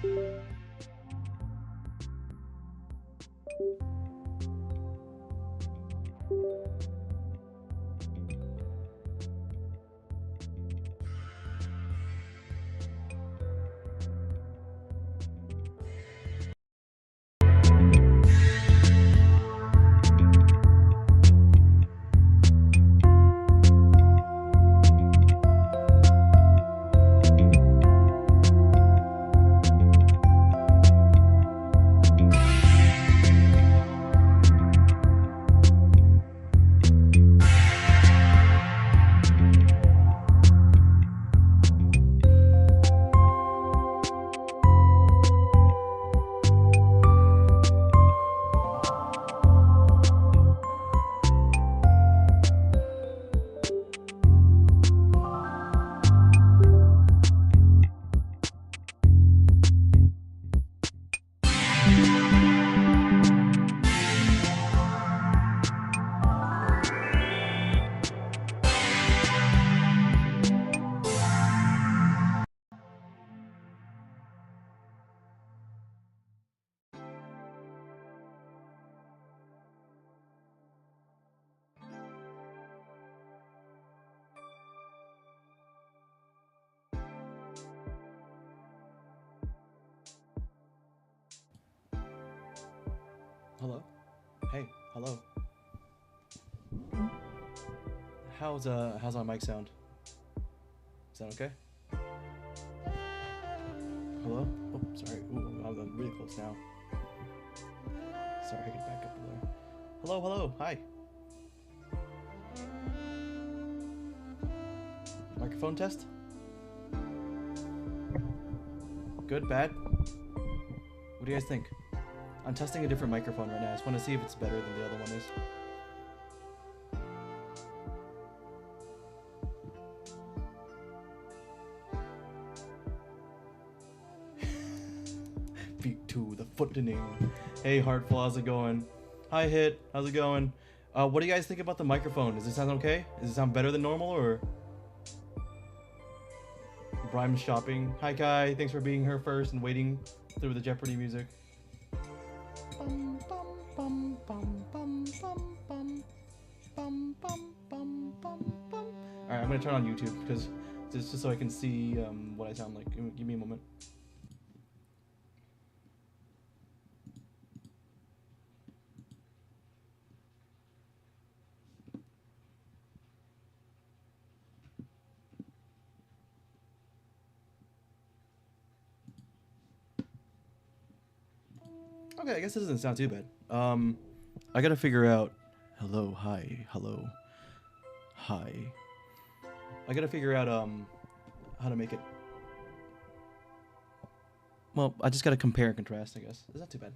Hello? Hey, hello. How's my mic sound? Is that okay? Hello? Oh, sorry. Ooh, I'm really close now. Sorry, I can back up there. Hello, hello, hi. Microphone test? Good, bad? What do you guys think? I'm testing a different microphone right now. I just want to see if it's better than the other one is. Feet to the footing. Hey, Heartful, how's it going? Hi, Hit, how's it going? What do you guys think about the microphone? Does it sound okay? Does it sound better than normal, or? Brime's shopping. Hi, Kai. Thanks for being here first and waiting through the Jeopardy music. Bum, bum, bum, bum, bum, bum, bum, bum, bum, bum, bum, bum. Alright, I'm gonna turn on YouTube because just so I can see what I sound like. Give me a moment. Okay, I guess this doesn't sound too bad. I gotta figure out. Hello, hi, hello, hi. I gotta figure out how to make it. Well, I just gotta compare and contrast, I guess. It's not too bad.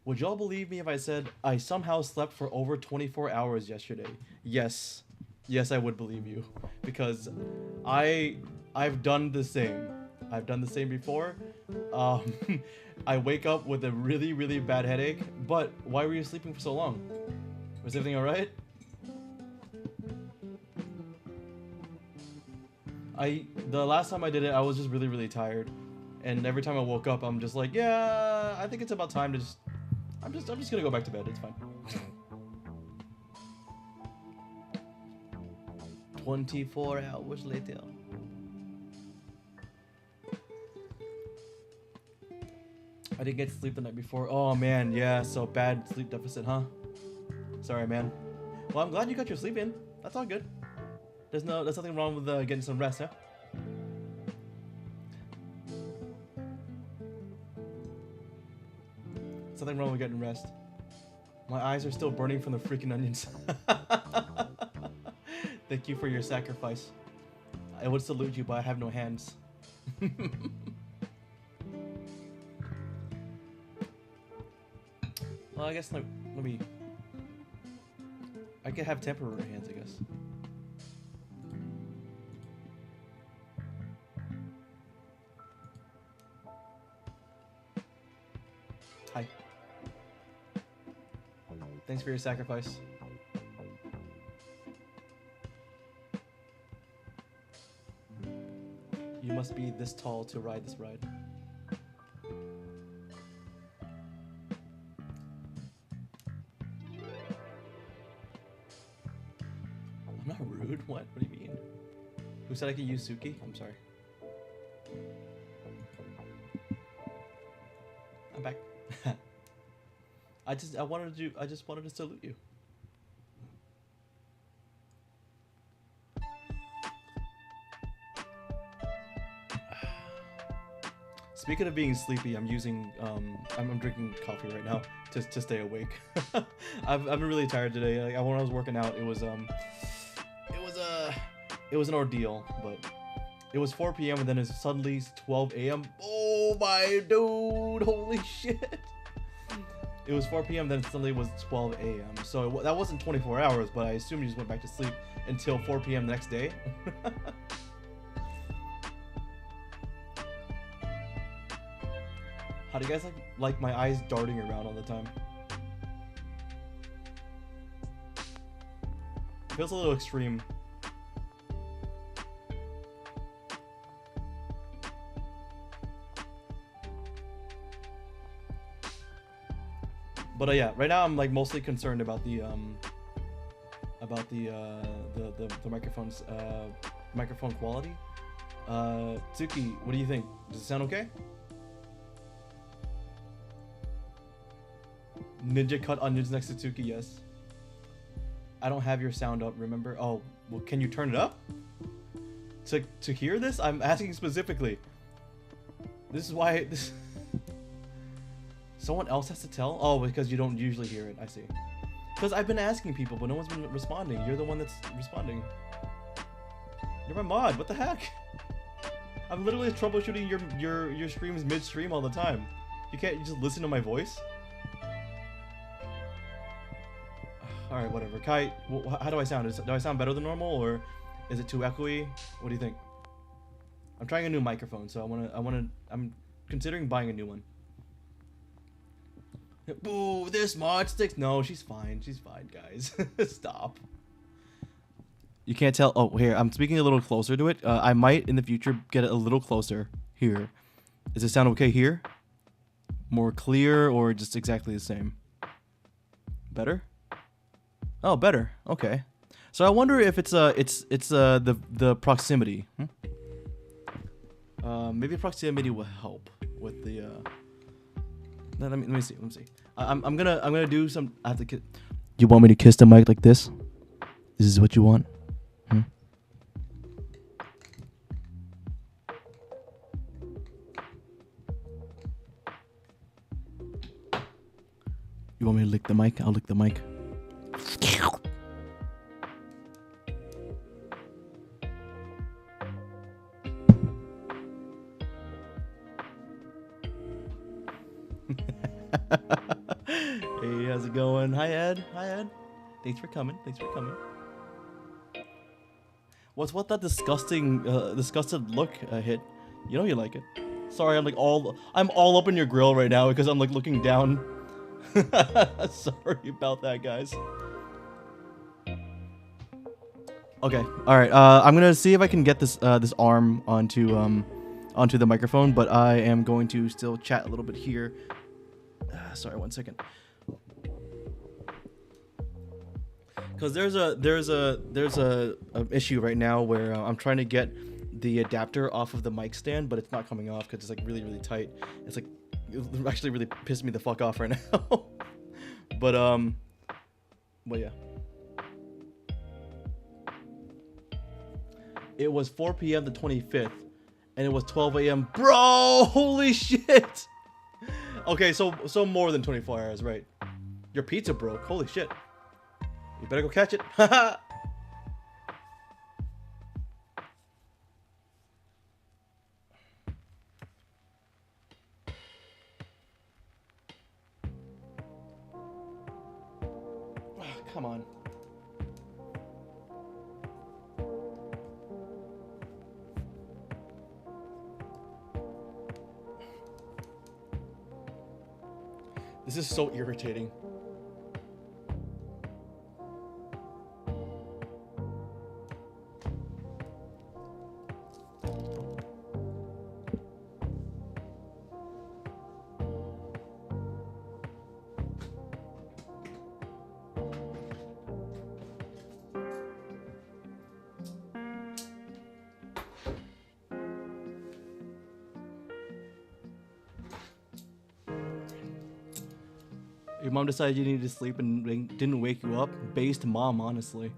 Would y'all believe me if I said I somehow slept for over 24 hours yesterday? Yes. Yes, I would believe you. Because I've done the same. I've done the same before. I wake up with a really, really bad headache. But why were you sleeping for so long? Was everything alright? The last time I did it, I was just really, really tired. And every time I woke up, I'm just like, yeah, I think it's about time to just... I'm just gonna go back to bed. It's fine. 24 hours later. I didn't get sleep the night before. Oh man, yeah, so bad sleep deficit, huh? Sorry, man. Well, I'm glad you got your sleep in. That's all good. There's nothing wrong with getting some rest, huh? Something wrong with getting rest. My eyes are still burning from the freaking onions. Thank you for your sacrifice. I would salute you, but I have no hands. Well, I guess let me... I could have temporary hands, I guess. Hi. Thanks for your sacrifice. You must be this tall to ride this ride. I'm not rude. What? What do you mean? Who said I could use Suki? I'm sorry. I'm back. I just wanted to salute you. Speaking of being sleepy, I'm using I'm drinking coffee right now to stay awake. I've been really tired today. Like, when I was working out, it was an ordeal, but it was 4 p.m. and then it's suddenly 12 a.m. Oh my dude, holy shit. It was 4 p.m. then suddenly it was 12 a.m. So that wasn't 24 hours, but I assume you just went back to sleep until 4 p.m. the next day. How do you guys like my eyes darting around all the time? Feels a little extreme. But yeah, right now I'm like mostly concerned about the microphone's microphone quality. Tsuki, what do you think? Does it sound okay? Ninja cut onions next to Tsuki, yes. I don't have your sound up, remember? Oh, well, can you turn it up? To hear this? I'm asking specifically. This is why this... Someone else has to tell? Oh, because you don't usually hear it, I see. Because I've been asking people, but no one's been responding. You're the one that's responding. You're my mod, what the heck? I'm literally troubleshooting your streams mid-stream all the time. You can't just listen to my voice? Alright, whatever. Kai, how do I sound? Do I sound better than normal, or is it too echoey? What do you think? I'm trying a new microphone, so I'm considering buying a new one. Boo, this mod sticks. No, she's fine. She's fine, guys. Stop. You can't tell. Oh, here. I'm speaking a little closer to it. I might, in the future, get it a little closer. Here. Does it sound okay here? More clear, or just exactly the same? Better? Oh, better. Okay. So I wonder if it's the proximity. Maybe proximity will help with the let me see. I'm gonna do some. I have to. You want me to kiss the mic like this? This is what you want? You want me to lick the mic? I'll lick the mic. Hey, how's it going? Hi, Ed. Hi, Ed. Thanks for coming. Thanks for coming. What's what that disgusted look hit? You know you like it. Sorry, I'm all up in your grill right now because I'm like looking down. Sorry about that, guys. Okay. All right. I'm gonna see if I can get this this arm onto the microphone, but I am going to still chat a little bit here. Sorry, 1 second. Because there's a issue right now where I'm trying to get the adapter off of the mic stand, but it's not coming off because it's like really tight. It's like it actually really pissed me the fuck off right now. But yeah. It was 4 p.m. the 25th, and it was 12 a.m. Bro, holy shit! Okay, so more than 24 hours, right? Your pizza broke. Holy shit! You better go catch it. Haha. Come on. This is so irritating. Your mom decided you needed to sleep and didn't wake you up. Based mom, honestly.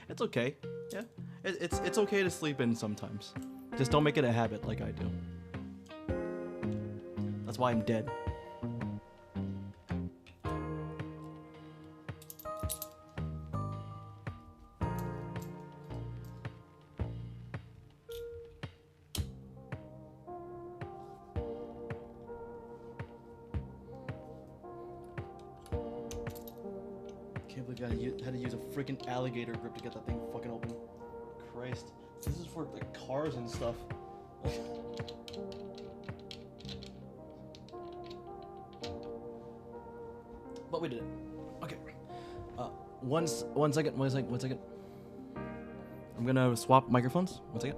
It's okay. Yeah, it's okay to sleep in sometimes. Just don't make it a habit like I do. That's why I'm dead. Can't believe I had to use a freaking alligator grip to get that thing fucking open. Christ. This is for like cars and stuff. But we did it. Okay. One second. I'm gonna swap microphones. 1 second.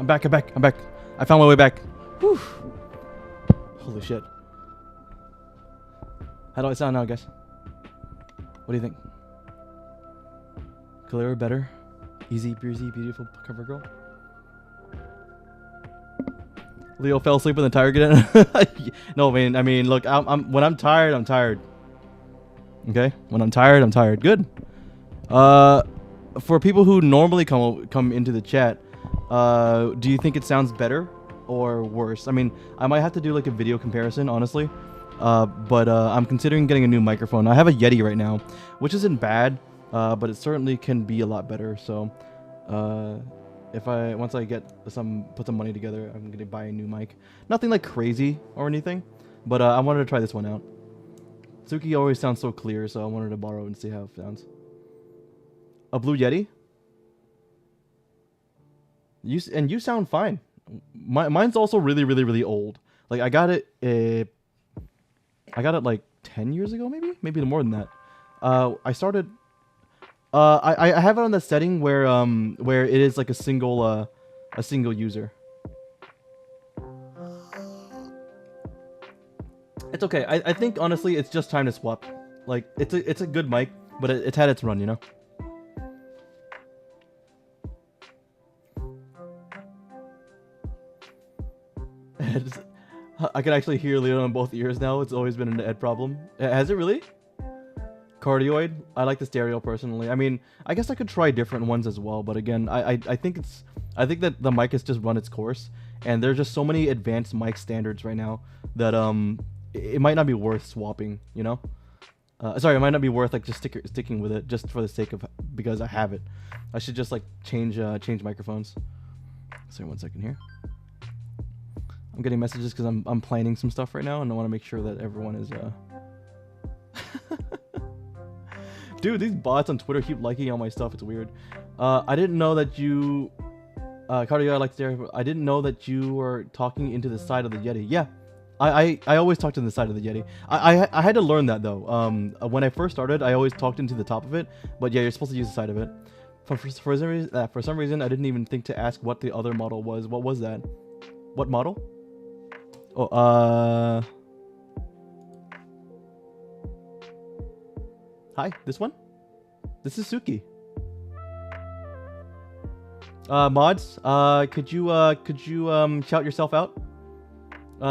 I'm back. I found my way back. Whew. Holy shit. How do I sound now, guys? What do you think? Clearer, better? Easy, breezy, beautiful cover girl? Leo fell asleep in the tire again. No, I mean, look, when I'm tired, I'm tired. Okay? When I'm tired, I'm tired. Good. For people who normally come into the chat, do you think it sounds better or worse? I mean, I might have to do like a video comparison, honestly. But I'm considering getting a new microphone. I have a Yeti right now, which isn't bad, but it certainly can be a lot better. So, once I put some money together, I'm gonna buy a new mic. Nothing like crazy or anything, but I wanted to try this one out. Suki always sounds so clear, so I wanted to borrow and see how it sounds. A Blue Yeti? You sound fine. Mine's also really old. Like I got it like 10 years ago, maybe more than that. I started. I have it on the setting where it is like a single user. It's okay. I think honestly it's just time to swap. Like it's a good mic, but it's had its run, you know. I can actually hear Leo in both ears now. It's always been an Ed problem. Has it really? Cardioid? I like the stereo personally. I mean, I guess I could try different ones as well, but again, I think that the mic has just run its course, and there's just so many advanced mic standards right now that it might not be worth swapping, you know? Sorry, it might not be worth like just sticking with it just for the sake of because I have it. I should just like change microphones. Sorry, 1 second here. I'm getting messages because I'm planning some stuff right now, and I want to make sure that everyone is. Dude, these bots on Twitter keep liking all my stuff. It's weird. I didn't know that you. Cardio, I like stereo. I didn't know that you were talking into the side of the Yeti. Yeah, I always talked to the side of the Yeti. I had to learn that though. When I first started, I always talked into the top of it. But yeah, you're supposed to use the side of it. For some reason, I didn't even think to ask what the other model was. What was that? What model? Oh, hi, this one? This is Suki. Mods, could you shout yourself out?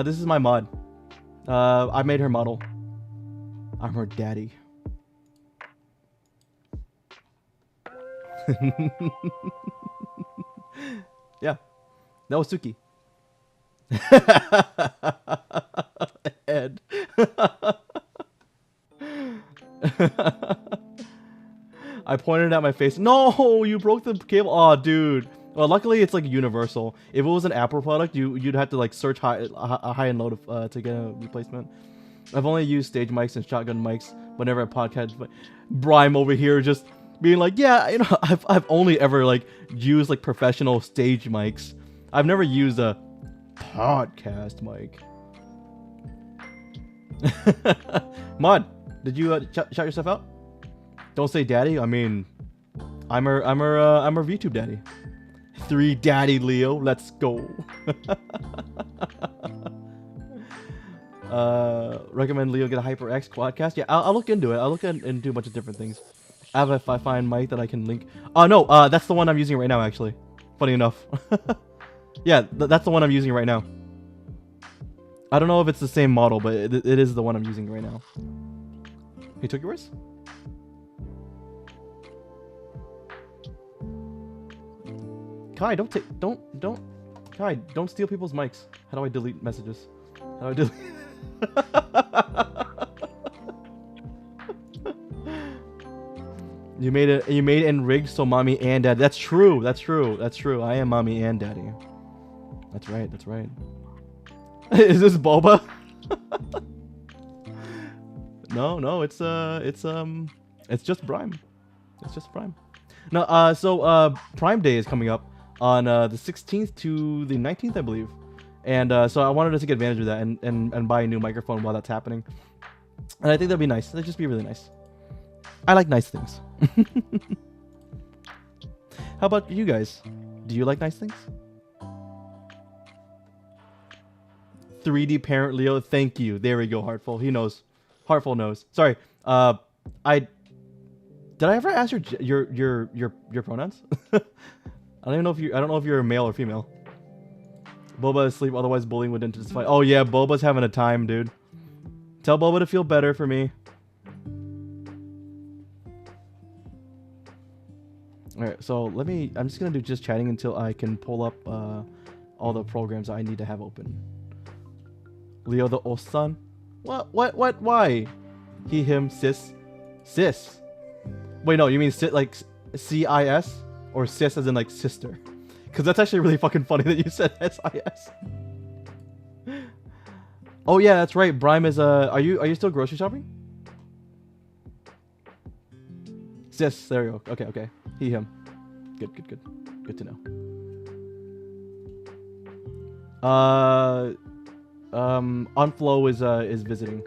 This is my mod. I made her model. I'm her daddy. Yeah, that was Suki. Ed. I pointed at my face. No, you broke the cable. Oh, dude. Well, luckily it's like universal. If it was an Apple product, you'd have to like search high and low to get a replacement. I've only used stage mics and shotgun mics whenever I podcast. But Brime over here just being like, yeah, you know, I've only ever like used like professional stage mics. I've never used a podcast mic. Mod, did you shout yourself out? Don't say daddy. I mean, I'm her VTube daddy. 3 daddy Leo. Let's go. Recommend Leo get a HyperX quadcast. Yeah, I'll look into it. I'll look into a bunch of different things. I have a find mic that I can link. Oh no, that's the one I'm using right now. Actually, funny enough. Yeah, that's the one I'm using right now. I don't know if it's the same model, but it is the one I'm using right now. He took yours? Kai, don't Kai, don't steal people's mics. How do I delete messages? How do I delete? You made it and rigged so mommy and dad. That's true. That's true. I am mommy and daddy. That's right. Is this Boba? No, it's just Prime. It's just Prime. No, so Prime Day is coming up on the 16th to the 19th, I believe. And so I wanted to take advantage of that and buy a new microphone while that's happening. And I think that'd be nice. That'd just be really nice. I like nice things. How about you guys? Do you like nice things? 3D parent Leo, thank you. There we go, Heartful. He knows. Heartful knows. Sorry. Did I ever ask your pronouns? I don't know if you're a male or female. Boba is asleep, otherwise bullying would intensify. Oh yeah, Boba's having a time, dude. Tell Boba to feel better for me. Alright, so I'm just gonna do just chatting until I can pull up all the programs I need to have open. Leo the Osan? What, why? He, him, sis. Wait, no, you mean like C-I-S? Or sis as in like sister? Because that's actually really fucking funny that you said S-I-S. Oh yeah, that's right. Brime is are you still grocery shopping? Sis, there you go. Okay. He, him. Good. Good to know. Onflow is visiting.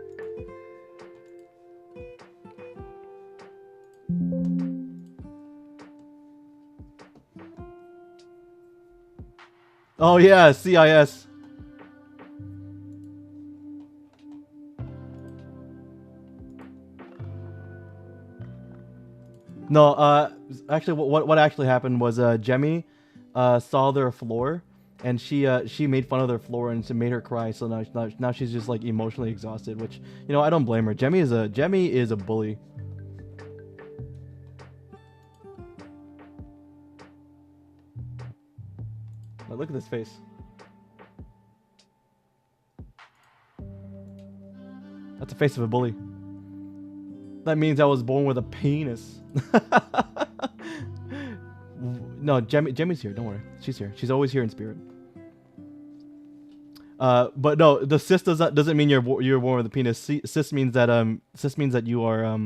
Oh yeah, CIS. No, actually, what actually happened was Jemmy saw their floor, and she made fun of their floor and it made her cry. So now she's just like emotionally exhausted, which, you know, I don't blame her. Jemmy is a bully. Now look at this face. That's the face of a bully. That means I was born with a penis. No, Jemmy's here. Don't worry. She's here. She's always here in spirit. But no, the cis doesn't mean you're born with a penis. Cis means that you are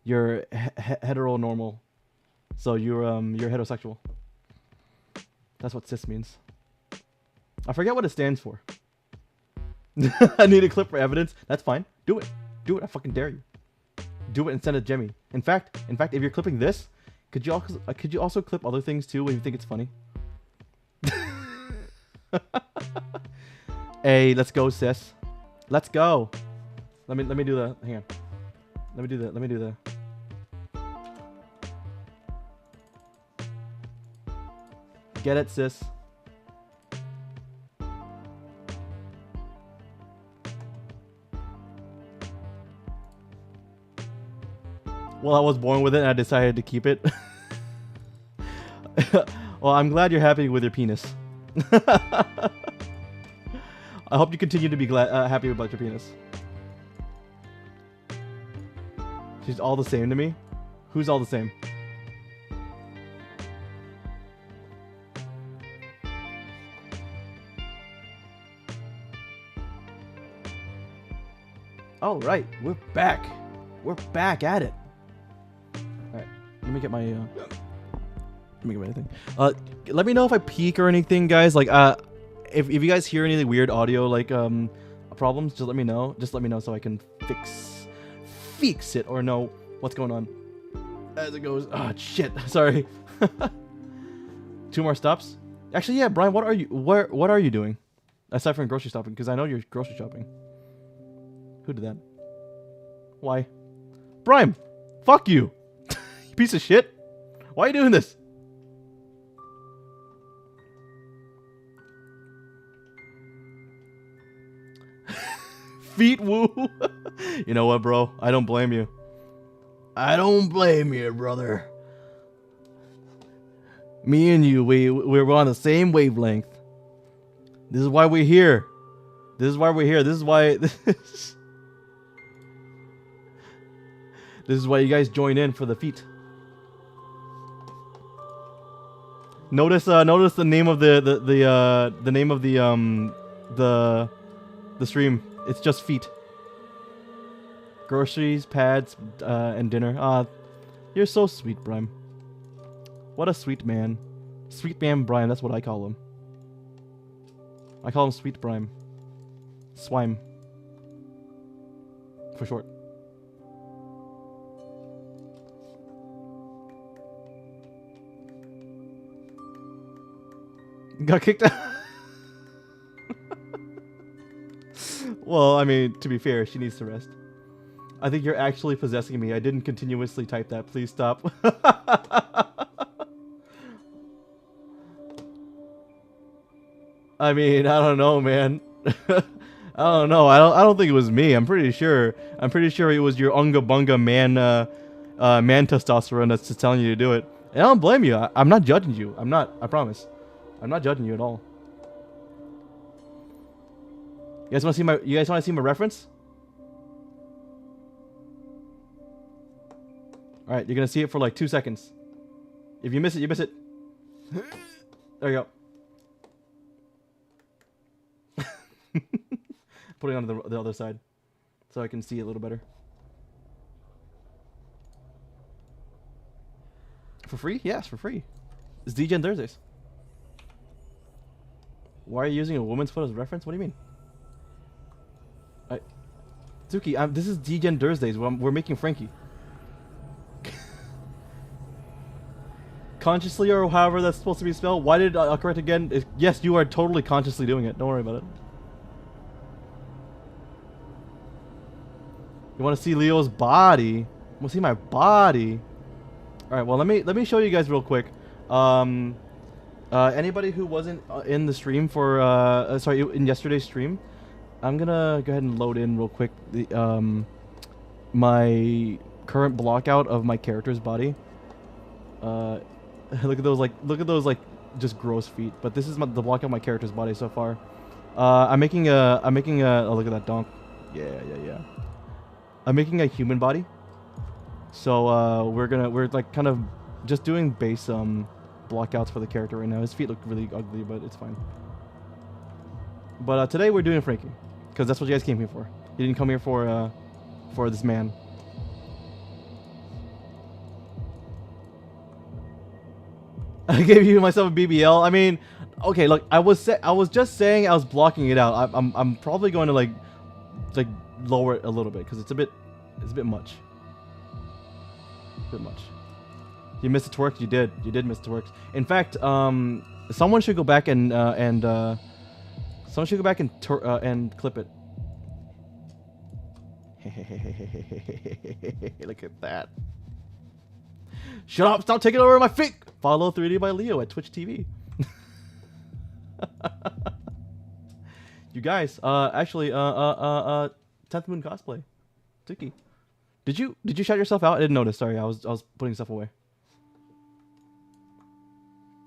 you're heteronormal. So you're heterosexual. That's what cis means. I forget what it stands for. I need a clip for evidence. That's fine. Do it. I fucking dare you. Do it and send it to Jemmy. In fact, if you're clipping this, could you also clip other things too when you think it's funny? Hey, let's go, sis. Let's go. Let me do the. Hang on. Let me do the. get it, sis. Well, I was born with it and I decided to keep it. Well, I'm glad you're happy with your penis. I hope you continue to be happy about your penis. She's all the same to me? Who's all the same? All right, we're back. We're back at it. All right, let me get my anything. Let me know if I peak or anything, guys. Like, if you guys hear any weird audio like problems, just let me know. Just let me know so I can fix it or know what's going on as it goes. Oh shit, sorry. 2 more stops. Actually, yeah, Brian, what are you doing aside from grocery shopping? Because I know you're grocery shopping. Who did that? Why? Brian, fuck you. You piece of shit. Why are you doing this? Feet woo. You know what, bro? I don't blame you. I don't blame you, brother. Me and you, we're on the same wavelength. This is why we're here. This is why we're here. This is why this is why you guys join in for the feet. Notice the name of the name of the stream. It's just feet. Groceries, pads, and dinner. You're so sweet, Brian. What a sweet man. Sweet man Brian, that's what I call him. I call him Sweet Brian. Swime. For short. Got kicked out. Well, I mean, to be fair, she needs to rest. I think you're actually possessing me. I didn't continuously type that. Please stop. I mean, I don't know, man. I don't know. I don't think it was me. I'm pretty sure it was your unga bunga man man testosterone that's just telling you to do it. And I don't blame you. I'm not judging you. I'm not. I promise. I'm not judging you at all. You guys want to see my reference? All right, you're gonna see it for like 2 seconds. If you miss it, you miss it. There you go. Put it on the other side, so I can see it a little better. For free? Yes, for free. It's DGen Thursdays. Why are you using a woman's foot as a reference? What do you mean? Tsuki, this is DGen Thursdays. We're making Frankie. Consciously, or however that's supposed to be spelled. Why did I correct again? Yes, you are totally consciously doing it. Don't worry about it. You want to see Leo's body? You want to see my body? All right. Well, let me show you guys real quick. Anybody who wasn't in the stream for sorry, in yesterday's stream, I'm gonna go ahead and load in real quick the my current block out of my character's body. Look at those just gross feet. But this is the block out of my character's body so far. I'm making a oh, look at that donk. Yeah. I'm making a human body. So we're like kind of just doing base blockouts for the character right now. His feet look really ugly, but it's fine. But today we're doing Frankie, because that's what you guys came here for. You didn't come here for this man. I gave you myself a BBL. I mean, okay, look, I was just saying I was blocking it out. I'm probably going to like lower it a little bit because it's a bit much. A bit much. You missed the twerk. You did miss the twerks. In fact, someone should go back and clip it. Look at that. Shut up! Stop taking over my feet. Follow 3D by Leo at Twitch TV. You guys, actually, 10th Moon cosplay. Tuki. Did you shout yourself out? I didn't notice. Sorry, I was putting stuff away.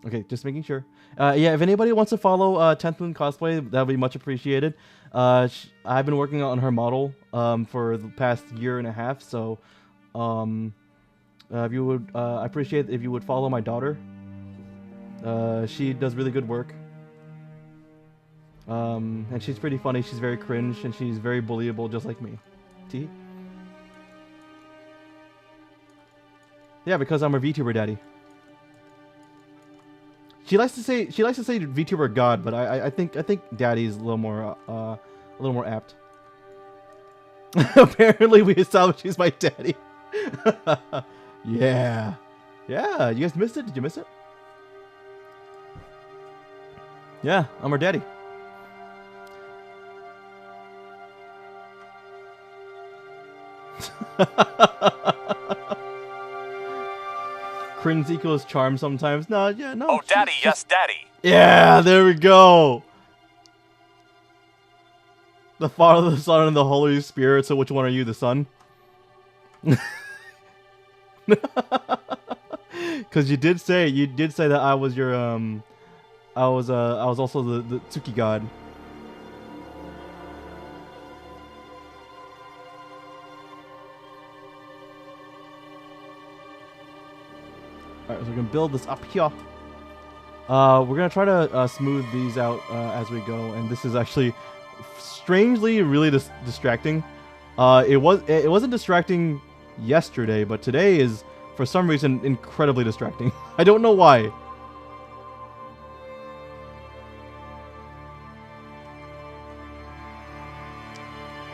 Okay, just making sure. Yeah, if anybody wants to follow 10th Moon cosplay, that would be much appreciated. I've been working on her model for the past year and a half, so if you would, I appreciate if you would follow my daughter. She does really good work. And she's pretty funny. She's very cringe, and she's very bullyable, just like me. T. Yeah, because I'm a VTuber daddy. She likes to say VTuber God, but I think daddy is a little more apt. Apparently, we established he's my daddy. Yeah, yeah. You guys missed it? Did you miss it? Yeah, I'm her daddy. Cringe equals charm sometimes. No, yeah, no. Oh, daddy, yes, daddy. Yeah, there we go. The Father, the Son, and the Holy Spirit. So which one are you, the Son? Because you did say that I was your I was also the Tsuki god. Alright, so we're gonna build this up here. We're gonna try to smooth these out as we go, and this is actually strangely really distracting. It wasn't distracting yesterday, but today is for some reason incredibly distracting. I don't know why.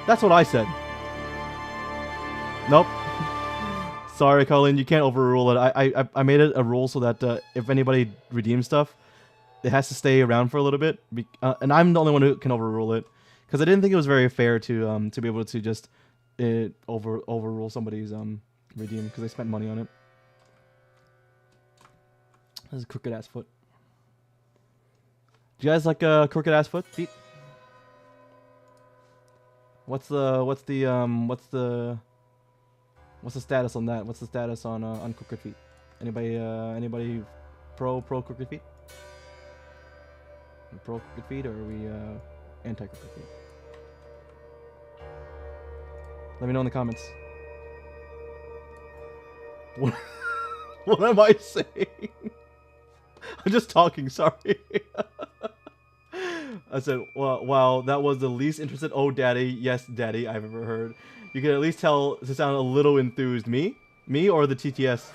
That's what I said. Nope. Sorry, Colin, you can't overrule it. I made it a rule so that if anybody redeems stuff, it has to stay around for a little bit. And I'm the only one who can overrule it, because I didn't think it was very fair to be able to just overrule somebody's redeem because they spent money on it. This is a crooked ass foot. Do you guys like a crooked ass foot? Feet? What's the status on that? What's the status on crooked feet? Anybody pro crooked feet? Pro crooked feet, or are we anti crooked feet? Let me know in the comments. What am I saying? I'm just talking, sorry. I said, well, wow, that was the least interested "oh daddy, yes daddy" I've ever heard. You can at least tell to sound a little enthused. Me or the TTS?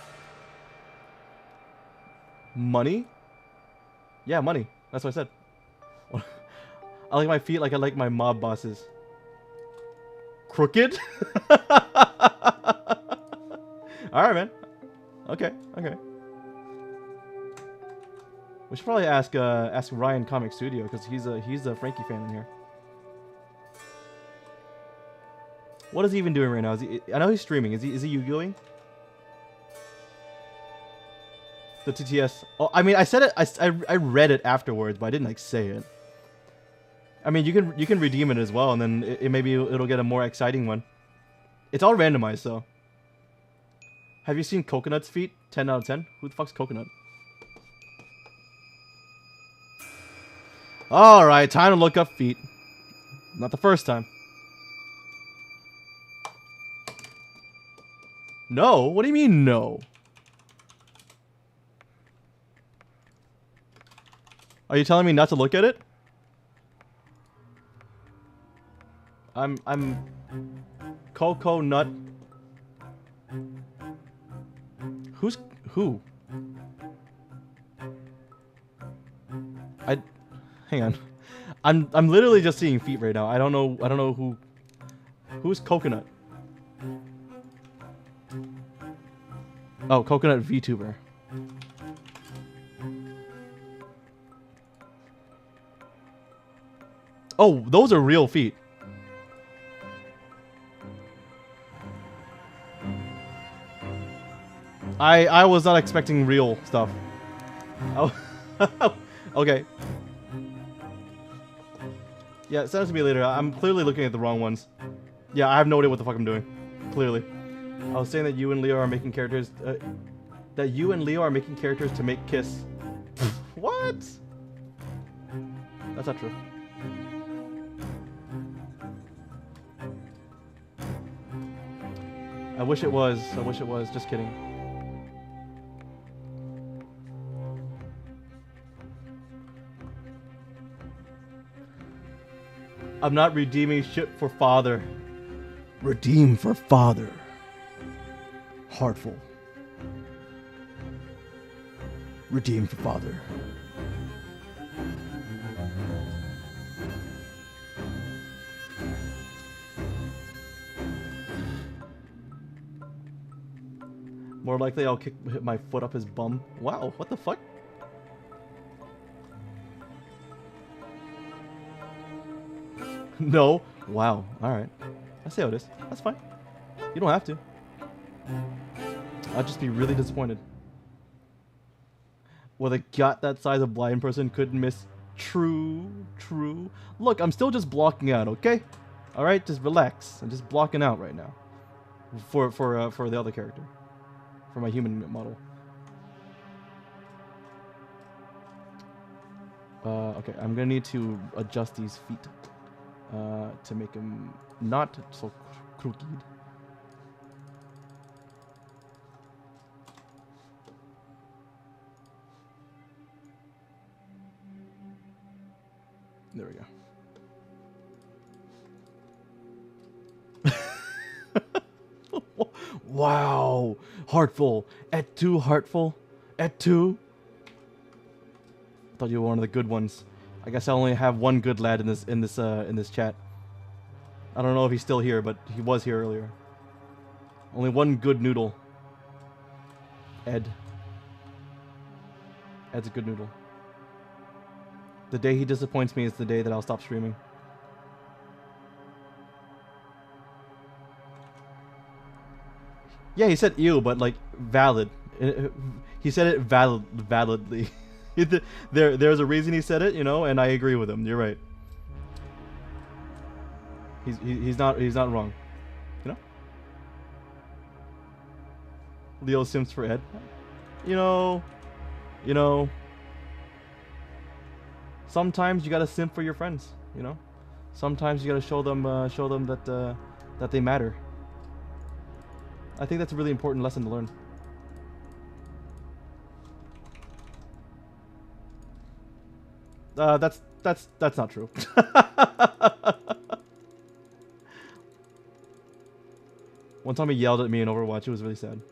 Money? Yeah, money. That's what I said. I like my feet like I like my mob bosses. Crooked? Alright, man. Okay. We should probably ask Ryan Comic Studio, because he's a Frankie fan in here. What is he even doing right now? I know he's streaming. Is he Yu-Gi-Oh-ing? The TTS. Oh, I mean, I said it. I read it afterwards, but I didn't like say it. I mean, you can redeem it as well, and then maybe it'll get a more exciting one. It's all randomized, so. Have you seen Coconut's feet? 10 out of 10. Who the fuck's Coconut? All right, time to look up feet. Not the first time. No? What do you mean no? Are you telling me not to look at it? I'm Coco Nut. Who's who? Hang on. I'm literally just seeing feet right now. I don't know who's Coconut. Oh, Coconut VTuber. Oh, those are real feet. I was not expecting real stuff. Oh, okay. Yeah, send it to me later. I'm clearly looking at the wrong ones. Yeah, I have no idea what the fuck I'm doing. Clearly. I was saying that you and Leo are making characters... that you and Leo are making characters to make Kiss. What? That's not true. I wish it was. I wish it was. Just kidding. I'm not redeeming shit for father. Redeem for father. Heartful. Redeem for father. More likely I'll hit my foot up his bum. Wow, what the fuck? No. Wow. Alright. I see how it is. That's fine. You don't have to. I'd just be really disappointed. With a gut that size, a blind person couldn't miss. True. True. Look, I'm still just blocking out, okay? Alright, just relax. I'm just blocking out right now. For the other character. For my human model. Okay, I'm gonna need to adjust these feet. To make him not so crooked. There we go. Wow, heartful. Et tu, heartful. Et tu. I thought you were one of the good ones. I guess I only have one good lad in this chat. I don't know if he's still here, but he was here earlier. Only one good noodle. Ed. Ed's a good noodle. The day he disappoints me is the day that I'll stop streaming. Yeah, he said ew, but like valid. He said it validly. There's a reason he said it, you know, and I agree with him. You're right. He's not wrong, you know. Leo Sims for Ed, you know. Sometimes you gotta simp for your friends, you know. Sometimes you gotta show them that they matter. I think that's a really important lesson to learn. That's not true. One time he yelled at me in Overwatch. It was really sad.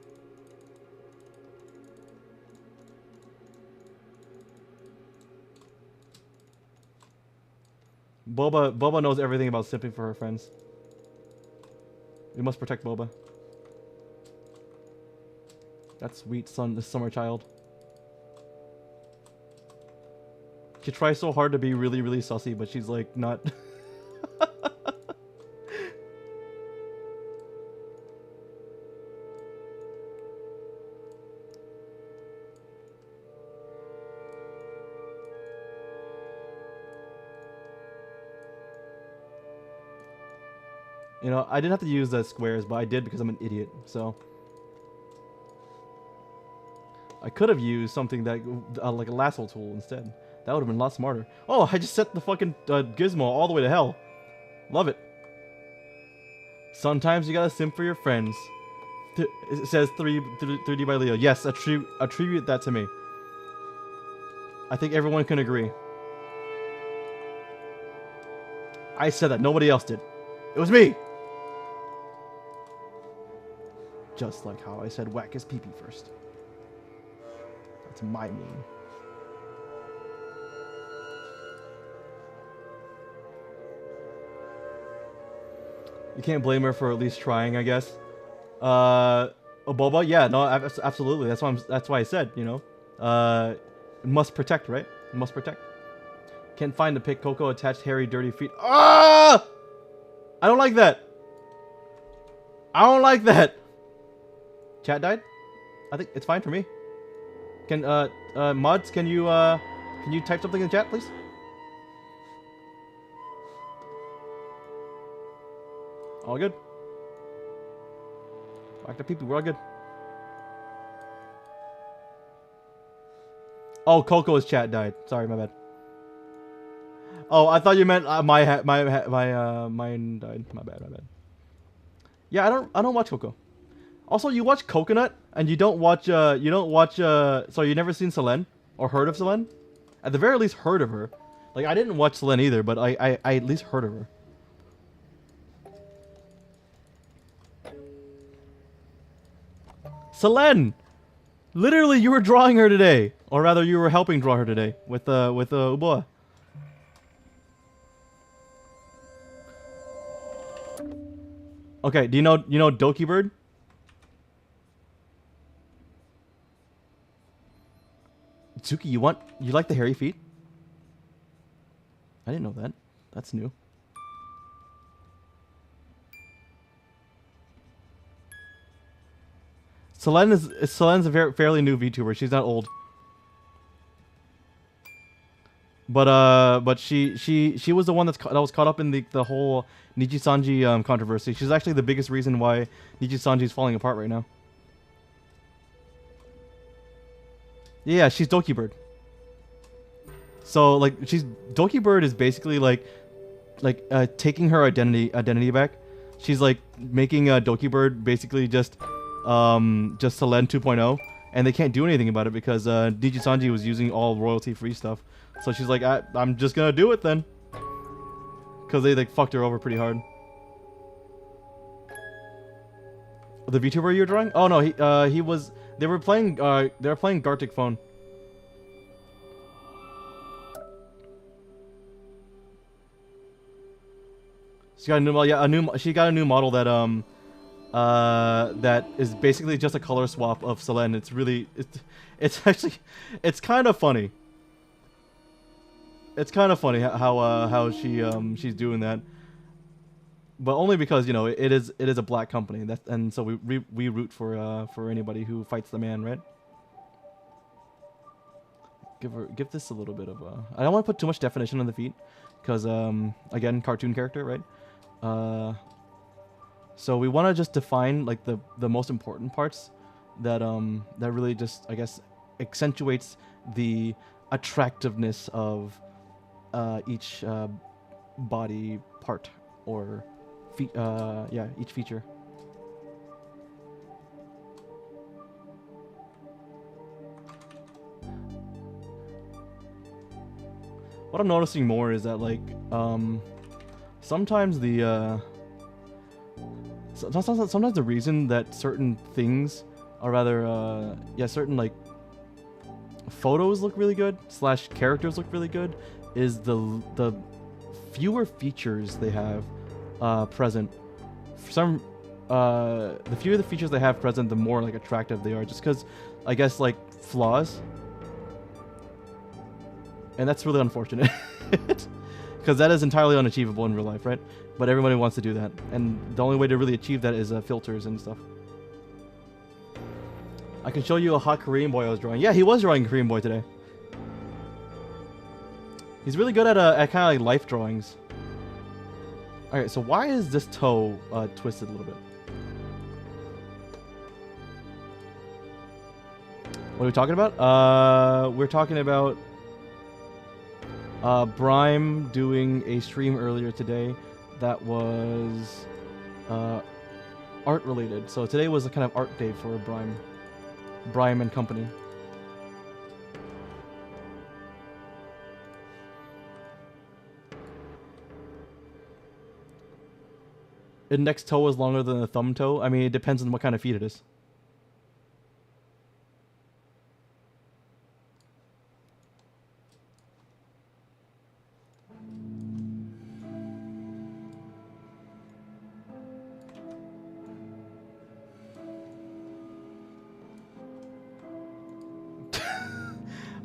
Boba knows everything about simping for her friends. We must protect Boba. That sweet summer child. She tries so hard to be really, really sussy, but she's like not. You know, I didn't have to use the squares, but I did because I'm an idiot, so. I could have used something that, like a lasso tool instead. That would have been a lot smarter. Oh, I just set the fucking gizmo all the way to hell. Love it. Sometimes you gotta simp for your friends. It says 3D by Leo. Yes, attribute that to me. I think everyone can agree. I said that. Nobody else did. It was me. Just like how I said whack his pee-pee first. That's my meme. You can't blame her for at least trying, I guess. Boba, yeah, no, absolutely. That's why I said, you know, must protect, right? Must protect. Can't find the pic. Coco attached hairy, dirty feet. Ah! I don't like that. I don't like that. Chat died? I think it's fine for me. Can mods, can you type something in the chat, please? All good. Back to people. We're all good. Oh, Coco's chat died. Sorry, my bad. Oh, I thought you meant mine died. My bad. Yeah, I don't watch Coco. Also, you watch Coconut and you don't watch so you never seen Selene or heard of Selene? At the very least heard of her. Like I didn't watch Selene either, but I at least heard of her. Selene! Literally, you were drawing her today. Or rather, you were helping draw her today with Uboa. Okay, do you know Doki Bird? Tsuki, you like the hairy feet? I didn't know that. That's new. Selene's a fairly new VTuber. She's not old. But she was the one that was caught up in the whole Nijisanji controversy. She's actually the biggest reason why Nijisanji is falling apart right now. Yeah, she's Doki Bird. So like Doki Bird is basically like taking her identity back. She's like making Doki Bird basically just Selene 2.0, and they can't do anything about it because Nijisanji was using all royalty-free stuff. So she's like, I'm just gonna do it then, because they like fucked her over pretty hard. The VTuber you're drawing? Oh no, he was. They were playing Gartic Phone. She got a new model. Yeah, she got a new model that that is basically just a color swap of Selene. It's really it's actually kind of funny. It's kind of funny how she's doing that, but only because it is a black company, and so we root for anybody who fights the man, right? Give this a little bit of I don't want to put too much definition on the feet, because again, cartoon character, right? So we want to just define like the most important parts that really just, I guess, accentuates the attractiveness of each body part or each feature. What I'm noticing more is that like sometimes the sometimes the reason that certain things, or rather certain like photos look really good / characters look really good is the fewer features they have present. For some, the fewer the features they have present, the more like attractive they are. Just because, I guess, like flaws, and that's really unfortunate, because that is entirely unachievable in real life, right? But everybody wants to do that, and the only way to really achieve that is filters and stuff. I can show you a hot Korean boy I was drawing. Yeah, he was drawing a Korean boy today. He's really good at kind of like life drawings. Alright, so why is this toe twisted a little bit? What are we talking about? We're talking about Brime doing a stream earlier today that was art related. So today was a kind of art day for Brime and company. Index toe is longer than the thumb toe. I mean, it depends on what kind of feet it is.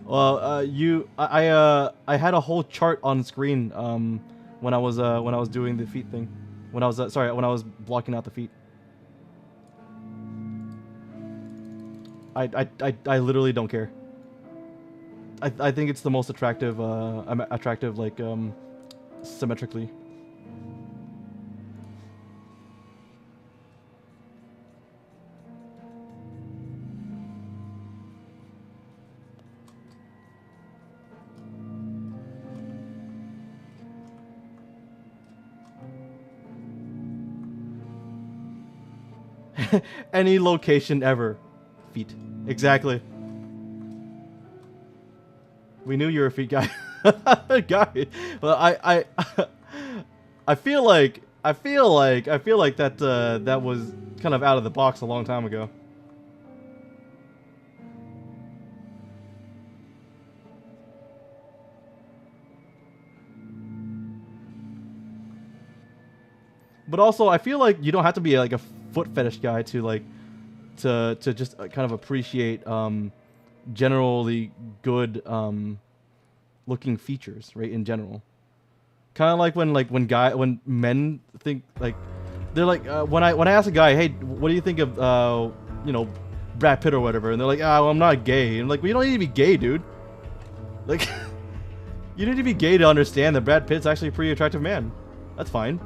Well, I had a whole chart on screen when I was doing the feet thing. When I was blocking out the feet. I literally don't care. I think it's the most attractive like symmetrically. Any location ever. Feet. Exactly. We knew you were a feet guy. Guy. But I feel like that that was kind of out of the box a long time ago. But also, I feel like you don't have to be like a foot fetish guy to like to just kind of appreciate generally good looking features, right? In general, kind of like when men think like they're like when I ask a guy, hey, what do you think of you know, Brad Pitt or whatever, and they're like, well, I'm not gay. And I'm like, well, you don't need to be gay, dude. Like, you need to be gay to understand that Brad Pitt's actually a pretty attractive man. That's fine.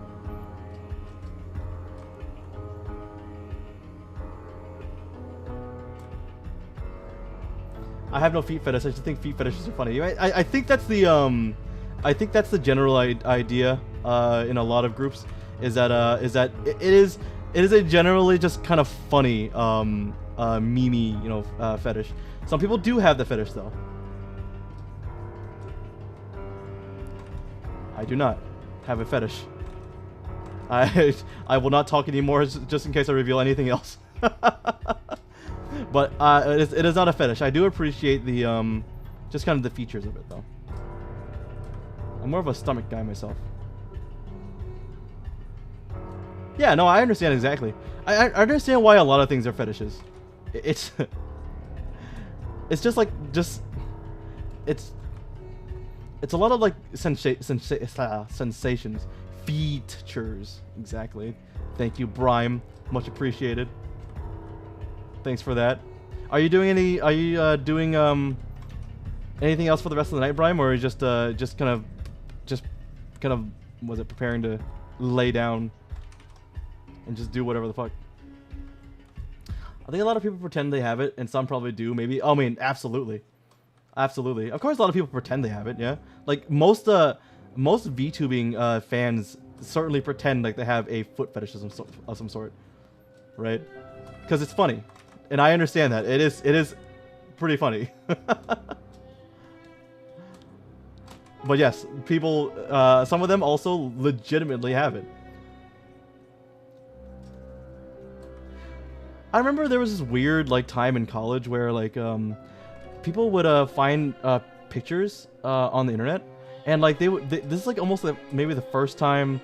I have no feet fetish. I just think feet fetishes are funny. I think that's the general idea in a lot of groups is that it is a generally just kind of funny memey, you know, fetish. Some people do have the fetish though. I do not have a fetish. I will not talk anymore just in case I reveal anything else. But it is not a fetish. I do appreciate the just kind of the features of it though. I'm more of a stomach guy myself. Yeah, no, I understand exactly. I understand why a lot of things are fetishes. It's it's just like it's a lot of like sensations, features. Exactly. Thank you, Brime. Much appreciated. Thanks for that. Are you doing any? Are you doing anything else for the rest of the night, Brime, or are you just kind of was it preparing to lay down and just do whatever the fuck? I think a lot of people pretend they have it, and some probably do. Maybe. I mean, absolutely, absolutely. Of course, a lot of people pretend they have it. Yeah, like most VTubing fans certainly pretend like they have a foot fetish of some sort, right? Because it's funny. And I understand that. It is pretty funny. But yes, people, some of them also legitimately have it. I remember there was this weird like time in college where like people would find pictures on the internet, and like this is like almost maybe the first time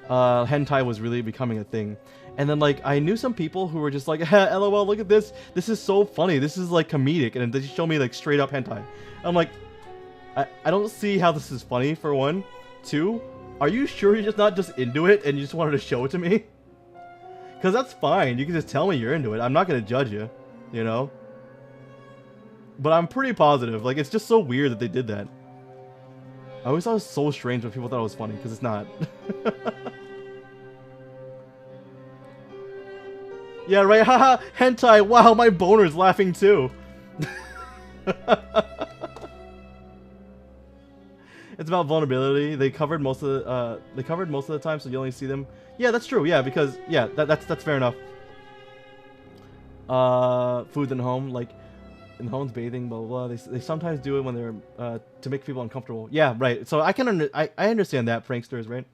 hentai was really becoming a thing. And then like I knew some people who were just like, LOL, look at this. This is so funny. This is like comedic. And they just show me like straight up hentai. I'm like, I don't see how this is funny, for one. Two, are you sure you're just not just into it and you just wanted to show it to me? Because that's fine. You can just tell me you're into it. I'm not going to judge you, you know? But I'm pretty positive. Like, it's just so weird that they did that. I always thought it was so strange when people thought it was funny, because it's not. Yeah, right. Haha, hentai. Wow, my boner's laughing too. It's about vulnerability. They covered most of the time, so you only see them. Yeah, that's true. Yeah, because yeah, that's fair enough. Food in home, like in the home's bathing, blah blah blah. They sometimes do it when they're to make people uncomfortable. Yeah, right. So I understand that, pranksters, right?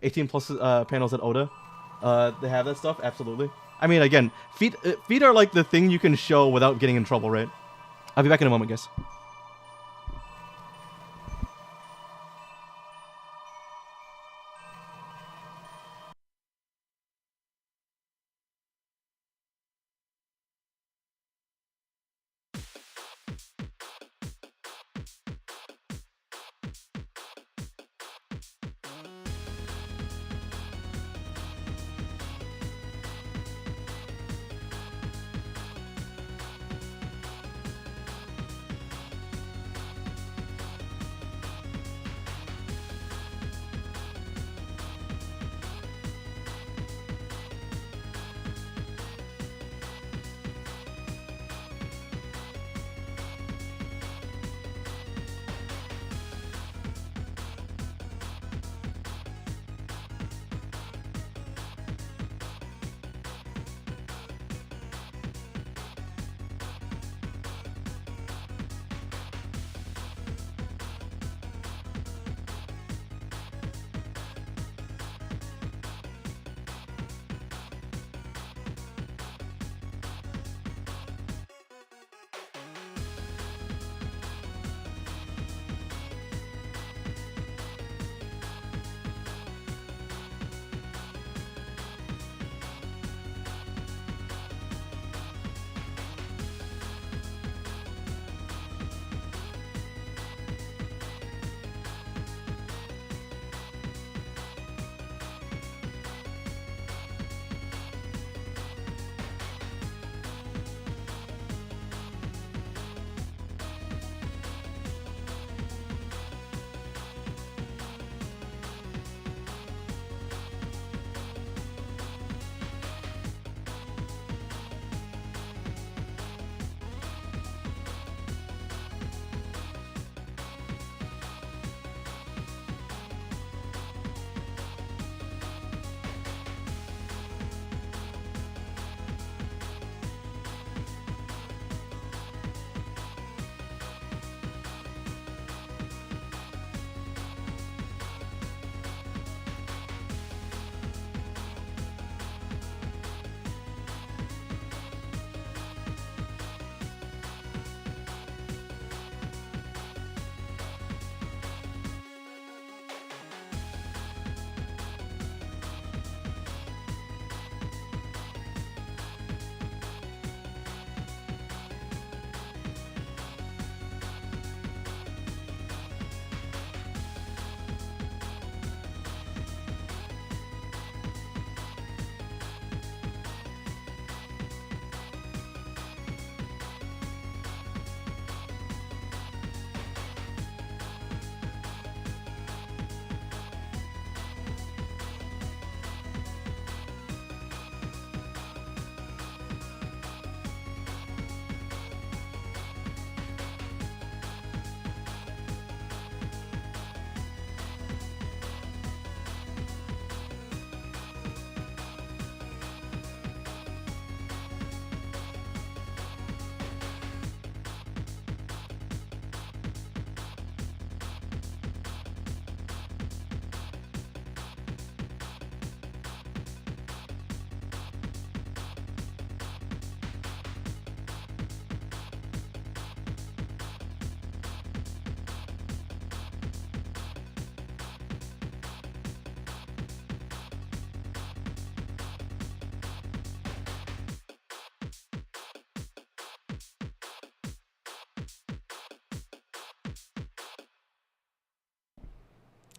18 plus panels at Oda. They have that stuff, absolutely. I mean, again, feet are like the thing you can show without getting in trouble, right? I'll be back in a moment, guys.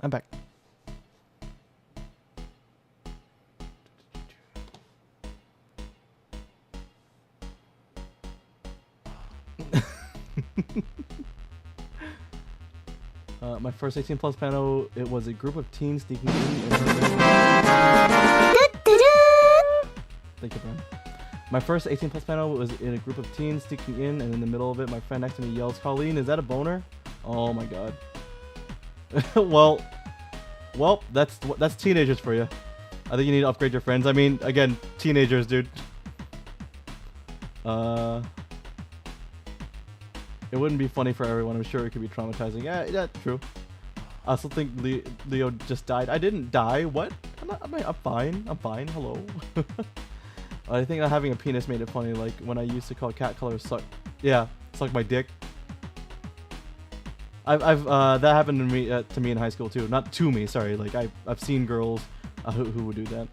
I'm back. My first 18 plus panel, it was a group of teens sneaking in. Thank you, Brian. My first 18 plus panel was in a group of teens sneaking in, and in the middle of it, my friend next to me yells, "Colleen, is that a boner?" Oh my god. well, that's teenagers for you. I think you need to upgrade your friends. I mean, again, teenagers, dude. It wouldn't be funny for everyone. I'm sure it could be traumatizing. Yeah, true. I also think Leo just died. I didn't die. What? I'm fine. I'm fine. Hello. I think not having a penis made it funny. Like when I used to call cat colors suck. Yeah, suck my dick. I've that happened to me in high school too. Not to me, sorry. Like I've seen girls who would do that.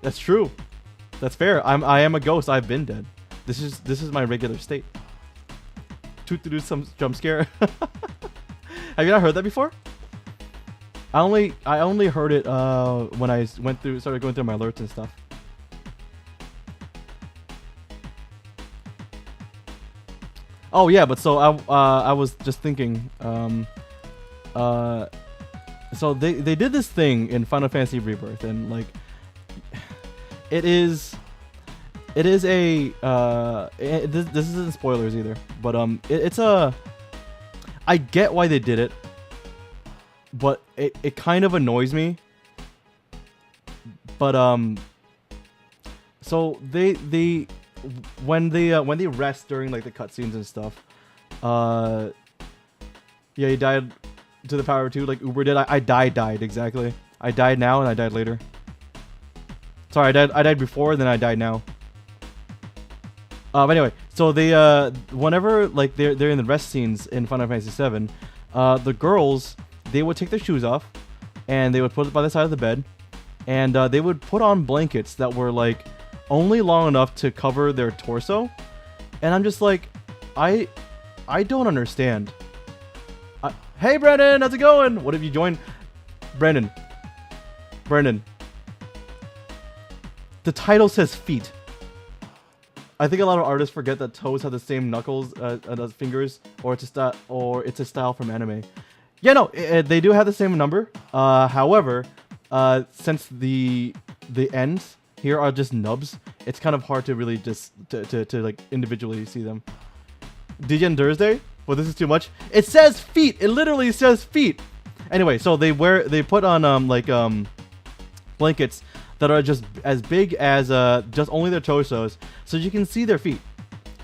That's true. That's fair. I am a ghost. I've been dead. This is my regular state. To do some jump scare. Have you not heard that before? I only heard it when I started going through my alerts and stuff. Oh yeah, but so I was just thinking, so they did this thing in Final Fantasy Rebirth, and like, it is a this isn't spoilers either, but it's a, I get why they did it, but it kind of annoys me. But so they when they rest during like the cutscenes and stuff, yeah, he died to the power of 2 like Uber did. I died exactly. I died now and I died later. Sorry, I died before, then I died now. But anyway, so they whenever like they're in the rest scenes in Final Fantasy VII, the girls, they would take their shoes off, and they would put it by the side of the bed, and they would put on blankets that were like only long enough to cover their torso, and I'm just like, I don't understand. Hey Brandon, how's it going? What have you joined? Brandon. The title says feet. I think a lot of artists forget that toes have the same knuckles as fingers, or it's a style from anime. Yeah, no, they do have the same number. However, since the ends here are just nubs, it's kind of hard to really just to like individually see them. DJ Thursday? Well, this is too much. It says feet. It literally says feet. Anyway, so they put on blankets that are just as big as just only their torsos, so you can see their feet,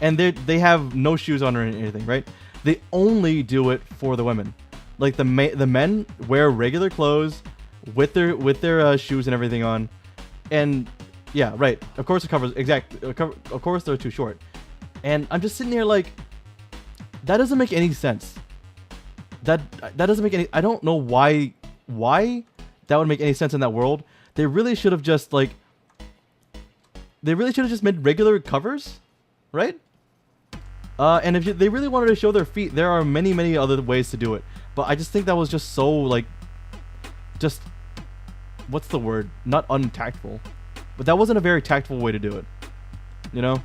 and they have no shoes on or anything, right? They only do it for the women. Like the men wear regular clothes with their shoes and everything on, and yeah, right. Of course it covers Of course they're too short, and I'm just sitting here like, that doesn't make any sense. That doesn't make any. I don't know why that would make any sense in that world. They really should have just made regular covers, right? And if they really wanted to show their feet, there are many other ways to do it. But I just think that was just so like, just, what's the word? Not untactful, but that wasn't a very tactful way to do it. You know,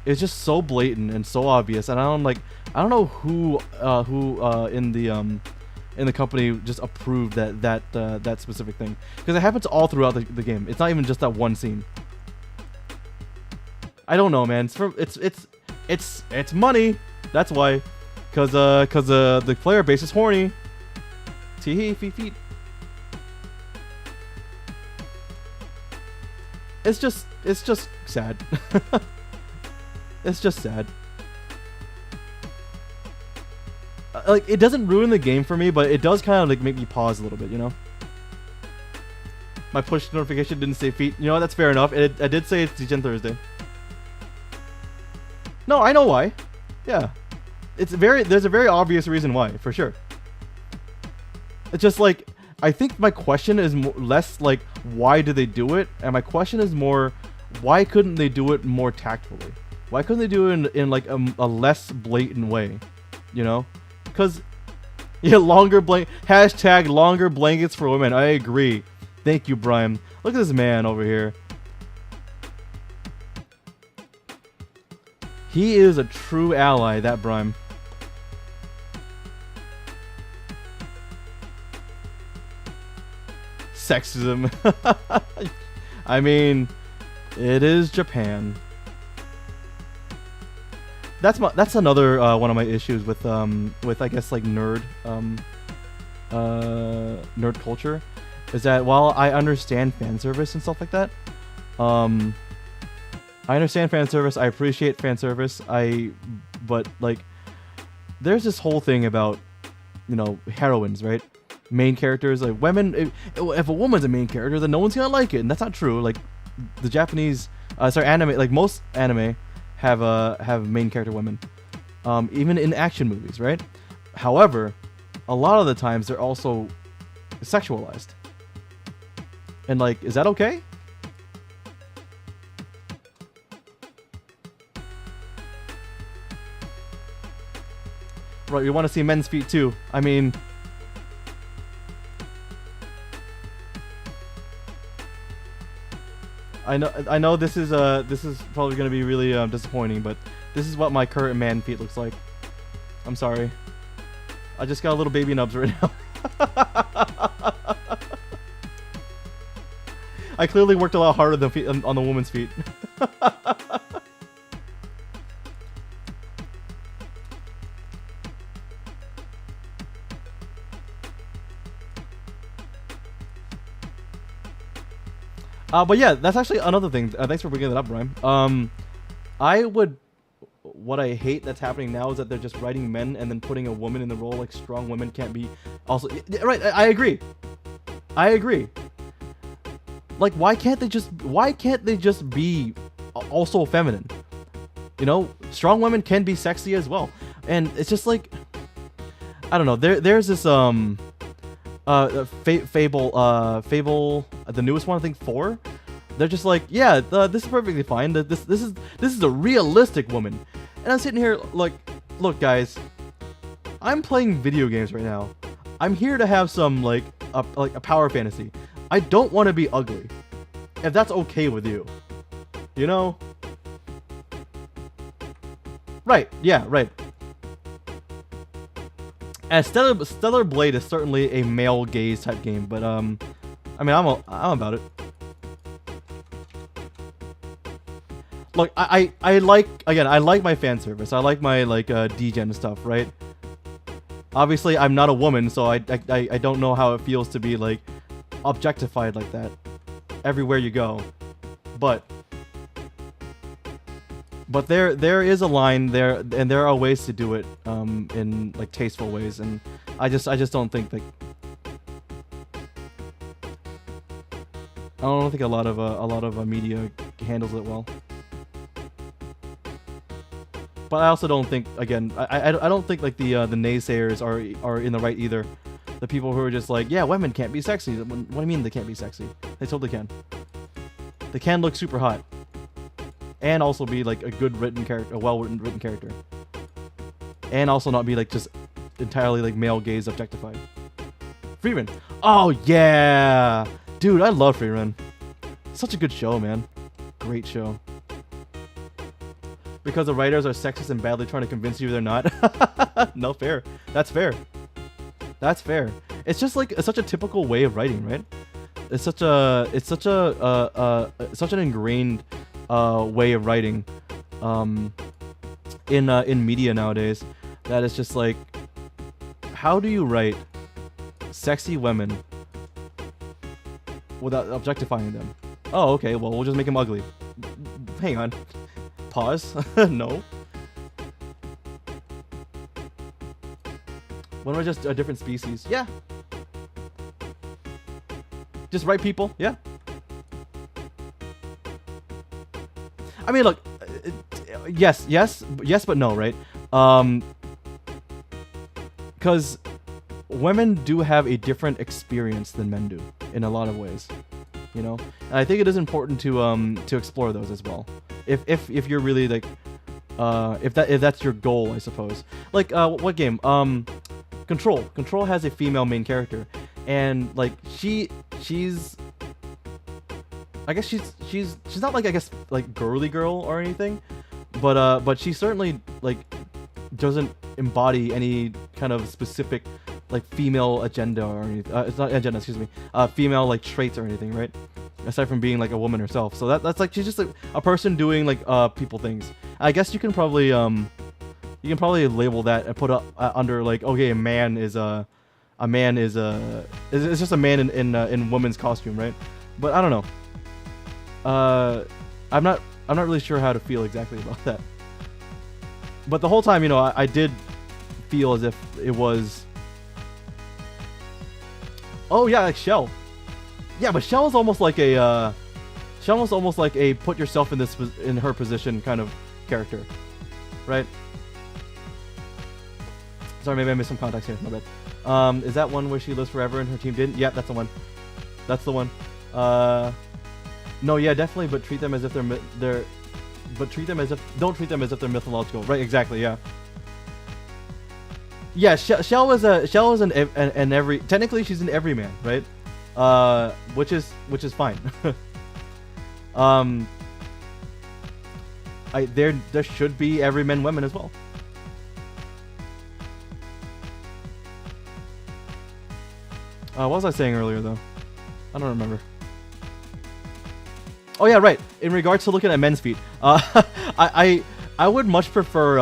it's just so blatant and so obvious, and I don't know who in the company just approved that specific thing, because it happens all throughout the game. It's not even just that one scene. I don't know, man. It's money. That's why, cause the player base is horny. Tee feet. It's just sad. It's just sad. Like, it doesn't ruin the game for me, but it does kind of like make me pause a little bit, you know? My push notification didn't say feet. You know, that's fair enough. I did say it's DJ Thursday. No, I know why. Yeah. There's a very obvious reason why, for sure. It's just like, I think my question is less like, why do they do it? And my question is more, why couldn't they do it more tactfully? Why couldn't they do it in like a less blatant way? You know? Because Yeah, hashtag longer blankets for women. I agree. Thank you, Brian. Look at this man over here. He is a true ally, that Brian. Sexism. I mean, it is Japan. That's another one of my issues with I guess like nerd culture, is that while I understand fan service and stuff like that, I understand fan service, I appreciate fan service, but like there's this whole thing about, you know, heroines, right? Main characters, like women. If a woman's a main character, then no one's gonna like it, and that's not true. Like the Japanese, anime, like most anime have main character women, even in action movies, right? However, a lot of the times they're also sexualized, and like, is that okay? Right, we want to see men's feet too. I mean, I know this is probably gonna be really disappointing, but this is what my current man feet looks like. I'm sorry. I just got a little baby nubs right now. I clearly worked a lot harder than on the woman's feet. But yeah, that's actually another thing. Thanks for bringing that up, Ryan. What I hate that's happening now is that they're just writing men and then putting a woman in the role. Like, strong women can't be also right. I agree. Like, why can't they just be also feminine? You know, strong women can be sexy as well. And it's just like, I don't know. There's this Fable, the newest one, I think 4. They're just like, yeah, this is perfectly fine. This is a realistic woman. And I'm sitting here like, look, guys, I'm playing video games right now. I'm here to have some like a power fantasy. I don't want to be ugly. If that's okay with you, you know? Right? Yeah, right. And Stellar Blade is certainly a male gaze type game, but I mean, I'm about it. Look, I like my fan service. I like my like degen stuff, right? Obviously, I'm not a woman, so I don't know how it feels to be like objectified like that everywhere you go, but there is a line there, and there are ways to do it in like tasteful ways, and I just don't think like, I don't think a lot of media handles it well. But I also don't think, again, I don't think like the naysayers are in the right either. The people who are just like, yeah, women can't be sexy. What do you mean they can't be sexy? They totally can. They can look super hot, and also be like a good written character, a well-written character, and also not be like just entirely like male gaze objectified. Freerun. Oh yeah, dude, I love Freerun. Such a good show, man. Great show. Because the writers are sexist and badly trying to convince you they're not. No, fair. That's fair. That's fair. It's just like such a typical way of writing, right? It's such an ingrained way of writing in media nowadays, that it's just like, how do you write sexy women without objectifying them? Oh, okay, well, we'll just make them ugly. Hang on. Pause. No. When we're just a different species. Yeah. Just right people. Yeah. I mean, look. Yes, but no, right? Because women do have a different experience than men do in a lot of ways, you know. And I think it is important to explore those as well. If you're really like, if that's your goal, I suppose. Like, what game? Control has a female main character, and like she's I guess she's not like, I guess, like girly girl or anything, but she certainly like doesn't embody any kind of specific like female agenda or anything. It's not agenda, excuse me. Female like traits or anything, right? Aside from being like a woman herself. So that's like, she's just a person doing like people things. I guess you can probably label that and put up under like, okay, a man is it's just a man in woman's costume, right? But I don't know. I'm not really sure how to feel exactly about that. But the whole time, you know, I did feel as if it was. Oh yeah, like Shell. Yeah, but Shell is almost like a put yourself in her position kind of character, right? Sorry, maybe I missed some context here. My bad. Is that one where she lives forever and her team didn't? Yeah, that's the one. That's the one. No, yeah, definitely. But treat them as if don't treat them as if they're mythological. Right? Exactly. Yeah. Yeah. Shell is an every. Technically, she's an everyman, right? Which is fine. There should be everyman women as well. What was I saying earlier though? I don't remember. Oh yeah, right. In regards to looking at men's feet, I would much prefer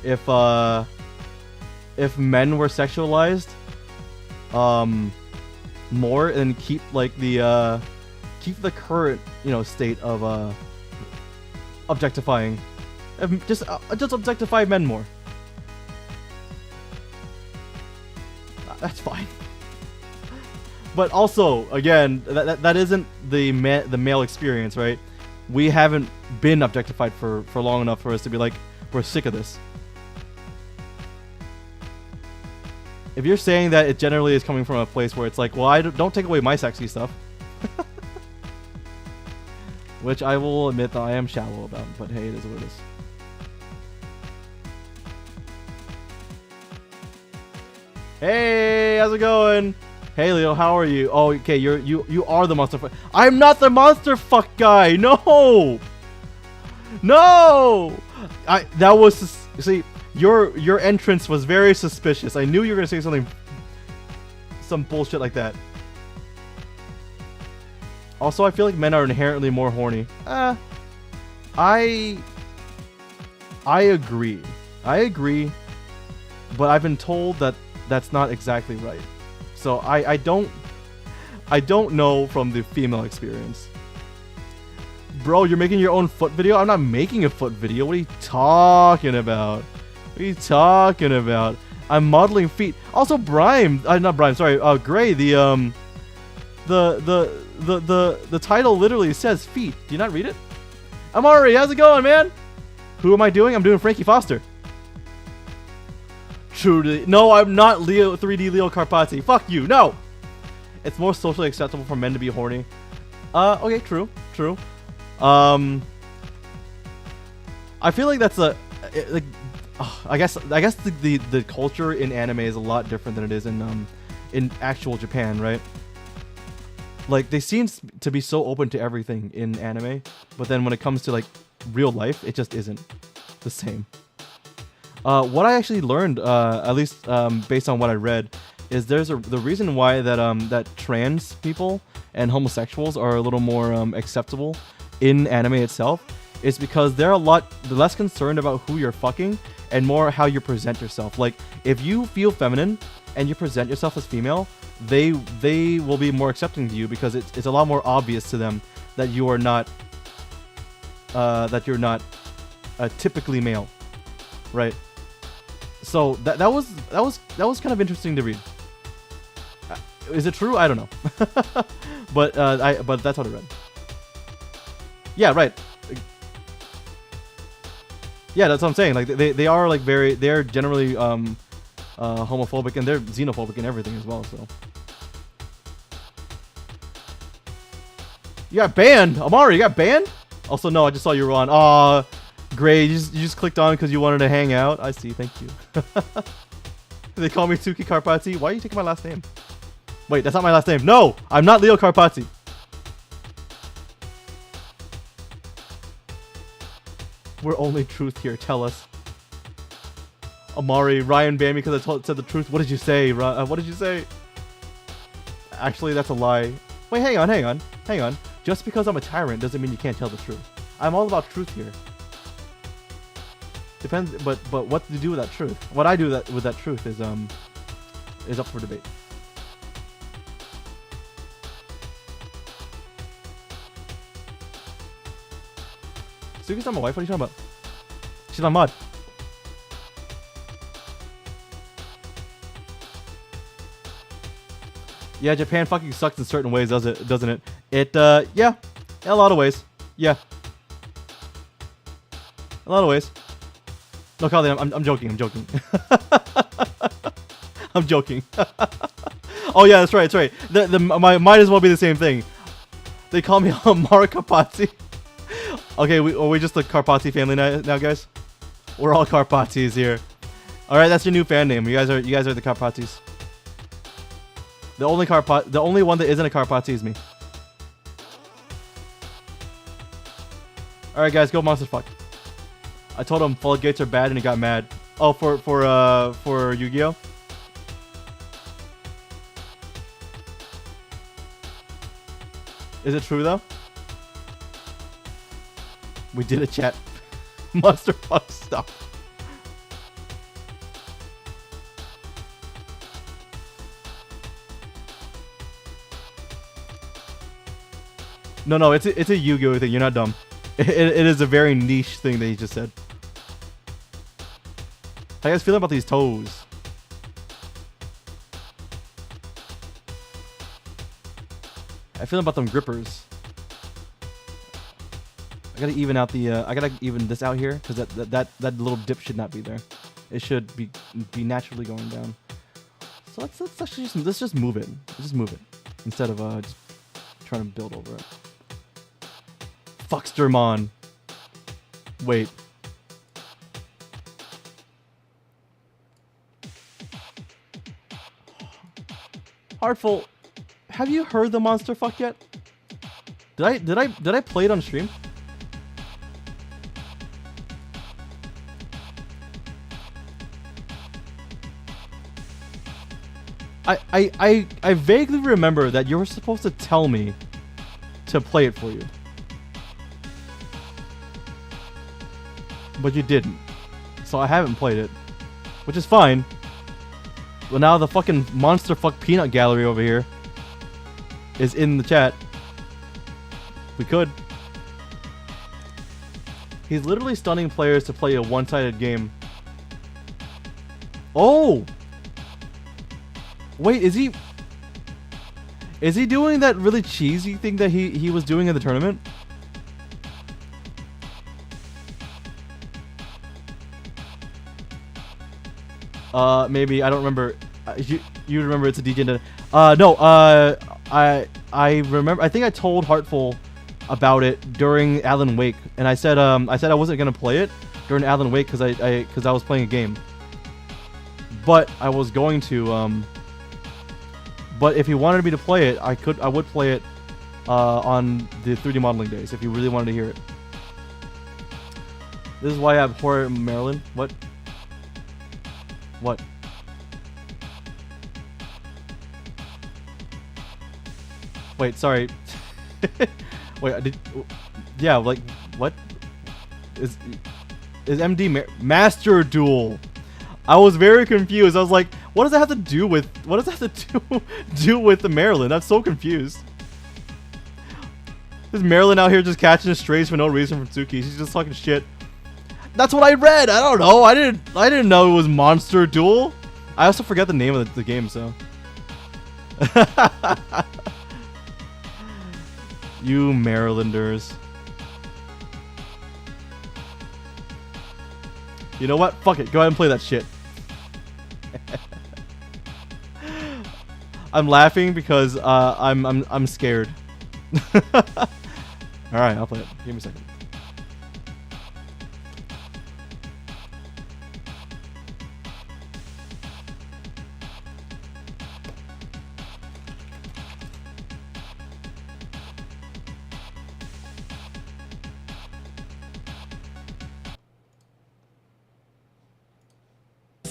if men were sexualized more and keep the current, you know, state of objectifying, just objectify men more. That's fine. But also, again, that isn't the male experience, right? We haven't been objectified for long enough for us to be like, we're sick of this. If you're saying that it generally is coming from a place where it's like, well, don't take away my sexy stuff. Which I will admit that I am shallow about, but hey, it is what it is. Hey, how's it going? Hey Leo, how are you? Oh, okay, you are the monster fuck. I'm not the monster fuck guy. No. That was, see, your entrance was very suspicious. I knew you were gonna say some bullshit like that. Also, I feel like men are inherently more horny. I agree. But I've been told that that's not exactly right. So I don't know from the female experience. Bro, you're making your own foot video? I'm not making a foot video. What are you talking about? I'm modeling feet. Also, not Brime, sorry, Gray, the title literally says feet. Do you not read it? Amari, how's it going, man? Who am I doing? I'm doing Frankie Foster. Truly. No, I'm not 3D Leo Carpazzi. Fuck you. No. It's more socially acceptable for men to be horny. Okay, true. I feel like that's I guess the culture in anime is a lot different than it is in actual Japan, right? Like, they seem to be so open to everything in anime, but then when it comes to like real life, it just isn't the same. What I actually learned, at least based on what I read, is the reason why that trans people and homosexuals are a little more acceptable in anime itself is because they're less concerned about who you're fucking and more how you present yourself. Like, if you feel feminine and you present yourself as female, they will be more accepting to you because it's a lot more obvious to them that you are not typically male, right? So that was kind of interesting to read. Is it true? I don't know. but that's what I read. Yeah, right. Yeah, that's what I'm saying. Like, they are like they're generally homophobic and they're xenophobic and everything as well. So you got banned, Amari. You got banned. Also, no, I just saw you were on. Aw, Gray, you just clicked on because you wanted to hang out. I see. Thank you. They call me Tuki Carpazzi. Why are you taking my last name? Wait, that's not my last name. No, I'm not Leo Carpazzi. We're only truth here. Tell us. Amari, Ryan banned me because I said the truth. What did you say? What did you say? Actually, that's a lie. Wait, hang on. Just because I'm a tyrant doesn't mean you can't tell the truth. I'm all about truth here. Depends, but what to do with that truth? What I do with that truth is up for debate. Suki's not my wife. What are you talking about? She's my mod. Yeah, Japan fucking sucks in certain ways, doesn't it? Yeah, in a lot of ways. Yeah. A lot of ways. No, Colin, I'm joking. I'm joking. I'm joking. Oh yeah, that's right. Might as well be the same thing. They call me Mara Carpazzi. Okay, are we just the Carpazzi family now, guys? We're all Carpazzis here. All right, that's your new fan name. You guys are the Carpazzis. The only one that isn't a Carpazzi is me. All right, guys, go monster fuck. I told him floodgates are bad and he got mad. Oh, for Yu-Gi-Oh. Is it true though? We did a chat. Monster fuck stuff. No, it's a Yu-Gi-Oh thing. You're not dumb. It is a very niche thing that he just said. How you guys feeling about these toes? I feel about them grippers. I gotta even out the. I gotta even this out here because that little dip should not be there. It should be naturally going down. So let's actually just move it. Just move it instead of just trying to build over it. Fuckstermon. Wait. Heartful, have you heard the monster fuck yet? Did I play it on stream? I vaguely remember that you were supposed to tell me to play it for you. But you didn't. So I haven't played it. Which is fine. But now the fucking monster fuck peanut gallery over here is in the chat. We could. He's literally stunning players to play a one-sided game. Oh! Wait, is he doing that really cheesy thing that he was doing in the tournament? Maybe I don't remember. You remember it's a DJ. No. I remember. I think I told Heartful about it during Alan Wake, and I said I wasn't gonna play it during Alan Wake because I was playing a game. But I was going to. But if he wanted me to play it, I would play it on the 3D modeling days if you really wanted to hear it. This is why I have Horror Maryland. What? What? Wait, sorry. Wait, yeah, like what? Is MD Master Duel? I was very confused. I was like, what does that have to do with do with the Maryland? I'm so confused. Is Maryland out here just catching strays for no reason from Tsuki? She's just talking shit. That's what I read. I don't know. I didn't know it was Monster Duel. I also forget the name of the game, so. You Marylanders. You know what? Fuck it. Go ahead and play that shit. I'm laughing because I'm scared. All right, I'll play it. Give me a second.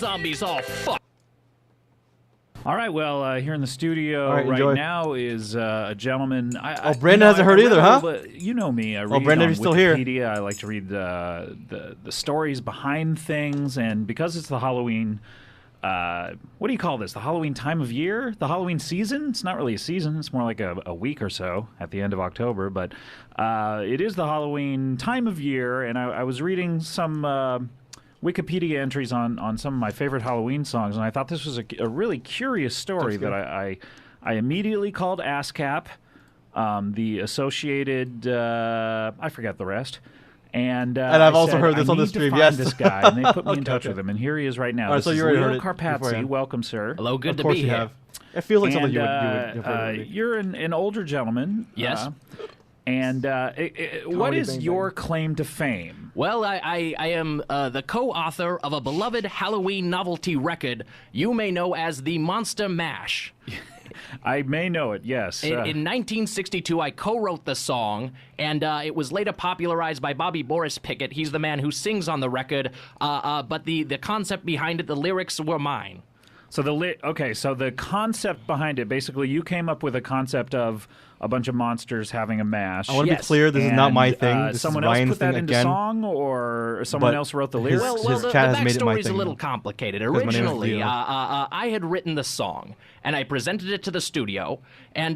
zombies all fucked. All right, well, here in the studio enjoy. now is a gentleman. Brandon hasn't heard either, huh? You know me. I read Brandon, on you're still here. Wikipedia. I like to read the stories behind things, and because it's the Halloween, what do you call this? The Halloween time of year? The Halloween season? It's not really a season. It's more like a week or so at the end of October, but it is the Halloween time of year, and I was reading some Wikipedia entries on some of my favorite Halloween songs, and I thought this was a really curious story that I immediately called ASCAP, the associated, I forget the rest, and I've also heard this on the stream. Yes, this guy, and they put me in touch with him, and here he is right now. All right, this so is you already Leo heard it Carpazzi. beforehand. Welcome, sir. Hello, good of to course be you here. have. It feels like And, something you've heard already. you're an older gentleman. Yes. And what is bang your bang. claim to fame? Well, I am the co-author of a beloved Halloween novelty record you may know as the Monster Mash. I may know it, yes. In 1962, I co-wrote the song, and it was later popularized by Bobby Boris Pickett. He's the man who sings on the record, but the concept behind it, the lyrics were mine. So so the concept behind it, basically, you came up with a concept of a bunch of monsters having a mash. I want to be clear, this is not my thing. This someone is else Ryan's put that thing into again. song, or someone But else wrote the his- lyrics? Well, his the cat has made it my backstory's a thing little now. complicated. Because my name is Originally, Leo. I had written the song, and I presented it to the studio, and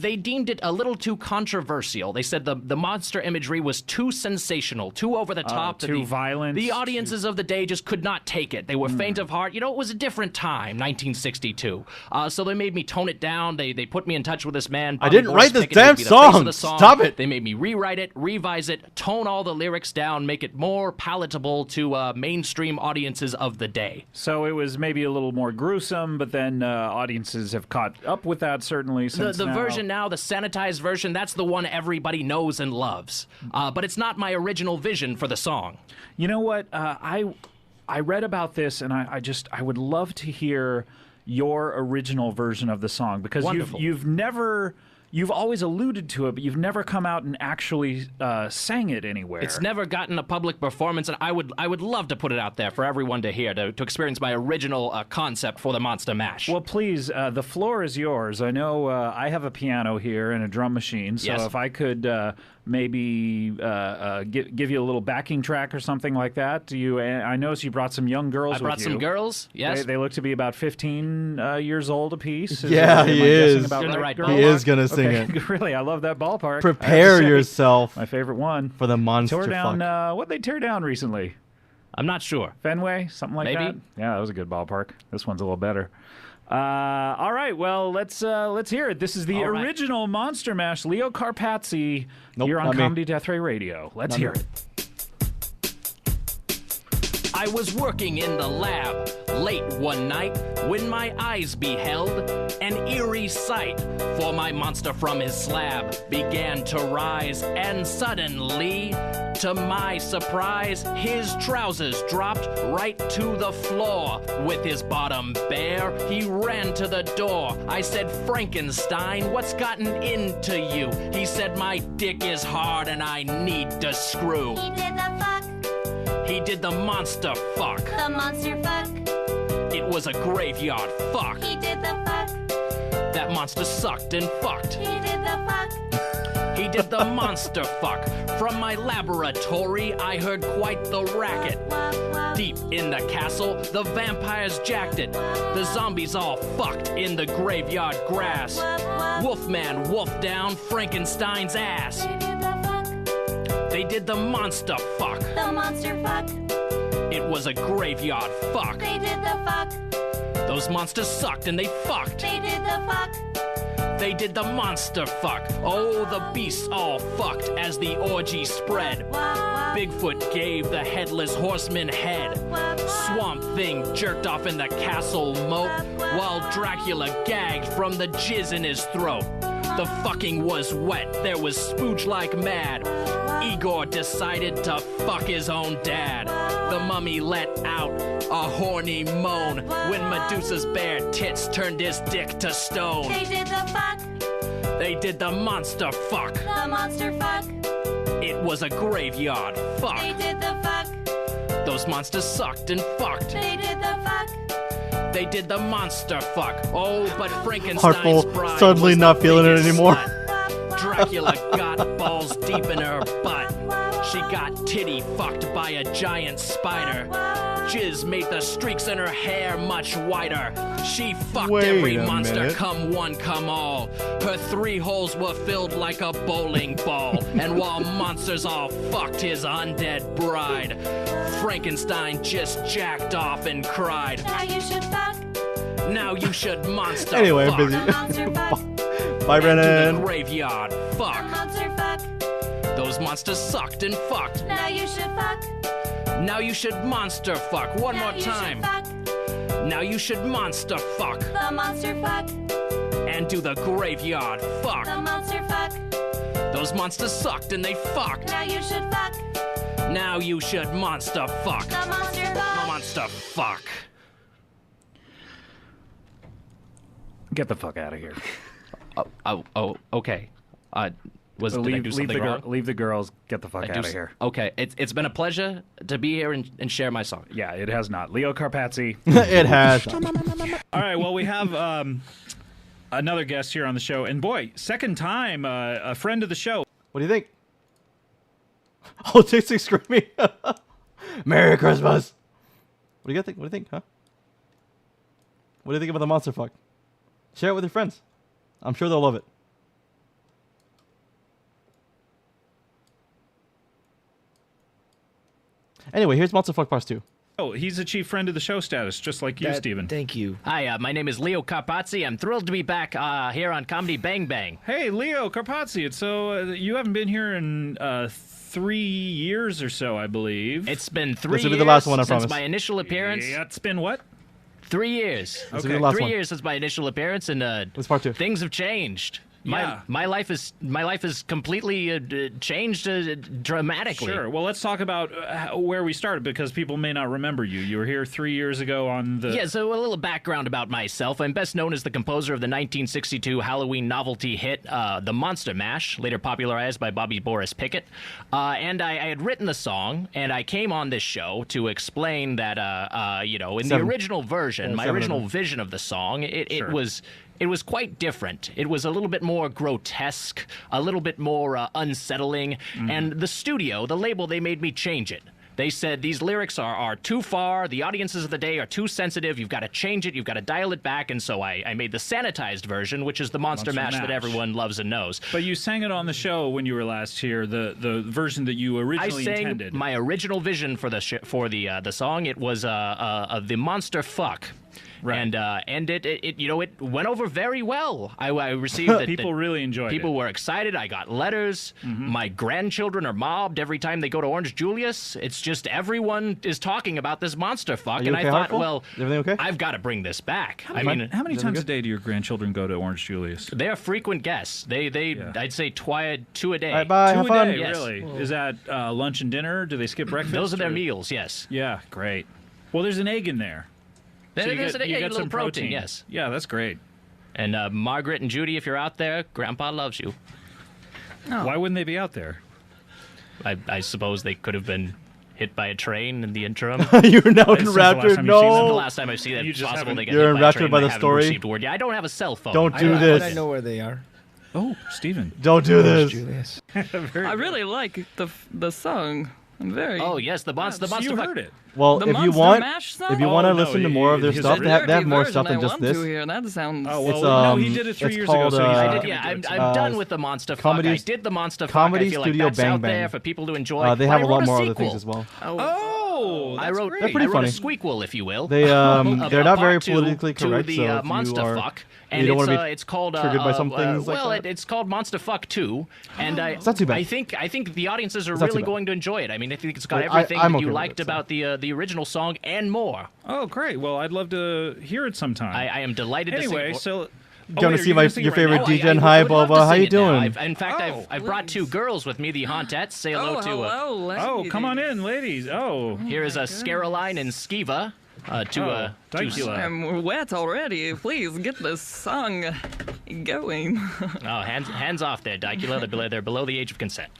they deemed it a little too controversial. They said the monster imagery was too sensational, too over the top. too violent. The audiences of the day just could not take it. They were faint of heart. You know, it was a different time, 1962. So they made me tone it down. They put me in touch with this man. I Bobby didn't Boris write this Pickett, who'd damn be the face of song. the song. Stop it. They made me rewrite it, revise it, tone all the lyrics down, make it more palatable to mainstream audiences of the day. So it was maybe a little more gruesome, but then audiences have caught up with that, certainly, since The now. version now, the sanitized version, that's the one everybody knows and loves. But it's not my original vision for the song. You know what? I read about this, and I would love to hear your original version of the song, because Wonderful. you've always alluded to it, but you've never come out and actually sang it anywhere. It's never gotten a public performance, and I would love to put it out there for everyone to hear, to experience my original concept for the Monster Mash. Well, please, the floor is yours. I know I have a piano here and a drum machine, so Yes. if I could maybe give you a little backing track or something like that. I noticed you brought some young girls I brought with you. some girls, yes. They look to be about 15 years old apiece. Yeah, am I he guessing is. about You're in the right girl? ballpark. He is gonna sing Okay, it. really, I love that ballpark. Prepare I have to say, yourself My favorite one. for the monster Tore down. fuck. What'd they tear down recently? I'm not sure. Fenway, something like Maybe. that. Yeah, that was a good ballpark. This one's a little better. All right, well, let's hear it. This is the All right. original Monster Mash, Leo Carpazzi, Nope, here on not me. Comedy Death Ray Radio. Let's Not hear me. it. I was working in the lab late one night when my eyes beheld an eerie sight. For my monster from his slab began to rise, and suddenly, to my surprise, his trousers dropped right to the floor. With his bottom bare, he ran to the door. I said, Frankenstein, what's gotten into you? He said, my dick is hard and I need to screw. He did the fuck, He did the monster fuck. the monster fuck. It was a graveyard fuck. He did the fuck, That monster sucked and fucked. he did the fuck. He did the monster fuck. From my laboratory, I heard quite the racket. Wop, wop. Deep in the castle, the vampires jacked it. The zombies all fucked in the graveyard grass. Wop, wop. Wolfman wolfed down Frankenstein's ass. They did the fuck, They did the monster fuck. the monster fuck. It was a graveyard fuck. They did the fuck, Those monsters sucked and they fucked. they did the fuck. They did the monster fuck. Oh, the beasts all fucked as the orgy spread. Wop, wop. Bigfoot gave the headless horseman head. Wop, wop. Swamp Thing jerked off in the castle moat, while Dracula gagged from the jizz in his throat. The fucking was wet, there was spooge like mad. Igor decided to fuck his own dad. The mummy let out a horny moan when Medusa's bare tits turned his dick to stone. They did the fuck, They did the monster fuck. the monster fuck. It was a graveyard fuck. They did the fuck, Those monsters sucked and fucked. They did the fuck. They did the monster fuck. Oh, but Frankenstein's Heartful, bride suddenly was not the feeling it biggest anymore. slut. Dracula got balls deep in her butt. She got titty fucked by a giant spider. Jizz made the streaks in her hair much whiter. She fucked Wait every a monster, minute. come one, come all. Her 3 holes were filled like a bowling ball. And while monsters all fucked his undead bride, Frankenstein just jacked off and cried. Now you should fuck. Now you should monster Anyway, I'm fuck. busy. The monster fuck. Bye, And to the Brennan. graveyard The fuck. monster fuck. Those monsters sucked and fucked. Now you should fuck. Now you should monster fuck. One Now more you should time. fuck. Now you should monster fuck. The monster fuck. And to the graveyard fuck. The monster fuck. Those monsters sucked and they fucked. Now you should fuck. Now you should monster fuck. The monster fuck. Monster fuck. Get the fuck out of here. Oh, okay. Did I do something wrong? Leave the girls. Get the fuck I out do of s- here. Okay, it's been a pleasure to be here and share my song. Yeah, it has not. Leo Carpazzi. It has. All right, well, we have another guest here on the show. And boy, second time, a friend of the show. What do you think? Oh, Dixie screaming. Merry Christmas. What do you think? What do you think, huh? What do you think about the monster fuck? Share it with your friends. I'm sure they'll love it. Anyway, here's Monster Fuck Part 2. Oh, he's a chief friend of the show status, just like you, Steven. Thank you. Hi, my name is Leo Carpazzi. I'm thrilled to be back here on Comedy Bang Bang. Hey, Leo Carpazzi. So you haven't been here in 3 years or so, I believe. It's been 3 This will years be the last one, I since promise. my initial appearance. Yeah, it's been what? 3 years. This will be the last 3 one. years since my initial appearance, and It's Part 2. things have changed. Yeah. My life is completely changed dramatically. Sure. Well, let's talk about where we started because people may not remember you. You were here 3 years ago on the. Yeah, so a little background about myself. I'm best known as the composer of the 1962 Halloween novelty hit, The Monster Mash, later popularized by Bobby Boris Pickett. And I had written the song, and I came on this show to explain that, in the original version, my original vision of the song, Sure. it was quite different. It was a little bit more grotesque, a little bit more unsettling. And the studio, the label, they made me change it. They said these lyrics are too far. The audiences of the day are too sensitive. You've got to change it. You've got to dial it back. And so I made the sanitized version, which is the Monster Mash that everyone loves and knows. But you sang it on the show when you were last here, the version that you originally I sang intended. my original vision for the song. It was the Monster Fuck. Right. And it went over very well. I received it. People really enjoyed it. People were excited. I got letters. My grandchildren are mobbed every time they go to Orange Julius. It's just everyone is talking about this monster fuck, you and okay, I thought, Hartful? well, Everything okay? I've got to bring this back. How many times a day do your grandchildren go to Orange Julius? They're frequent guests. They I'd say 2 a day. All right, bye. Two Have a fun. day, Yes. really? Is that lunch and dinner? Do they skip breakfast? Those are their or- meals. Yes. Yeah, great. Well, there's an egg in there. So you There's get, a you get little some protein. Yes. Yeah, that's great. And Margaret and Judy, if you're out there, Grandpa loves you. Why wouldn't they be out there? I suppose they could have been hit by a train in the interim. You're now Since the last enraptured. time you've seen them, The No. last time I've seen it, You it's just possible haven't- they got You're hit by a enraptured train. by I the haven't story? received word yet. I don't have a cell phone. Don't do But this. I know where they are. Oh, Steven. Don't do this. Julius. I really like the song. I'm very. Oh yes, the monster. So you Fuck. heard it. Well, The if you Monster want, Mash song? if you Oh, want to no, listen to more of their his stuff, they have lyric more version stuff than I just want this. To hear. That sounds. Oh, well, It's, no, he did it 3 it's years called, ago, so he's I not did- gonna Yeah, do I'm, it. I'm done with the monster fuck. Comedy- I did the monster fuck. Comedy I feel Studio like that's Bang out Bang. there for people to enjoy. They But have I a lot wrote more other sequel. things as well. Oh, I wrote. They're pretty I wrote funny. a squeakquel, if you will. They a they're not very part two politically correct, to the so if you monster are- fuck. you And don't it's, wanna be it's called triggered by some things like well, that? it's called Monster Fuck 2, and It's not too bad. I think the audiences are It's not too really bad. going to enjoy it. I mean, I think it's got Well, everything I'm that okay you with liked it, so. about the original song and more. Oh, great. Well, I'd love to hear it sometime. I am delighted Anyway, to sing. so. Going to see my your favorite Oh, DJ I and would hi, love to Boba. How sing you it now. doing? In fact, Oh, I've brought 2 girls with me, the Hauntettes. Say hello Oh, to. hello, Oh, come on in, ladies. Oh. Here is a Scaroline and Skiva. Two Dicula. I'm wet already. Please get this song going. Oh, hands off there, Dicula. They're below the age of consent.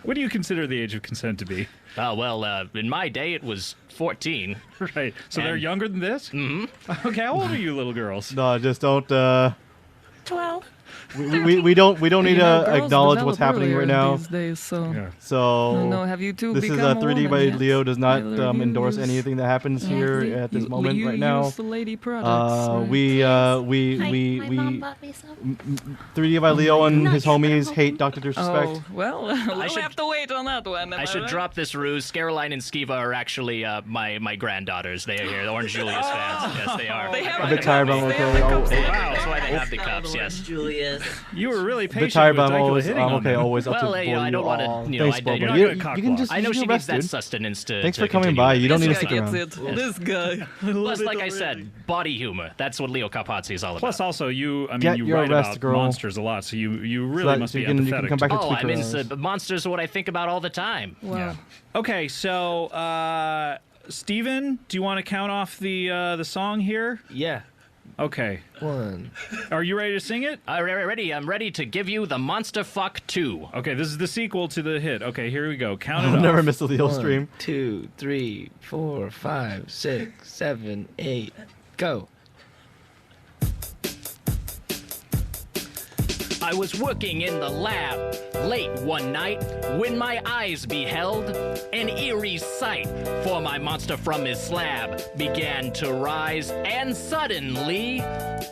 What do you consider the age of consent to be? In my day, it was 14. Right. So they're And- younger than this? Mm-hmm. Okay, how old are you little girls? No, just don't. 12. We don't need to acknowledge what's happening right now. These days, so. Yeah. So No, have you two this is become a 3D by woman yet? Leo does not Either of you endorse use- anything that happens here at this moment you right now. use the lady products. right? We My mom bought me some. 3D by Leo and Not his sure, but I'm homies hoping. hate Dr. Disrespect. Oh, well, we'll should- have to wait on that one. I should drop this ruse. Caroline and Skiva are actually my granddaughters. They are here. The Orange Julius fans. Yes, they are. They have A bit tired, but I'm okay. Wow, that's why they have the cups. Yes. Julius. You were really A bit patient tired, with but I'm Dracula always hitting on okay. them. Always up Well, to you know, I don't want to. You know, Thanks, I, Bubba. you're not You gonna cock can block. just I know you she can needs rest, that dude. sustenance to. Thanks to for coming continue by. with You don't this need to This stick guy around. gets it. This guy. Plus, like I said, body humor. That's what Leo Capazzi is all about. Plus, also, you Get you your write rest, about girl. monsters a lot, so you really that- must so be you can empathetic. come back to and oh, tweak I mean, around. monsters are what I think about all the time. Wow. Yeah. Okay, so Steven, do you want to count off the song here? Yeah. Okay. 1. Are you ready to sing it? Ready? I'm ready to give you the Monster Fuck 2. Okay, this is the sequel to the hit. Okay, here we go. Count it I'll off. never miss a Leo 1, stream. 2, 3, 4, 5, 6, 7, 8. Go. I was working in the lab late one night when my eyes beheld an eerie sight, for my monster from his slab began to rise, and suddenly,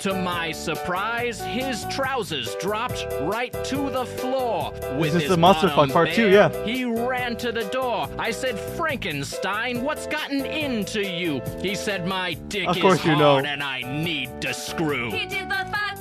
to my surprise, his trousers dropped right to the floor. With is his the Monster bottom Fuck Part 2, bare, yeah. He ran to the door. I said, Frankenstein, what's gotten into you? He said, my dick Of course is you hard know. and I need to screw. He did the fuck.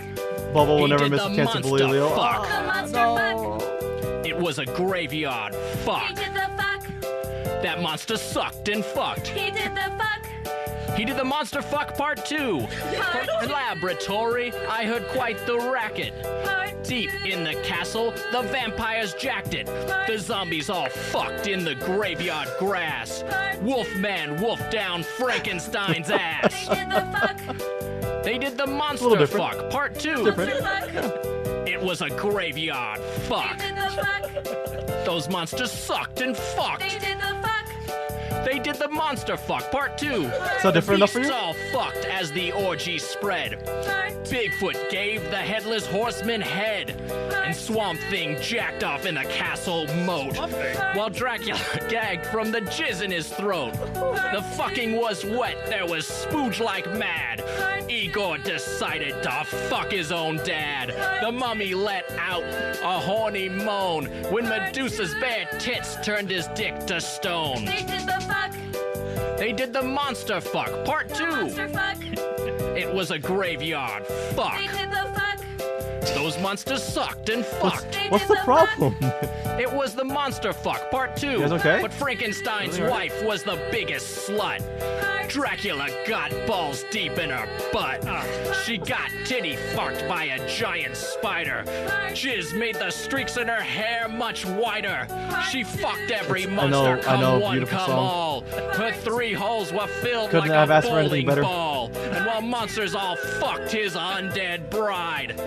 Bubble will He never did miss the a chance to bully monster Leo. fuck. The monster fuck. It was a graveyard He fuck. did the fuck. That monster sucked and fucked. He did the fuck. He did the Monster Fuck Part 2. Part From the laboratory, I heard quite the racket. Part Deep two. in the castle, the vampires jacked it. The zombies all fucked in the graveyard grass. Wolfman wolfed down Frankenstein's They ass. did the fuck. They did the little Monster different. Fuck Part 2. Monster fuck. It was a graveyard They fuck. did the fuck. Those monsters sucked and They fucked. did the fuck. They did the Monster Fuck Part 2. So different enough for Beasts you? all fucked as the orgy spread. Part two. Bigfoot gave the headless horseman head, and Swamp Thing jacked off in the castle moat, while Dracula gagged from the jizz in his throat. The fucking was wet, there was spooge like mad. Igor decided to fuck his own dad. The mummy let out a horny moan when Medusa's bare tits turned his dick to stone. They did the fuck. They did the Monster Fuck Part 2. Monster fuck. It was a graveyard fuck. They did the fuck. Those monsters sucked and fucked. They What's did the problem? It was the Monster Fuck Part 2. You guys okay? But Frankenstein's All right. wife was the biggest slut. Part Dracula got balls deep in her butt. She got titty fucked by a giant spider. Jizz made the streaks in her hair much wider. She fucked every I monster, know, come one, beautiful come song. all. Her 3 holes were filled Couldn't like have a asked for anything bowling better. ball. And while monsters all fucked his undead bride,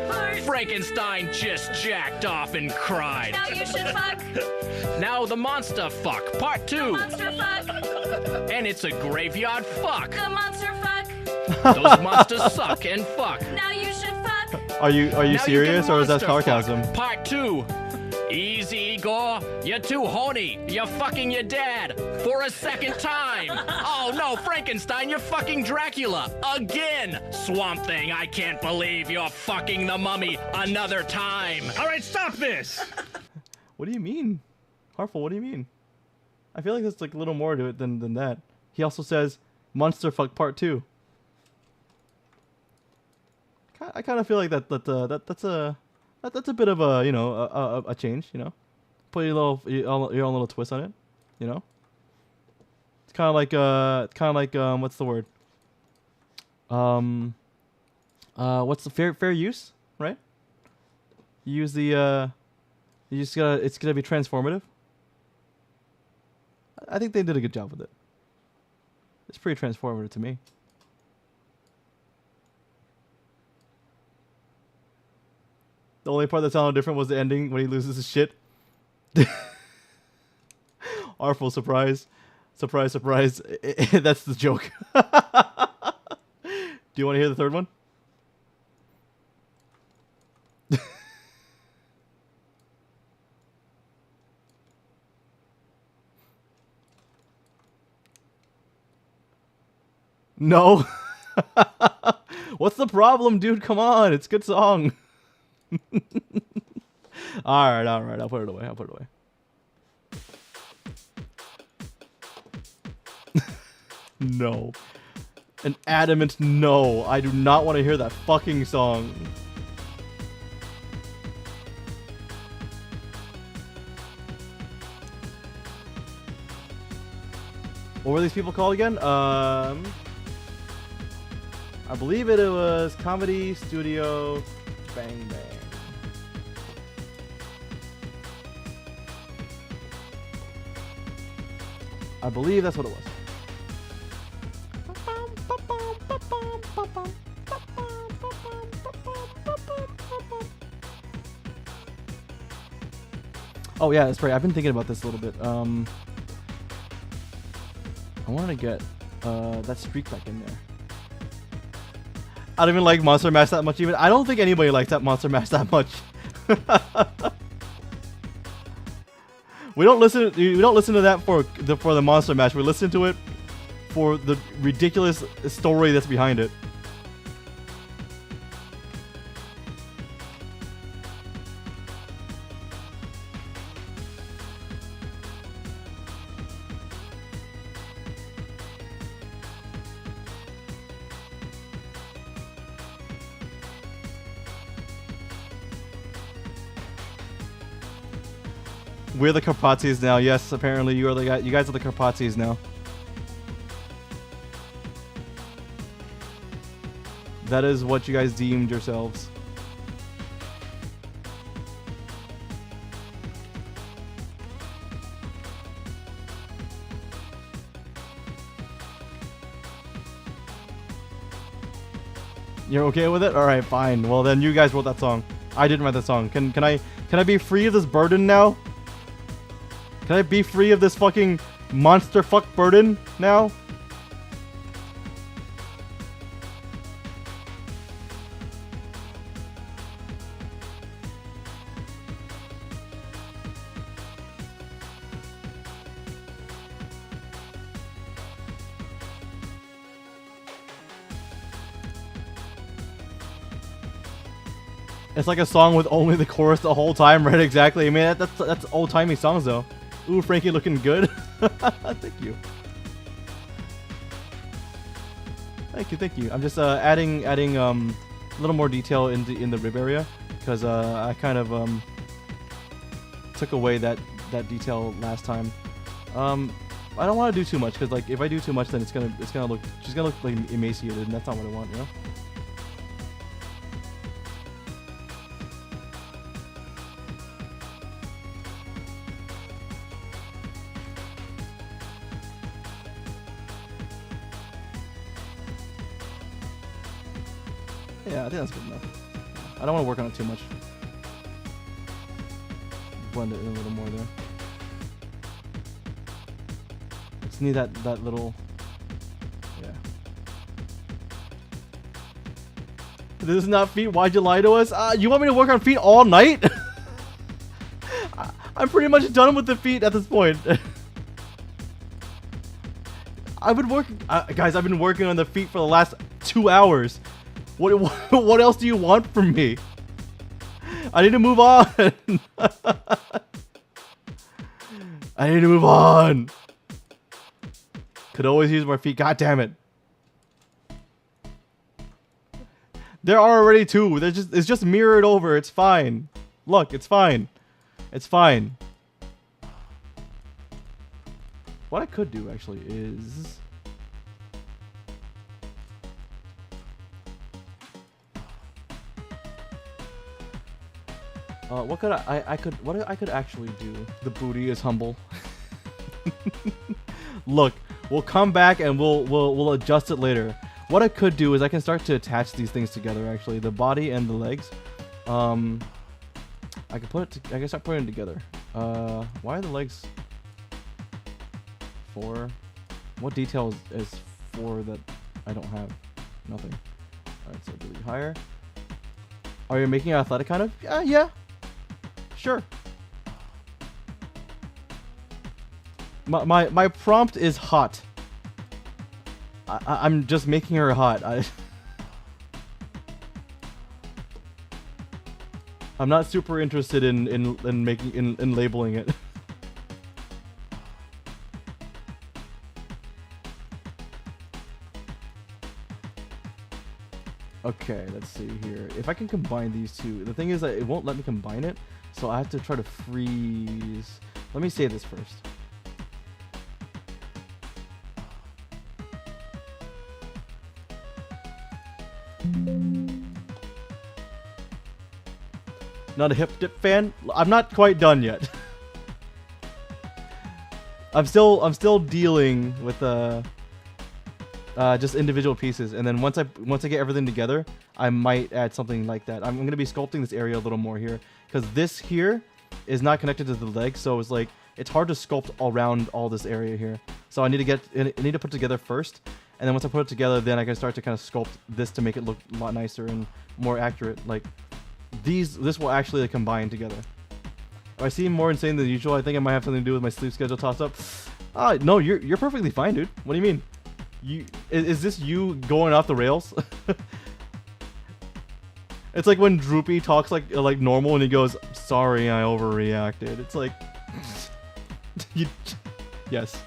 Frankenstein just jacked off and cried. Now you should fuck. Now the Monster Fuck Part 2. Monster fuck. And it's a graveyard fuck. The monster fuck. Those monsters suck and fuck. Now you should fuck. Are you Now you serious can or is that monster sarcasm? fuck. Part 2. Easy, Igor. You're too horny. You're fucking your dad for a second time. Oh no, Frankenstein, you're fucking Dracula again. Swamp Thing, I can't believe you're fucking the mummy another time. All right, stop this. What do you mean? Harmful, what do you mean? I feel like there's like a little more to it than that. He also says Monster Fuck Part 2. I kind of feel like that's a bit of a, you know, a change, you know. Put your own little twist on it, you know. It's kind of like what's the word? What's the fair use, right? You use the you just gotta, it's gonna be transformative. I think they did a good job with it. It's pretty transformative to me. The only part that sounded different was the ending when he loses his shit. Artful surprise. Surprise, surprise. That's the joke. Do you want to hear the third one? No. What's the problem, dude? Come on. It's a good song. All right. I'll put it away. No. An adamant no. I do not want to hear that fucking song. What were these people called again? I believe it was Comedy Studio Bang Bang. I believe that's what it was. Oh yeah, that's right. I've been thinking about this a little bit. I wanted to get that streak back in there. I don't even like Monster Mash that much. Even I don't think anybody likes that Monster Mash that much. We don't listen to that for the Monster Mash. We listen to it for the ridiculous story that's behind it. We're the Carpathians now. Yes, apparently you are the guy. You guys are the Carpathians now. That is what you guys deemed yourselves. You're okay with it? All right, fine. Well, then you guys wrote that song. I didn't write that song. Can I be free of this burden now? Can I be free of this fucking monster fuck burden now? It's like a song with only the chorus the whole time, right? Exactly. I mean, that's old-timey songs, though. Ooh, Frankie looking good. Thank you. Thank you. I'm just adding a little more detail in the rib area because I kind of took away that detail last time. I don't want to do too much because like if I do too much, then she's gonna look like emaciated, and that's not what I want, you know. Yeah, I think that's good enough. I don't want to work on it too much. Blend it in a little more there. Just need that little... Yeah. This is not feet. Why'd you lie to us? You want me to work on feet all night? I'm pretty much done with the feet at this point. I've been working... guys, I've been working on the feet for the last 2 hours. What else do you want from me? I need to move on. I need to move on. Could always use my feet. God damn it. There are already 2. It's just mirrored over. It's fine. Look, it's fine. It's fine. What I could do actually is... what could I could actually do? The booty is humble. Look, we'll come back and we'll adjust it later. What I could do is I can start to attach these things together. Actually, the body and the legs. I can start putting it together. Why are the legs? 4. What detail is 4 that I don't have? Nothing. Alright, so delete higher. Are you making it athletic kind of? Yeah. Sure. My prompt is hot. I'm just making her hot. I'm not super interested in making in labeling it. Okay, let's see here. If I can combine these two, the thing is that it won't let me combine it, so I have to try to freeze. Let me save this first. Not a hip dip fan? I'm not quite done yet. I'm still dealing with just individual pieces, and then once I get everything together, I might add something like that. I'm gonna be sculpting this area a little more here, because this here is not connected to the leg, so it's like it's hard to sculpt around all this area here. So I need to put it together first, and then once I put it together, then I can start to kind of sculpt this to make it look a lot nicer and more accurate. Like this will actually like, combine together. If I seem more insane than usual, I think it might have something to do with my sleep schedule toss up. No, you're perfectly fine, dude. What do you mean? Is this you going off the rails? It's like when Droopy talks like normal and he goes, "Sorry, I overreacted." It's like, yes.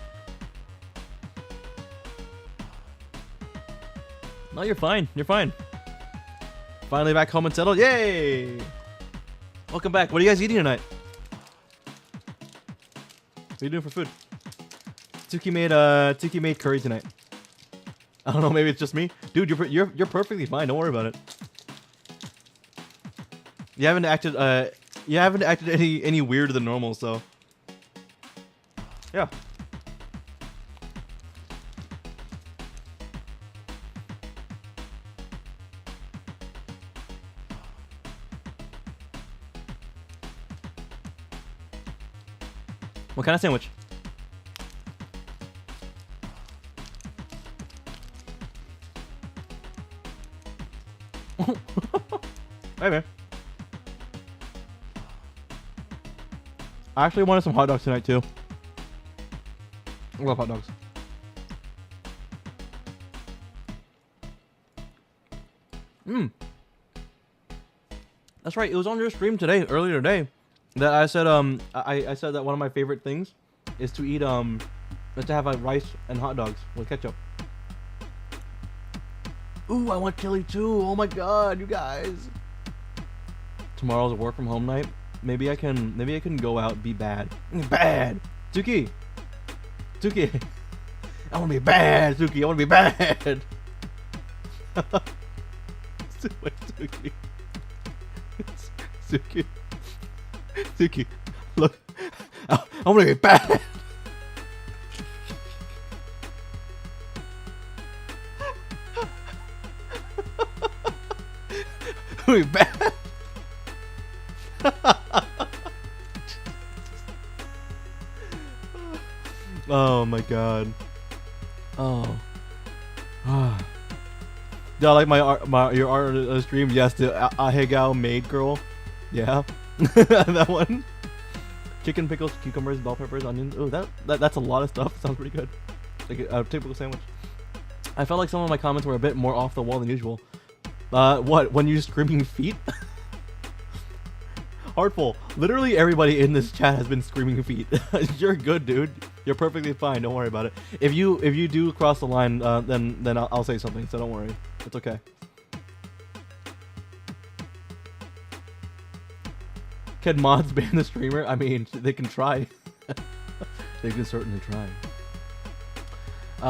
No, you're fine. You're fine. Finally back home and settled. Yay! Welcome back. What are you guys eating tonight? What are you doing for food? Tuki made curry tonight. I don't know. Maybe it's just me, dude. You're perfectly fine. Don't worry about it. You haven't acted any weirder than normal, so yeah. What kind of sandwich? Hey man. I actually wanted some hot dogs tonight too. I love hot dogs. That's right. It was on your stream earlier today, that I said I said that one of my favorite things is to eat is to have rice and hot dogs with ketchup. Ooh, I want chili too. Oh my god, you guys. Tomorrow's a work from home night. Maybe I can go out, be bad. Bad. Tuki. I want to be bad, Tuki. I want to be bad. Tuki. Look. I want to be bad. We bad. Oh my god. Oh. Do I like your art on the stream? Yes, the Ahegao maid girl. Yeah. That one. Chicken, pickles, cucumbers, bell peppers, onions. Oh, that's a lot of stuff. Sounds pretty good. Like a typical sandwich. I felt like some of my comments were a bit more off the wall than usual. What? When you're screaming feet? Heartful. Literally everybody in this chat has been screaming feet. You're good, dude. You're perfectly fine. Don't worry about it. If you do cross the line, then I'll say something. So don't worry. It's okay. Can mods ban the streamer? I mean, they can try. They can certainly try.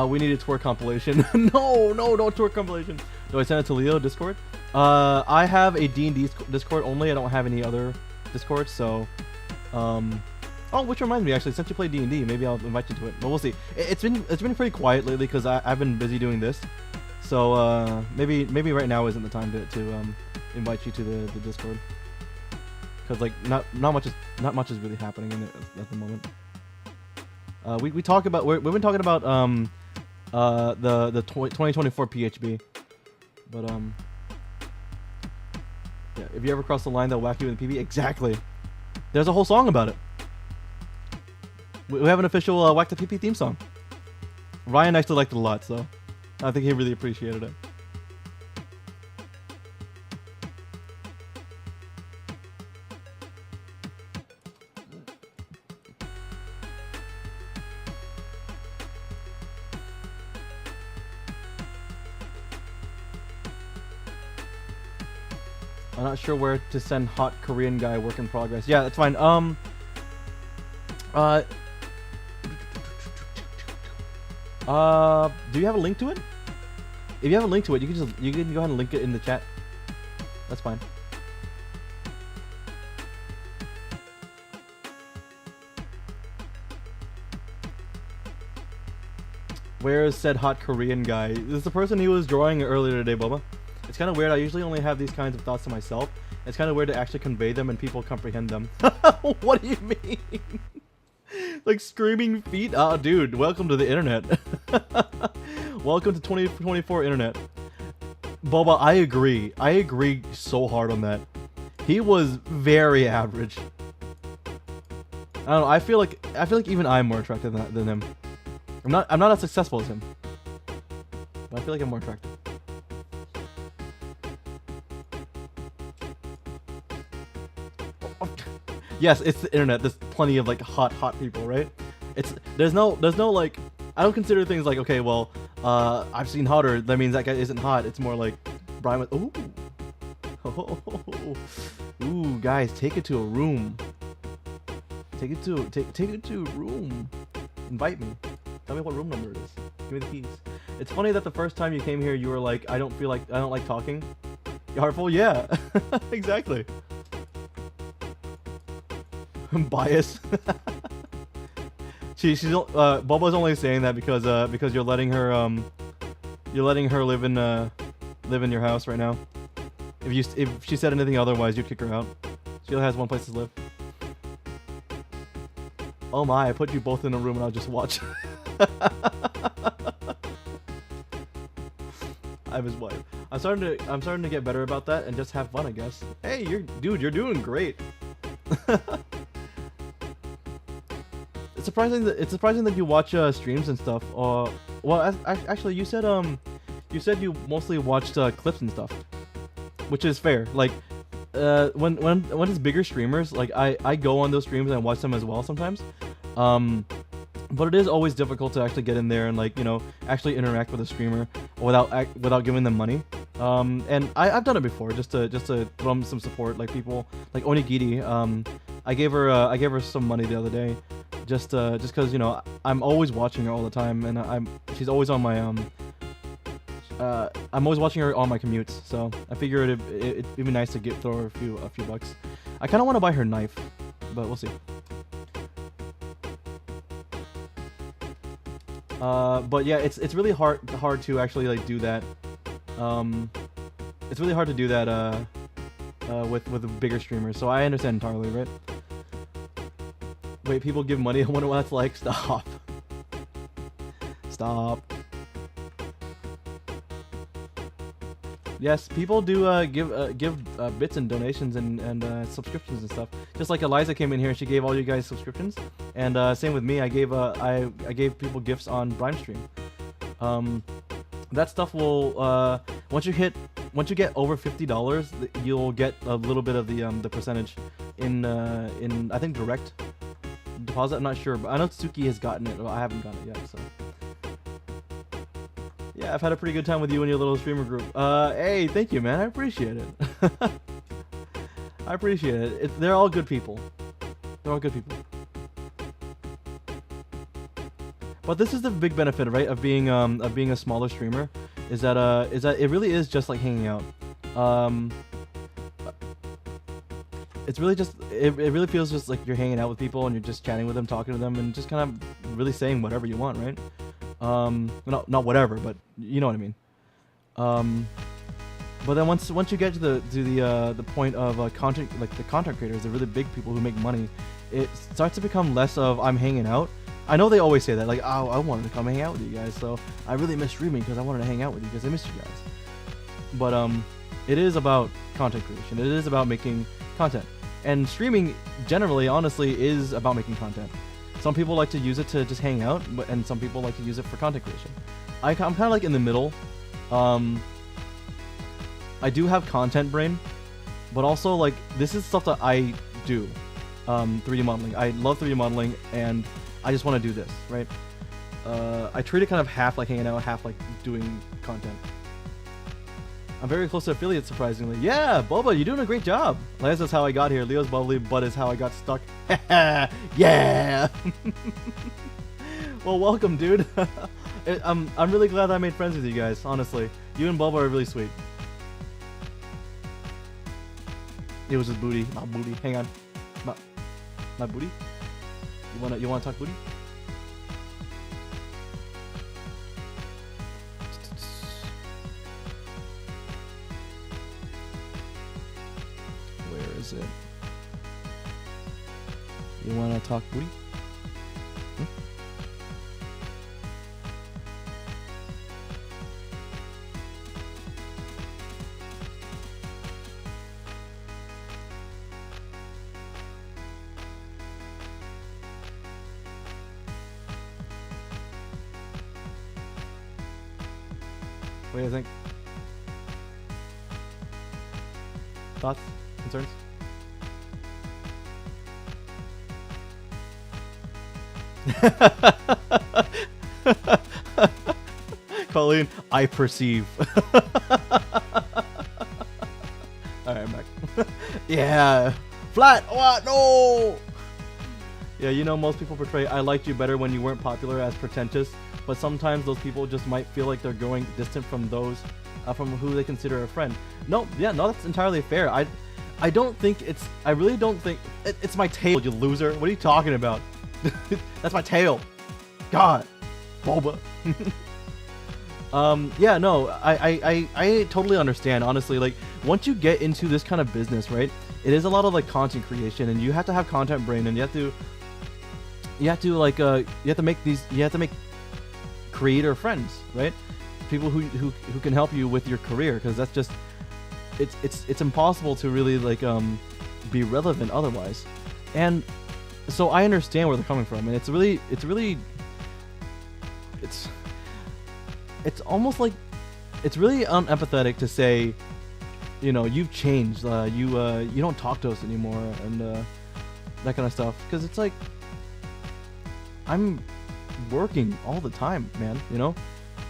We need a twerk compilation. No, don't twerk compilation. Do I send it to Leo Discord? I have a D&D Discord only. I don't have any other Discord, so oh, which reminds me, actually, since you play D&D, maybe I'll invite you to it. But we'll see. It's been pretty quiet lately because I've been busy doing this. So maybe right now isn't the time to invite you to the Discord. Because like not much is really happening in it at the moment. We talk about we've been talking about the 2024 PHB, but yeah. If you ever cross the line, they'll whack you with a PB. Exactly. There's a whole song about it. We have an official Whack the PP theme song. Ryan actually liked it a lot, so I think he really appreciated it. I'm not sure where to send hot Korean guy work in progress. Yeah, that's fine. Do you have a link to it? If you have a link to it, you can go ahead and link it in the chat. That's fine. Where is said hot Korean guy? This is the person he was drawing earlier today, Boba. It's kind of weird. I usually only have these kinds of thoughts to myself. It's kind of weird to actually convey them and people comprehend them. What do you mean? Like screaming feet? Oh, dude, welcome to the internet. Welcome to 2024 internet. Boba, I agree. I agree so hard on that. He was very average. I don't know. I feel like even I'm more attractive than him. I'm not as successful as him, but I feel like I'm more attractive. Yes, it's the internet. There's plenty of like hot people, right? There's no like, I don't consider things like, okay, well, I've seen hotter. That means that guy isn't hot. It's more like Brian with, ooh, ooh, guys, take it to a room. Take it to a room. Invite me. Tell me what room number it is. Give me the keys. It's funny that the first time you came here, you were like, I don't like talking. Heartful, yeah, exactly. Bias. She's Boba's only saying that because you're letting her live in your house right now. If she said anything otherwise, you'd kick her out. She only has one place to live. Oh my! I put you both in a room and I'll just watch. I'm his wife. I'm starting to get better about that and just have fun, I guess. Hey, you're doing great. It's surprising that you watch streams and stuff. Well, actually, you said you mostly watched clips and stuff, which is fair. Like, when it's bigger streamers, like I go on those streams and I watch them as well sometimes. But it is always difficult to actually get in there and, like, you know, actually interact with a streamer without giving them money. And I've done it before just to throw them some support, like people like Onigiri. I gave her some money the other day, just because, you know, I'm always watching her all the time, and she's always on my I'm always watching her on my commutes, so I figured it'd be nice to throw her a few bucks. I kind of want to buy her knife, but we'll see. But yeah, it's really hard to actually like do that. It's really hard to do that with bigger streamers. So I understand entirely, right? Wait, people give money. I wonder what that's like. Stop. Stop. Yes, people do give bits and donations and subscriptions and stuff. Just like Eliza came in here and she gave all you guys subscriptions, and same with me. I gave people gifts on Brime Stream. That stuff will once you get over $50, you'll get a little bit of the percentage in I think direct deposit. I'm not sure, but I know Tsuki has gotten it. Well, I haven't gotten it yet, so. Yeah, I've had a pretty good time with you and your little streamer group. Hey, thank you, man. I appreciate it. I appreciate it. They're all good people. They're all good people. But this is the big benefit, right, of being a smaller streamer, is that it really is just like hanging out. It's really just it really feels just like you're hanging out with people and you're just chatting with them, talking to them, and just kind of really saying whatever you want, right? Not whatever, but you know what I mean. But then once you get to the point of content, like the content creators, the really big people who make money, it starts to become less of I'm hanging out I know they always say that, like, oh, I wanted to come hang out with you guys, so I really miss streaming because I wanted to hang out with you because I missed you guys. But it is about content creation. It is about making content, and streaming generally, honestly, is about making content. Some people like to use it to just hang out, and some people like to use it for content creation. I'm kind of like in the middle. I do have content brain, but also like this is stuff that I do. 3D modeling. I love 3D modeling, and I just want to do this, right? I treat it kind of half like hanging out, half like doing content. I'm very close to affiliates, surprisingly. Yeah, Boba, you're doing a great job. Lance is how I got here. Leo's bubbly, but is how I got stuck. Yeah. Well, welcome, dude. I'm really glad that I made friends with you guys. Honestly, you and Boba are really sweet. It was his booty, my booty. Hang on, my booty. You wanna talk booty? Where is it? You wanna talk booty? What do you think? Thoughts? Concerns? Colleen, I perceive. Alright, I'm back. Yeah. Flat! What? No! Yeah, you know, most people portray I liked you better when you weren't popular as pretentious, but sometimes those people just might feel like they're growing distant from those from who they consider a friend. No, that's entirely fair. I don't think it's, I really don't think, it's my tail, you loser. What are you talking about? That's my tail. God. Boba. Yeah, no, I totally understand, honestly. Like, once you get into this kind of business, right, it is a lot of like content creation, and you have to have content brain, and you have to make creator friends, right? People who can help you with your career, because that's just, it's impossible to really like be relevant otherwise. And so I understand where they're coming from, and it's almost like, it's really unempathetic to say, you know, you've changed, you don't talk to us anymore, and that kind of stuff, because it's like, I'm working all the time, man, you know?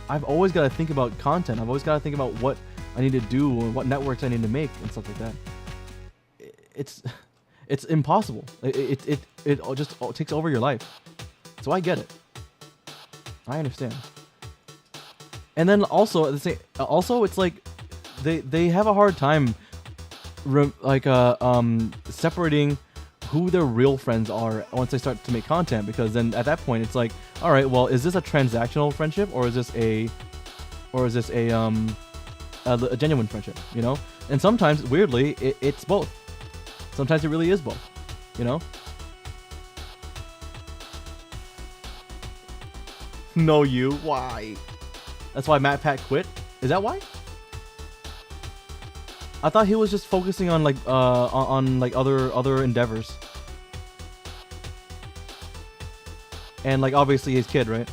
I've always got to think about content. I've always got to think about what I need to do and what networks I need to make and stuff like that. It's impossible. It just takes over your life. So I get it. I understand. And then also it's like they have a hard time separating who their real friends are once they start to make content, because then at that point it's like, all right, well, is this a transactional friendship, or is this a genuine friendship, you know? And sometimes, weirdly, it's both. Sometimes it really is both, you know? No, you. Why? That's why Matt Pat quit? Is that why? I thought he was just focusing on like on like other endeavors. And like obviously his kid, right?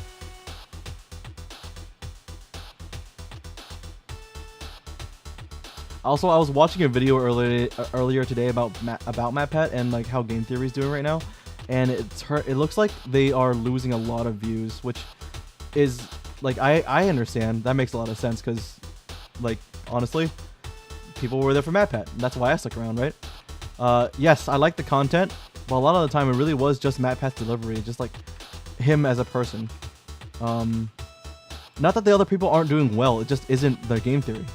Also, I was watching a video earlier today about MatPat and like how game theory is doing right now, and it looks like they are losing a lot of views, which is like, I understand, that makes a lot of sense, because like honestly, people were there for MatPat, and that's why I stuck around, right? Yes, I like the content, but a lot of the time it really was just MatPat's delivery, just like him as a person. Not that the other people aren't doing well, it just isn't their game theory.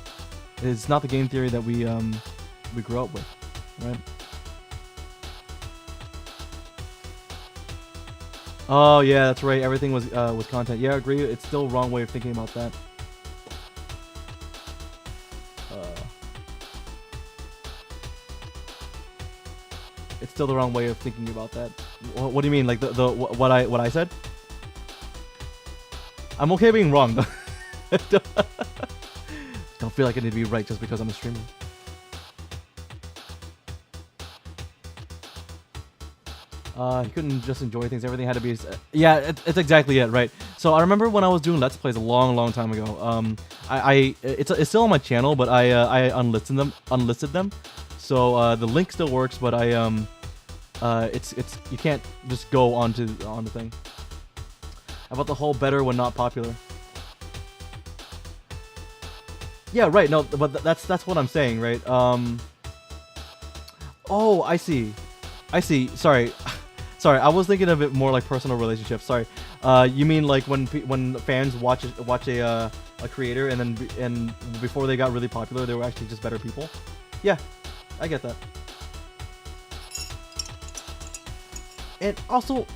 It's not the game theory that we grew up with, right? Oh yeah, that's right. Everything was content. Yeah, I agree. It's still a wrong way of thinking about that. It's still the wrong way of thinking about that. What do you mean? Like what I said? I'm okay being wrong though. Don't feel like I need to be right just because I'm a streamer. He couldn't just enjoy things. Everything had to be... yeah, it's exactly it, right? So I remember when I was doing Let's Plays a long time ago. It's still on my channel, but I unlisted them. So the link still works, but it's you can't just go on the thing. About the whole better when not popular. Yeah, right. No, but that's what I'm saying, right? Oh, I see. Sorry. Sorry, I was thinking of it more like personal relationships. Sorry. You mean like when fans watch a creator and before they got really popular, they were actually just better people? Yeah, I get that. And also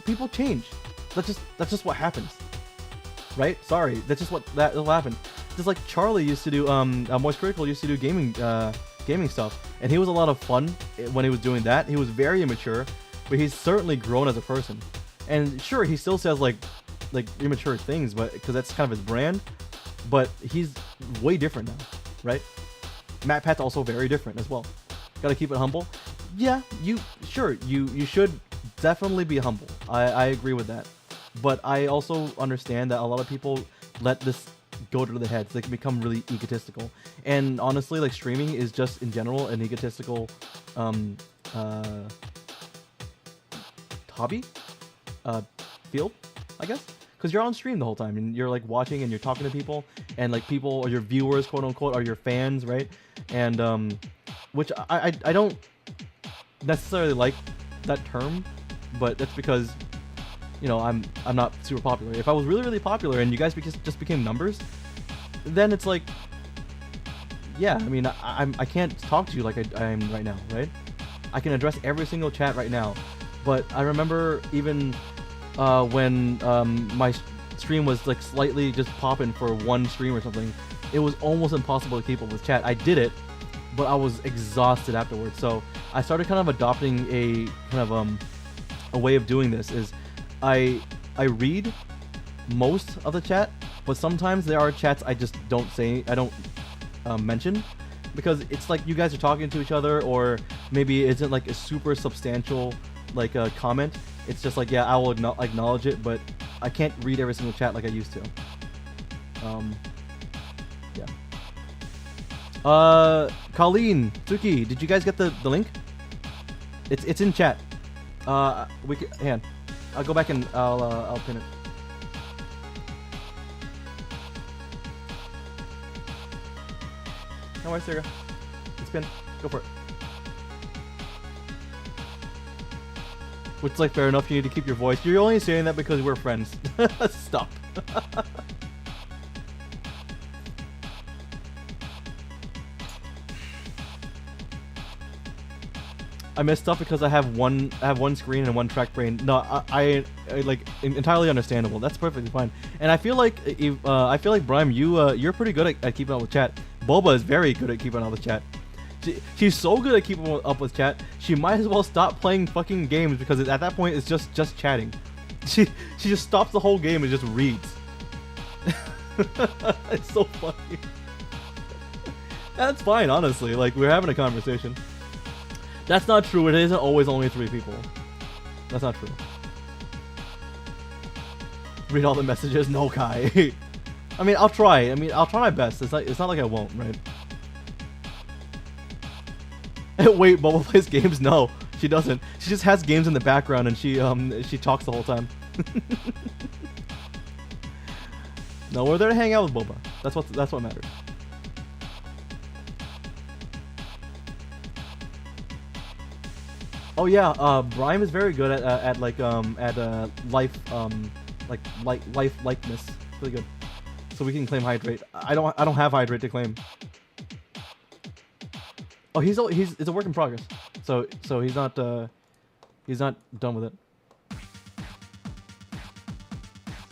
people change. That's just what happens, right? Sorry, that's just what will happen. Just like Charlie used to do, Moist Critical used to do gaming stuff, and he was a lot of fun when he was doing that. He was very immature, but he's certainly grown as a person. And sure, he still says like immature things, but because that's kind of his brand. But he's way different now, right? Matt Pat's also very different as well. Gotta keep it humble. Yeah, you should definitely be humble. I agree with that. But I also understand that a lot of people let this go to their heads. They can become really egotistical. And honestly, like streaming is just in general an egotistical hobby, field, I guess. Because you're on stream the whole time and you're like watching and you're talking to people, and like people or your viewers, quote unquote, are your fans, right? And which I don't necessarily like that term, but that's because, you know, I'm not super popular. If I was really popular and you guys just became numbers, then it's like, yeah, I mean, I can't talk to you like I am right now, right? I can address every single chat right now, but I remember even when my stream was like slightly just popping for one stream or something, it was almost impossible to keep up with chat. I did it, but I was exhausted afterwards. So I started kind of adopting a kind of a way of doing this is I read most of the chat, but sometimes there are chats I just don't mention, because it's like you guys are talking to each other, or maybe it isn't like a super substantial like a comment. It's just like, yeah, I will acknowledge it, but I can't read every single chat like I used to. Yeah. Colleen, Tuki, did you guys get the link? It's in chat. I'll go back and I'll pin it. No worries, Sarah. It's pinned. Go for it. Which is like fair enough. You need to keep your voice. You're only saying that because we're friends. Stop. I missed stuff because I have one screen and one track brain. No, I like entirely understandable. That's perfectly fine. And I feel like Brian, you're pretty good at keeping up with chat. Boba is very good at keeping up with chat. She's so good at keeping up with chat. She might as well stop playing fucking games, because at that point it's just chatting. She just stops the whole game and just reads. It's so funny. That's fine, honestly. Like, we're having a conversation. That's not true. It isn't always only 3 people. That's not true. Read all the messages. No, Kai. I mean, I'll try. I'll try my best. It's not like I won't, right? Wait, Bubble plays games? No, she doesn't. She just has games in the background and she talks the whole time. No, we're there to hang out with Boba. That's what matters. Oh yeah, Brian is very good at life likeness. Really good. So we can claim hydrate. I don't have hydrate to claim. Oh, it's a work in progress. So he's not done with it.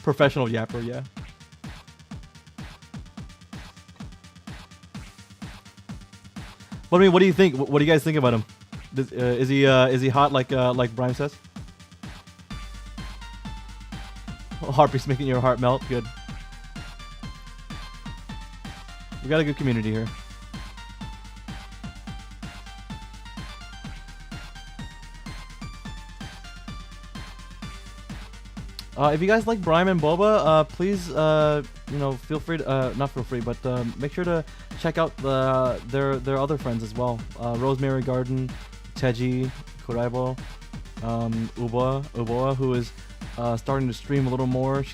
Professional yapper, yeah. But I mean, what do you think? What do you guys think about him? Is he hot like Brian says? Harpy's making your heart melt. Good. We got a good community here. If you guys like Brime and Boba, please, you know, feel free to, not feel free, but make sure to check out their other friends as well. Rosemary Garden, Teji, Kuraibo, Uboa, who is starting to stream a little more.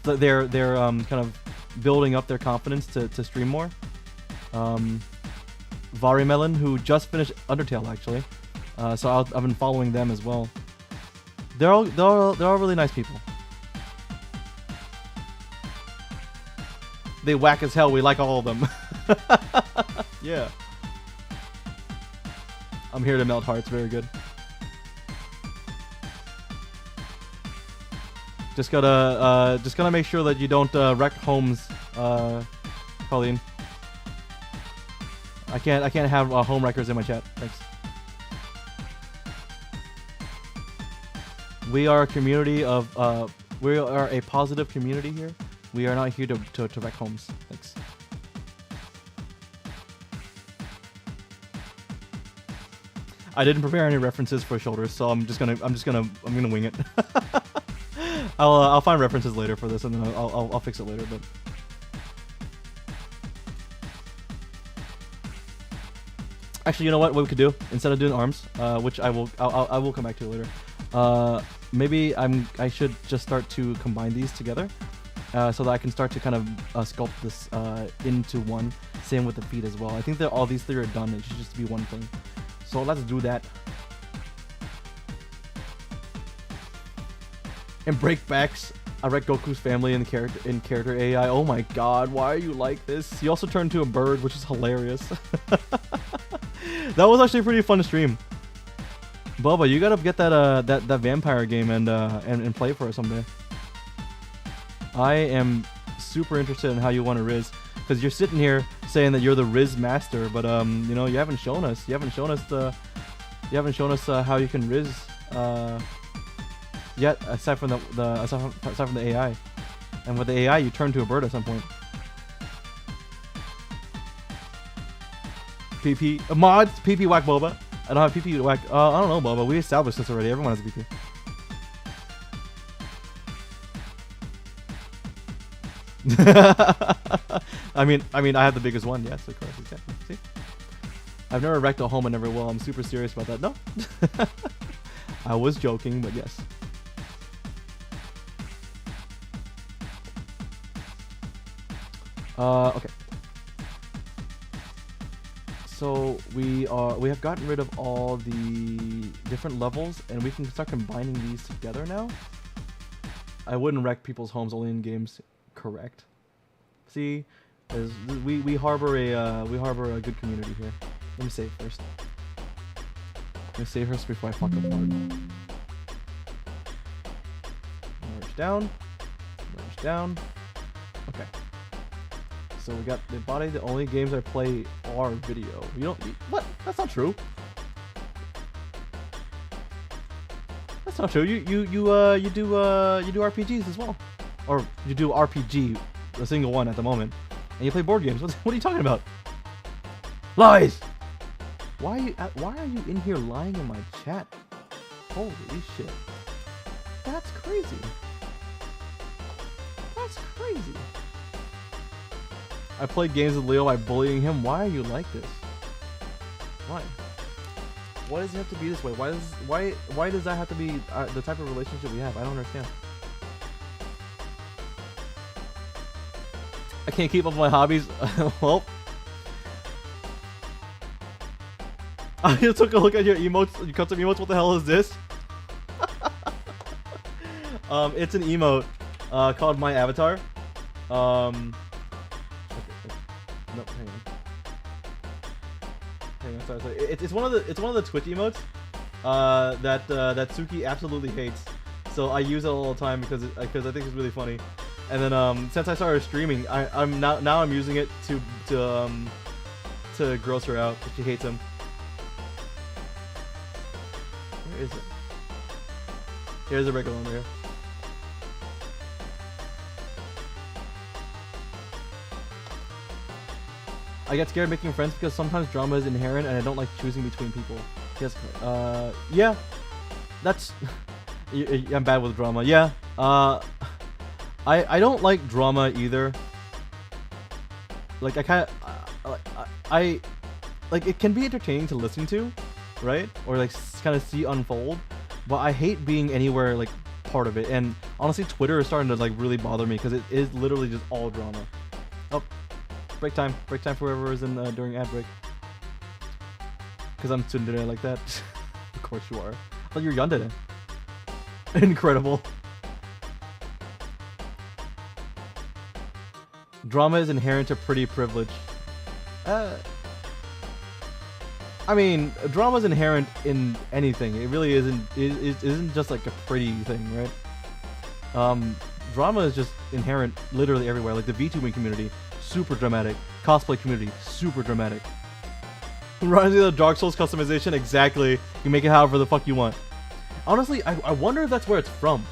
They're kind of building up their confidence to stream more. Varimelon, who just finished Undertale actually, so I've been following them as well. They're all really nice people. They whack as hell. We like all of them. Yeah. I'm here to melt hearts. Very good. Just gotta make sure that you don't wreck homes, Colleen. I can't have home wreckers in my chat. Thanks. We are a community of we are a positive community here. We are not here to wreck homes. Thanks. I didn't prepare any references for shoulders, so I'm gonna wing it. I'll find references later for this, and then I'll fix it later. But actually, you know what we could do instead of doing arms, which I will come back to later. Maybe I should just start to combine these together, so that I can start to kind of sculpt this into one. Same with the feet as well. I think that all these three are done. It should just be one thing. So let's do that. And breakbacks. I wrecked Goku's family in character AI. Oh my god, why are you like this? He also turned into a bird, which is hilarious. That was actually a pretty fun stream. Bubba, you gotta get that vampire game and play for us someday. I am super interested in how you want to Riz, because you're sitting here saying that you're the Riz master, but you know, you haven't shown us how you can Riz yet, aside from the AI. And with the AI, you turn to a bird at some point. PP mods, PP whack Boba. I don't have PP to whack. I don't know, Boba. We established this already. Everyone has a PP. I mean, I have the biggest one. Yes, of course, exactly. See, I've never wrecked a home and never will. I'm super serious about that. No, I was joking, but yes. Okay. So we have gotten rid of all the different levels, and we can start combining these together now. I wouldn't wreck people's homes only in games. Correct. See, we harbor a good community here. Let me save first. Let me save first before I fuck up hard. Merge down. Merge down. Okay. So we got the body. The only games I play are video. What? That's not true. That's not true. You do RPGs as well, or you do RPG, a single one at the moment, and you play board games. What are you talking about? Lies. Why are you in here lying in my chat? Holy shit. That's crazy. That's crazy. I played games with Leo by bullying him. Why are you like this? Why? Why does it have to be this way? Why does that have to be the type of relationship we have? I don't understand. I can't keep up with my hobbies. Well, I just took a look at your emotes, your custom emotes. What the hell is this? It's an emote called My Avatar. No, hang on, sorry. It's one of the Twitch emotes that Suki absolutely hates. So I use it all the time because I think it's really funny. And then since I started streaming, I'm now using it to gross her out because she hates him. Where is it? Here's a regular one here. I get scared making friends because sometimes drama is inherent and I don't like choosing between people. Yes, yeah, that's. I'm bad with drama. Yeah, I don't like drama either. Like I like it can be entertaining to listen to, right? Or like kind of see unfold, but I hate being anywhere like part of it. And honestly, Twitter is starting to like really bother me because it is literally just all drama. Oh, break time for whoever is in during ad break. Because I'm tsundere like that. Of course you are. I thought you were yandere. Incredible. Drama is inherent to pretty privilege. I mean, drama is inherent in anything. It really isn't. It isn't just like a pretty thing, right? Drama is just inherent, literally everywhere. Like the VTubing community, super dramatic. Cosplay community, super dramatic. Reminds me of the Dark Souls customization. Exactly. You make it however the fuck you want. Honestly, I wonder if that's where it's from.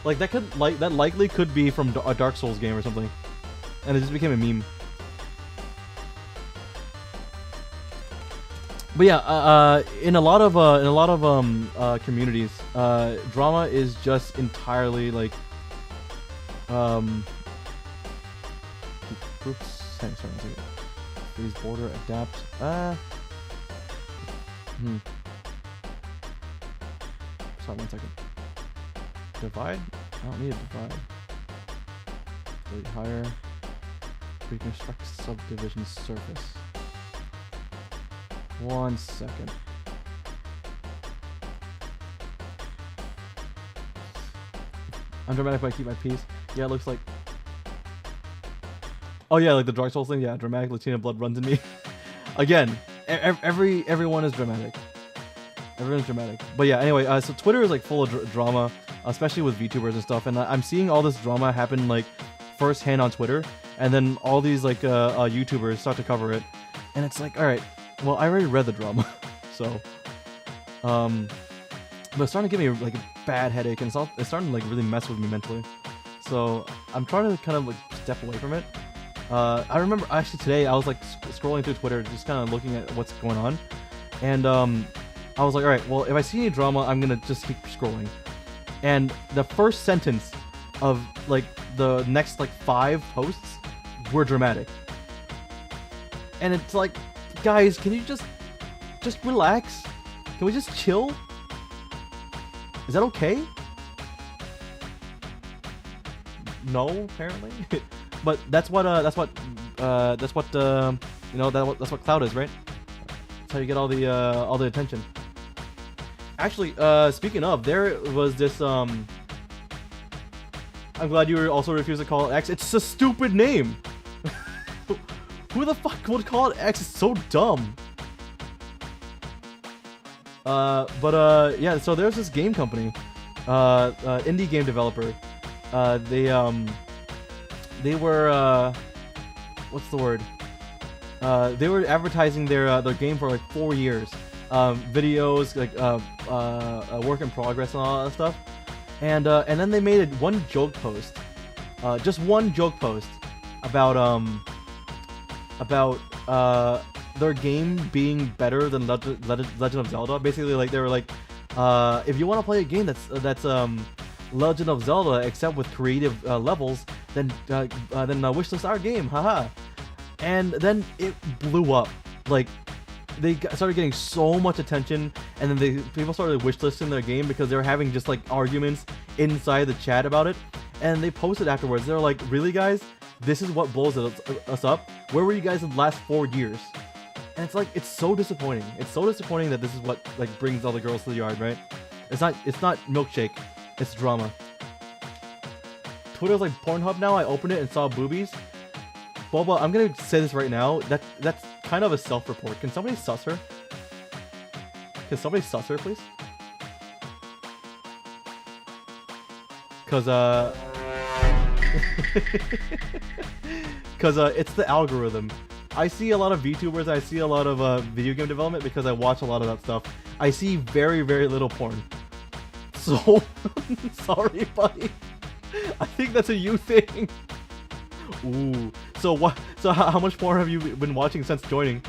Like that likely could be from a Dark Souls game or something, and it just became a meme. But yeah, in a lot of communities, drama is just entirely like groups. Sorry, freeze, border, adapt. Sorry, 1 second. Divide? I don't need a divide. Delete higher. Reconstruct subdivision surface. 1 second. I'm dramatic, but I keep my peace. Yeah, it looks like. Oh yeah, like the Dark Souls thing. Yeah, dramatic Latina blood runs in me. Again, everyone is dramatic. Everyone's dramatic. But yeah, anyway, so Twitter is like full of drama, especially with VTubers and stuff. And I'm seeing all this drama happen like firsthand on Twitter, and then all these like YouTubers start to cover it, and it's like, all right, well, I already read the drama, so but it's starting to give me like a bad headache, and it's starting to like really mess with me mentally. So I'm trying to kind of like step away from it. I remember actually today I was like scrolling through Twitter, just kind of looking at what's going on, and I was like, all right, well, if I see any drama, I'm gonna just keep scrolling. And the first sentence of like the next like 5 posts were dramatic, and it's like, guys, can you just relax? Can we just chill? Is that okay? No, apparently. But that's what you know, that's what cloud is, right? That's how you get all the attention. Actually, speaking of, there was this I'm glad you were also refused to call it X. It's a stupid name. Who the fuck would call it X? It's so dumb. Yeah, so there's this game company, indie game developer. They were what's the word? They were advertising their game for like 4 years. Videos, like work in progress and all that stuff. And then they made one joke post, just one joke post about their game being better than Legend of Zelda. Basically, like they were like, if you want to play a game that's Legend of Zelda except with creative levels, then wishlist our game, haha. And then it blew up. Like they started getting so much attention, and then people started wishlisting their game because they were having just like arguments inside the chat about it. And they posted afterwards. They were like, "Really, guys? This is what blows us up. Where were you guys in the last 4 years?" And it's like, it's so disappointing. It's so disappointing that this is what like brings all the girls to the yard, right? It's not milkshake. It's drama. Twitter's like Pornhub now. I opened it and saw boobies. Boba, I'm gonna say this right now. That's kind of a self-report. Can somebody sus her? Can somebody sus her, please? Cause it's the algorithm. I see a lot of VTubers. I see a lot of video game development because I watch a lot of that stuff. I see very, very little porn. So sorry, buddy. I think that's a you thing. Ooh. So what? So how much porn have you been watching since joining?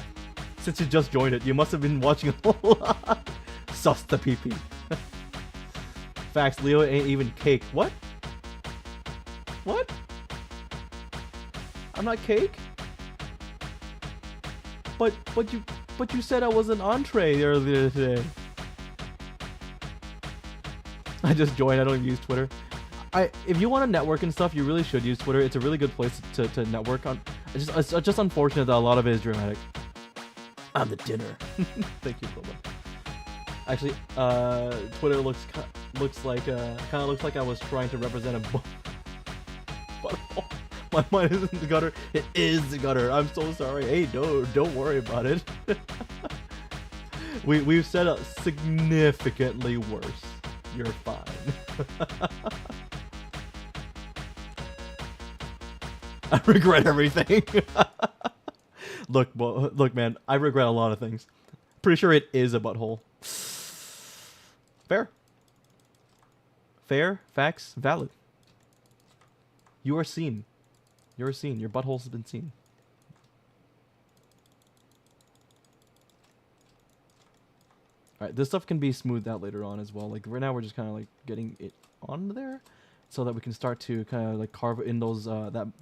Since you just joined it, you must have been watching a whole lot. Sus the PP. Facts. Leo ain't even cake. What? What? I'm not cake. But you said I was an entree earlier today. I just joined. I don't even use Twitter. If you want to network and stuff, you really should use Twitter. It's a really good place to network on. It's just unfortunate that a lot of it is dramatic. I'm the dinner. Thank you, Boba. Actually, Twitter looks like kind of looks like I was trying to represent a butthole. My mind is in the gutter. It is the gutter. I'm so sorry. Hey, don't worry about it. We've said it significantly worse. You're fine. I regret everything. Look, man. I regret a lot of things. Pretty sure it is a butthole. Fair. Fair. Facts. Valid. You are seen. You're seen. Your butthole has been seen. Alright, this stuff can be smoothed out later on as well. Like right now we're just kind of like getting it on there so that we can start to kind of like carve in those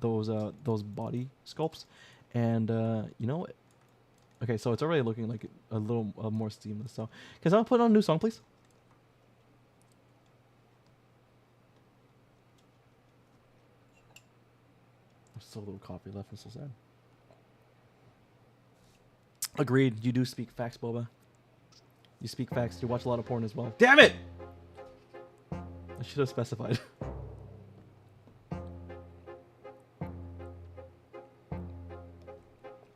those body sculpts. And you know what? Okay, so it's already looking like a little more seamless. So can someone put on a new song, please? There's so little coffee left. I'm so sad. Agreed. You do speak facts, Boba. You speak facts. You watch a lot of porn as well. Damn it! I should have specified.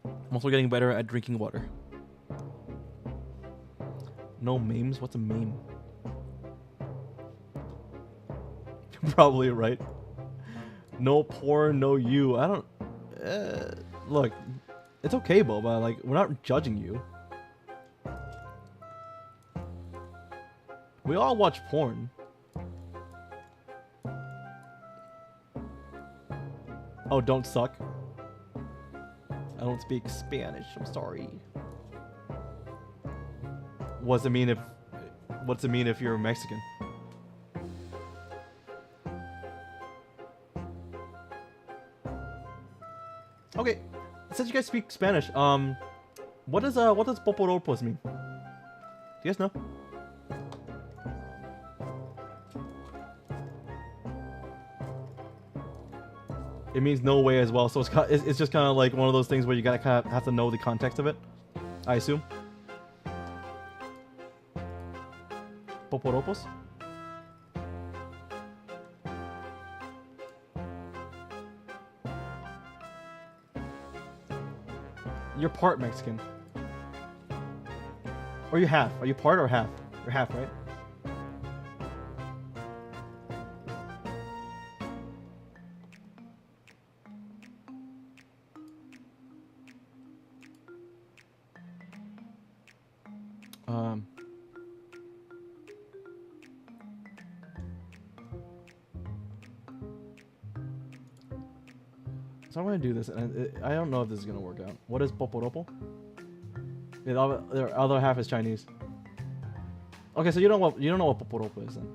I'm also getting better at drinking water. No memes? What's a meme? Probably right. No porn, no you. I don't... look, it's okay, Boba. Like, we're not judging you. We all watch porn. Oh, don't suck. I don't speak Spanish. I'm sorry. What's it mean if you're Mexican? Okay, since you guys speak Spanish, what does poporopos mean? Do you guys know? It means no way as well, so it's just kind of like one of those things where you gotta kind of have to know the context of it, I assume. Poporopos? You're part Mexican. Or you half. Are you part or half? You're half, right? So I'm gonna do this, and I don't know if this is gonna work out. What is poporopo? The other half is Chinese. Okay, so you don't know what poporopo is then.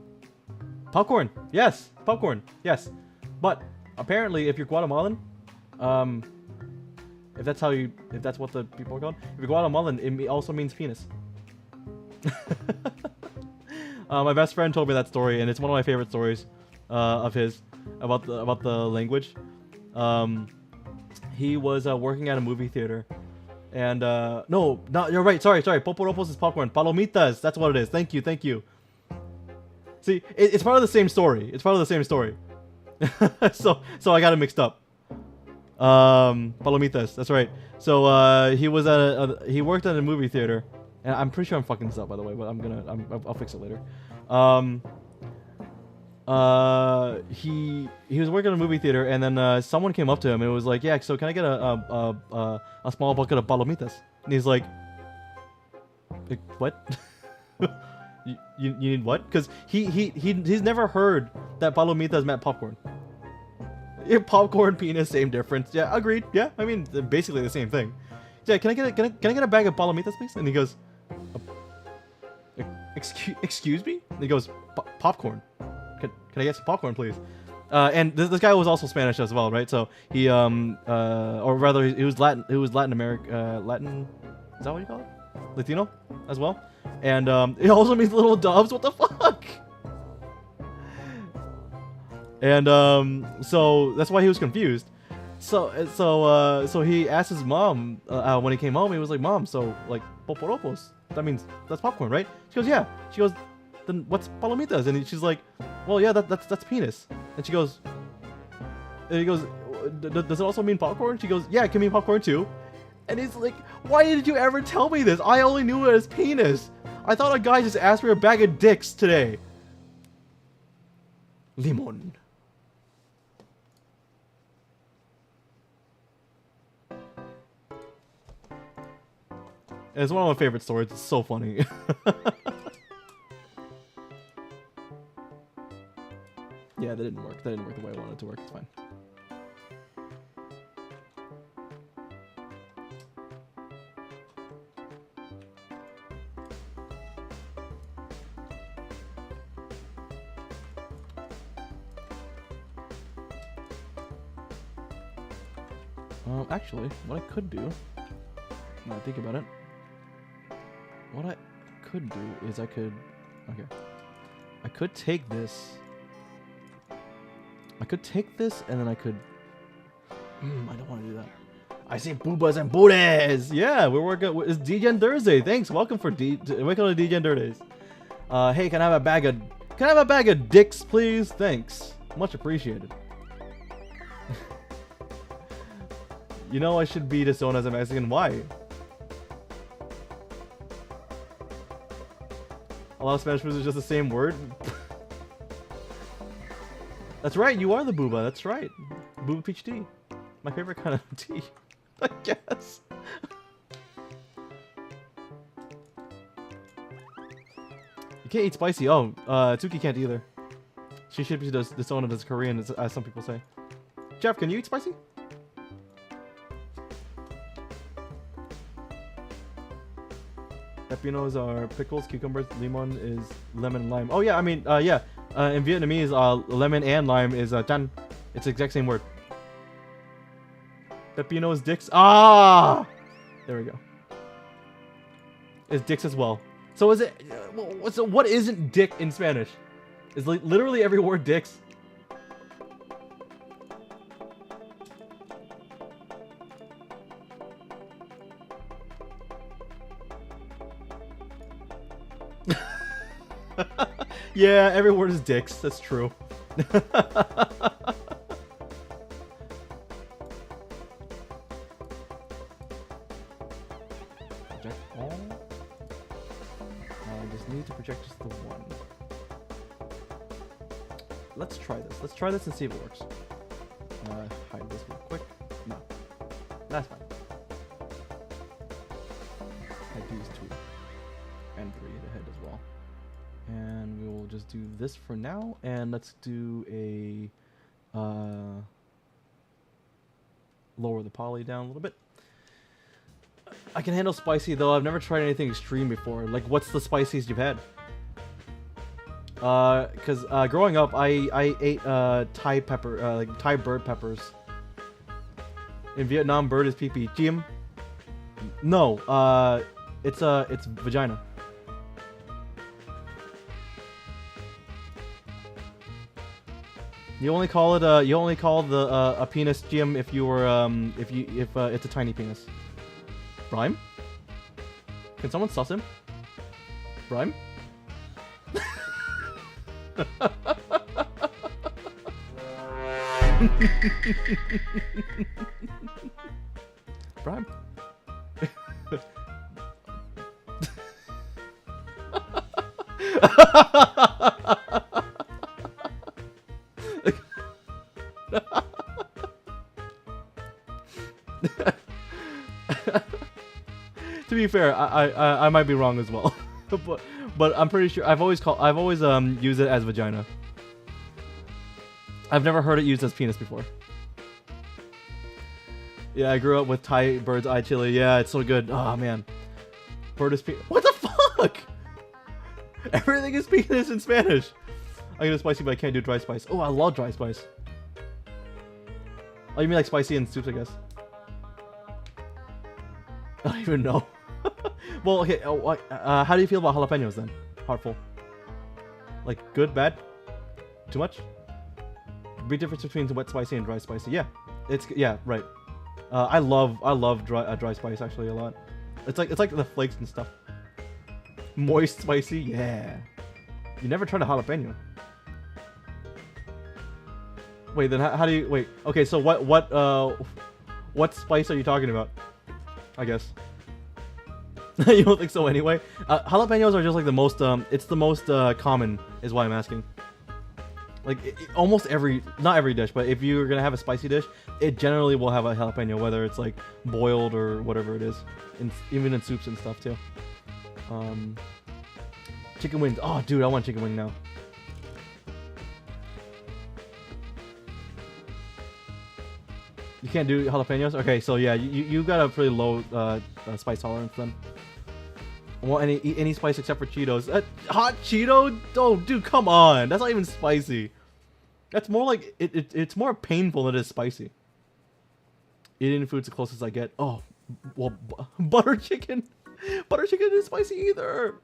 Popcorn, yes, popcorn, yes. But apparently, if you're Guatemalan, if that's what the people are called, if you're Guatemalan, it also means penis. My best friend told me that story, and it's one of my favorite stories of his about the language. He was working at a movie theater, and no, you're right. Sorry. Poporopos is popcorn. Palomitas. That's what it is. Thank you. See, it's part of the same story. So I got it mixed up. Palomitas. That's right. So he was he worked at a movie theater, and I'm pretty sure I'm fucking this up, by the way, but I'll fix it later. He was working at a movie theater, and then someone came up to him and was like, "Yeah, so can I get a small bucket of palomitas?" And he's like "What? you need what?" Because he's never heard that palomitas meant popcorn. Yeah, popcorn, penis, same difference. Yeah, agreed. Yeah, I mean, they're basically the same thing. Yeah, can I get a bag of palomitas, please? And he goes, excuse me? And he goes, popcorn. Can I get some popcorn, please? And this guy was also Spanish as well, right? So he or rather he was Latin. He was Latin American. Latin. Is that what you call it? Latino as well. And he also means little doves. What the fuck? And so that's why he was confused. So he asked his mom when he came home. He was like, "Mom, so like poporopos? That means that's popcorn, right?" She goes, "Yeah." She goes, "Then what's palomitas?" And she's like, "Well, yeah, that's penis." And she goes, and he goes, "Does it also mean popcorn?" She goes, "Yeah, it can mean popcorn too." And he's like, "Why didn't you ever tell me this? I only knew it as penis. I thought a guy just asked for a bag of dicks today." Limon. And it's one of my favorite stories. It's so funny. Yeah, that didn't work. That didn't work the way I wanted it to work. It's fine. Actually, what I could do, now I think about it, what I could do is I could take this. I could take this and then I could. I don't want to do that. I see boobas and booties. Yeah, we're working. It's DGen Thursday. Thanks. Welcome to DGen Thursdays. Hey, can I have a bag of dicks, please? Thanks. Much appreciated. You know I should be disowned as a Mexican. Why? A lot of Spanish words are just the same word. That's right, you are the booba. That's right. Booba peach tea. My favorite kind of tea. I guess. You can't eat spicy. Oh, Tsuki can't either. She should be disowned as Korean, as some people say. Jeff, can you eat spicy? Pepinos are pickles, cucumbers, limon is lemon and lime. Oh yeah, I mean, yeah. In Vietnamese, lemon and lime is chan. It's the exact same word. Pepinos, dicks. Ah! There we go. It's dicks as well. So is it... So what isn't dick in Spanish? Is literally every word dicks. Yeah, every word is dicks. That's true. Project all. I just need to project just the one. Let's try this. Let's try this and see if it works. Hide this real quick. No. That's fine. Hide these 2 and 3 ahead as well. And we will just do this for now, and let's do a lower the poly down a little bit. I can handle spicy though. I've never tried anything extreme before. Like, what's the spiciest you've had? Because growing up, I ate Thai pepper, like Thai bird peppers. In Vietnam, bird is pee pee. Chim? No, it's vagina. You only call it a penis, Jim, if you were if it's a tiny penis. Rhyme? Can someone suss him? Rhyme? Rhyme? To be fair, I might be wrong as well, but I'm pretty sure I've always used it as vagina. I've never heard it used as penis before. Yeah, I grew up with Thai bird's eye chili. Yeah, it's so good. Oh man. Bird is what the fuck? Everything is speaking this in Spanish. I can do spicy, but I can't do dry spice. Oh, I love dry spice. Oh, you mean like spicy in soups, I guess. I don't even know. Well, okay. How do you feel about jalapenos then? Heartful. Like good, bad, too much? Big difference between wet spicy and dry spicy. Yeah, right. I love dry spice actually a lot. It's like the flakes and stuff. Moist spicy, yeah. You never tried a jalapeno. Wait, then how do you wait? Okay, so what spice are you talking about? I guess. You don't think so anyway? Jalapenos are just like the most it's the most common is why I'm asking. Like almost not every dish, but if you're gonna have a spicy dish, it generally will have a jalapeno, whether it's like boiled or whatever it is, even in soups and stuff too. Chicken wings. Oh, dude, I want chicken wing now. You can't do jalapenos? Okay, so yeah, you got a pretty low spice tolerance then. Well, any spice except for Cheetos. Hot Cheeto? Oh, dude, come on. That's not even spicy. That's more like it's more painful than it is spicy. Indian food's the closest I get. Oh, well, butter chicken. Butter chicken isn't spicy either.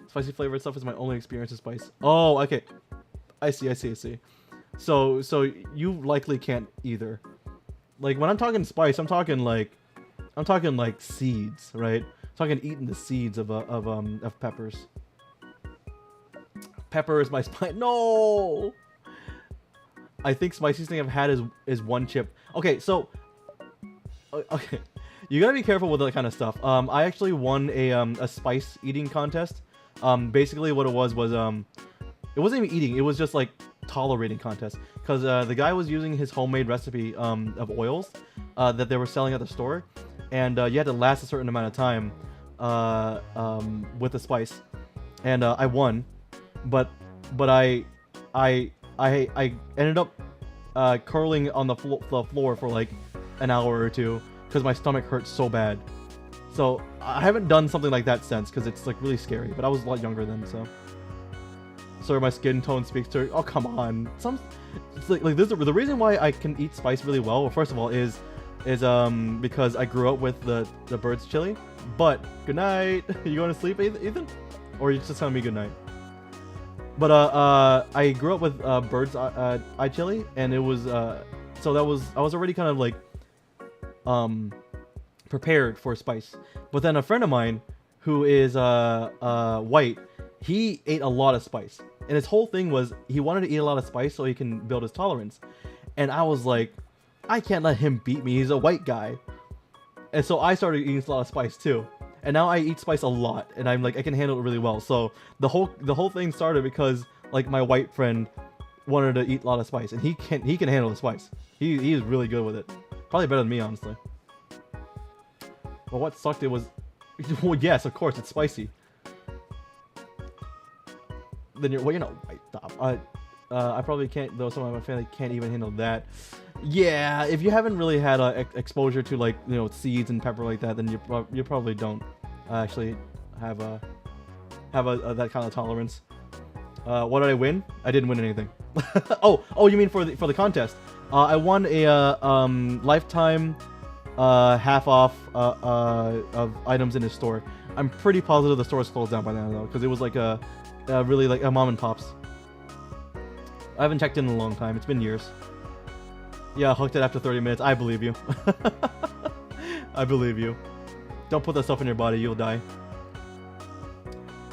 Spicy flavored stuff is my only experience with spice. Oh, okay. I see. So you likely can't either. Like when I'm talking spice, I'm talking like seeds, right? I'm talking eating the seeds of peppers. Pepper is my spice. No. I think spiciest thing I've had is one chip. Okay, so okay, you gotta be careful with that kind of stuff. I actually won a spice eating contest. Basically what it was it wasn't even eating. It was just like tolerating contest because the guy was using his homemade recipe of oils that they were selling at the store, and you had to last a certain amount of time with the spice, and I won, but I ended up curling on the floor for like an hour or two because my stomach hurt so bad. So I haven't done something like that since because it's like really scary. But I was a lot younger then, so. Sorry, my skin tone speaks to. Oh, come on. It's like this. The reason why I can eat spice really well, well, first of all, is because I grew up with the bird's chili. But good night. You going to sleep, Ethan? Or are you just telling me good night? But I grew up with bird's eye chili, and it was so I was already kind of like prepared for spice. But then a friend of mine who is white, he ate a lot of spice, and his whole thing was he wanted to eat a lot of spice so he can build his tolerance. And I was like, I can't let him beat me. He's a white guy. And so I started eating a lot of spice too. And now I eat spice a lot, and I'm like I can handle it really well. So the whole thing started because like my white friend wanted to eat a lot of spice, and he can handle the spice. He is really good with it. Probably better than me, honestly. But what sucked it was, well, yes, of course, it's spicy. Then you're white. Stop. I probably can't, though. Some of my family can't even handle that. Yeah, if you haven't really had exposure to like seeds and pepper like that, then you probably don't actually have that kind of tolerance. What did I win? I didn't win anything. oh, you mean for the contest? I won a lifetime half off of items in his store. I'm pretty positive the store is closed down by now though, because it was like a really like a mom and pops. I haven't checked in a long time. It's been years. Yeah, hooked it after 30 minutes. I believe you. I believe you. Don't put that stuff in your body. You'll die.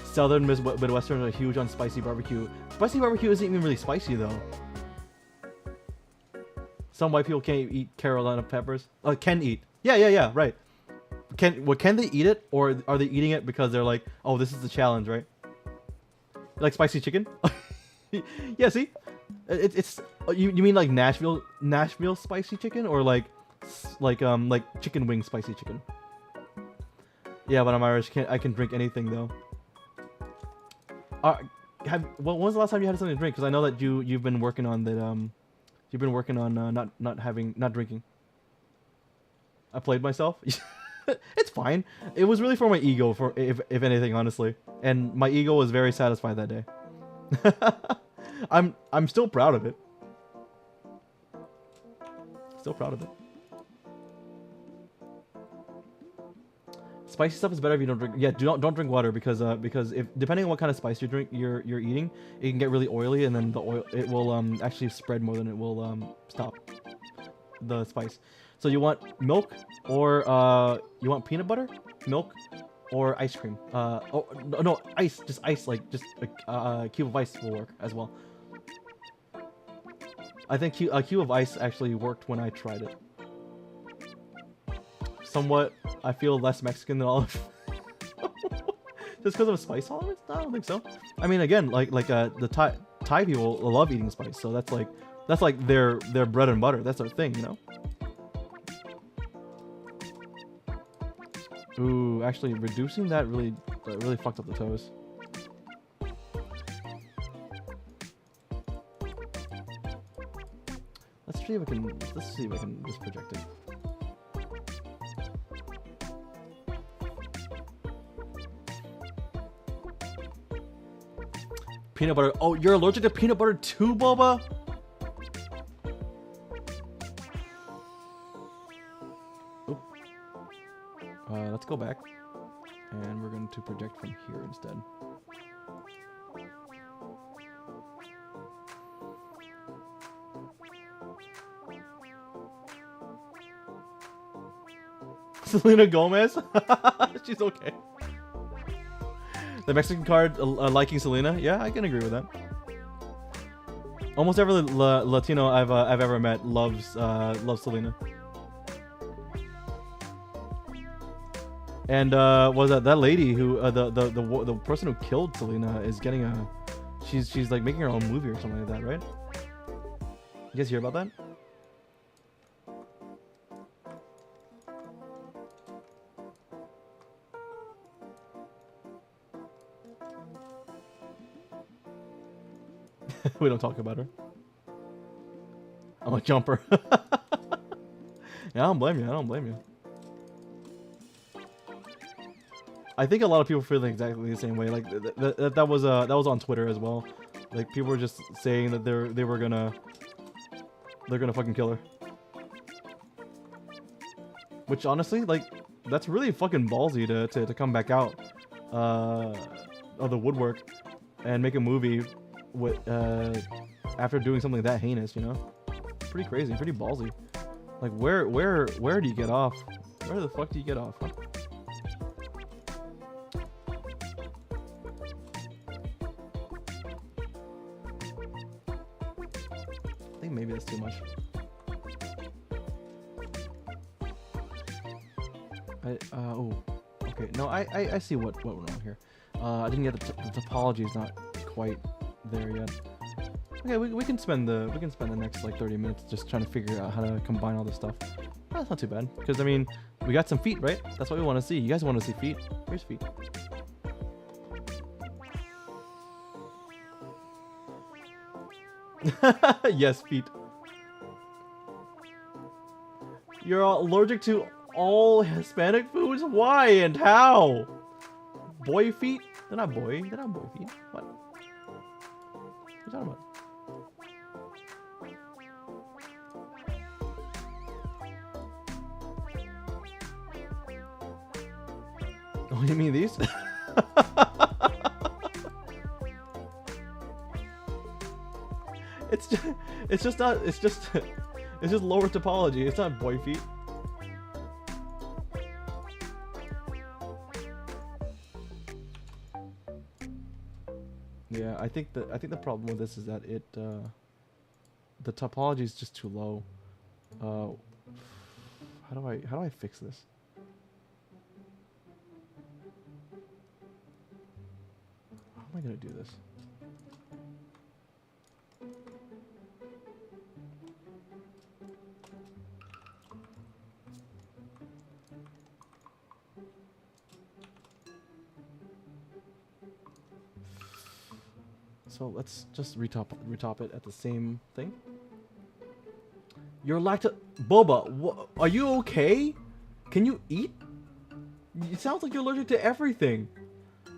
Southern Midwestern are huge on spicy barbecue. Spicy barbecue isn't even really spicy though. Some white people can't eat Carolina peppers. Can eat. Yeah, right. Can they eat it, or are they eating it because they're like, oh, this is the challenge, right? Like spicy chicken? Yeah, see? It's you mean like Nashville spicy chicken, or like chicken wing spicy chicken? Yeah, but I'm Irish. I can drink anything though. When was the last time you had something to drink? Because I know that you've been working on that. You've been working on not drinking. I played myself. It's fine. It was really for my ego, for if anything, honestly. And my ego was very satisfied that day. I'm still proud of it. Still proud of it. Spicy stuff is better if you don't drink. Yeah, don't drink water because if depending on what kind of spice you're eating, it can get really oily and then the oil it will actually spread more than it will stop the spice. So you want milk or you want peanut butter, milk, or ice cream. Oh no, ice, just ice, like just a cube of ice will work as well. I think a cube of ice actually worked when I tried it. Somewhat, I feel less Mexican than all of just because of spice tolerance? No, I don't think so. I mean, again, like the Thai people love eating spice, so that's like their bread and butter. That's their thing, you know. Ooh, actually, reducing that really fucked up the toes. Let's see if I can just project it. Peanut butter. Oh, you're allergic to peanut butter too, Boba? Oop. Let's go back. And we're going to project from here instead. Selena Gomez? She's okay. The Mexican card liking Selena? Yeah, I can agree with that. Almost every Latino I've ever met loves Selena. And was that lady who the person who killed Selena is getting a she's like making her own movie or something like that, right? You guys hear about that? We don't talk about her. I'm a jumper. Yeah, I don't blame you. I don't blame you. I think a lot of people feel exactly the same way. Like that was on Twitter as well. Like people were just saying that they're gonna fucking kill her. Which honestly, like, that's really fucking ballsy to come back out of the woodwork and make a movie with after doing something that heinous, you know? Pretty crazy, pretty ballsy. Like where do you get off? Where the fuck do you get off? Huh? I think maybe that's too much. Oh, okay. No, I see what went on here. I didn't get the topology is not quite there yet. Okay, we can spend the next like 30 minutes just trying to figure out how to combine all this stuff. That's not too bad because I mean we got some feet, right? That's what we want to see. You guys want to see feet? Here's feet. Yes, feet. You're allergic to all Hispanic foods? Why and how? Boy feet? They're not boy. They're not boy feet. What? What are you talking about? Oh, you mean these? It's just lower topology. It's not boy feet. Yeah, I think the problem with this is that the topology is just too low. How do I fix this? How am I gonna do this? So let's just retop it at the same thing. You're Boba, are you okay? Can you eat? It sounds like you're allergic to everything.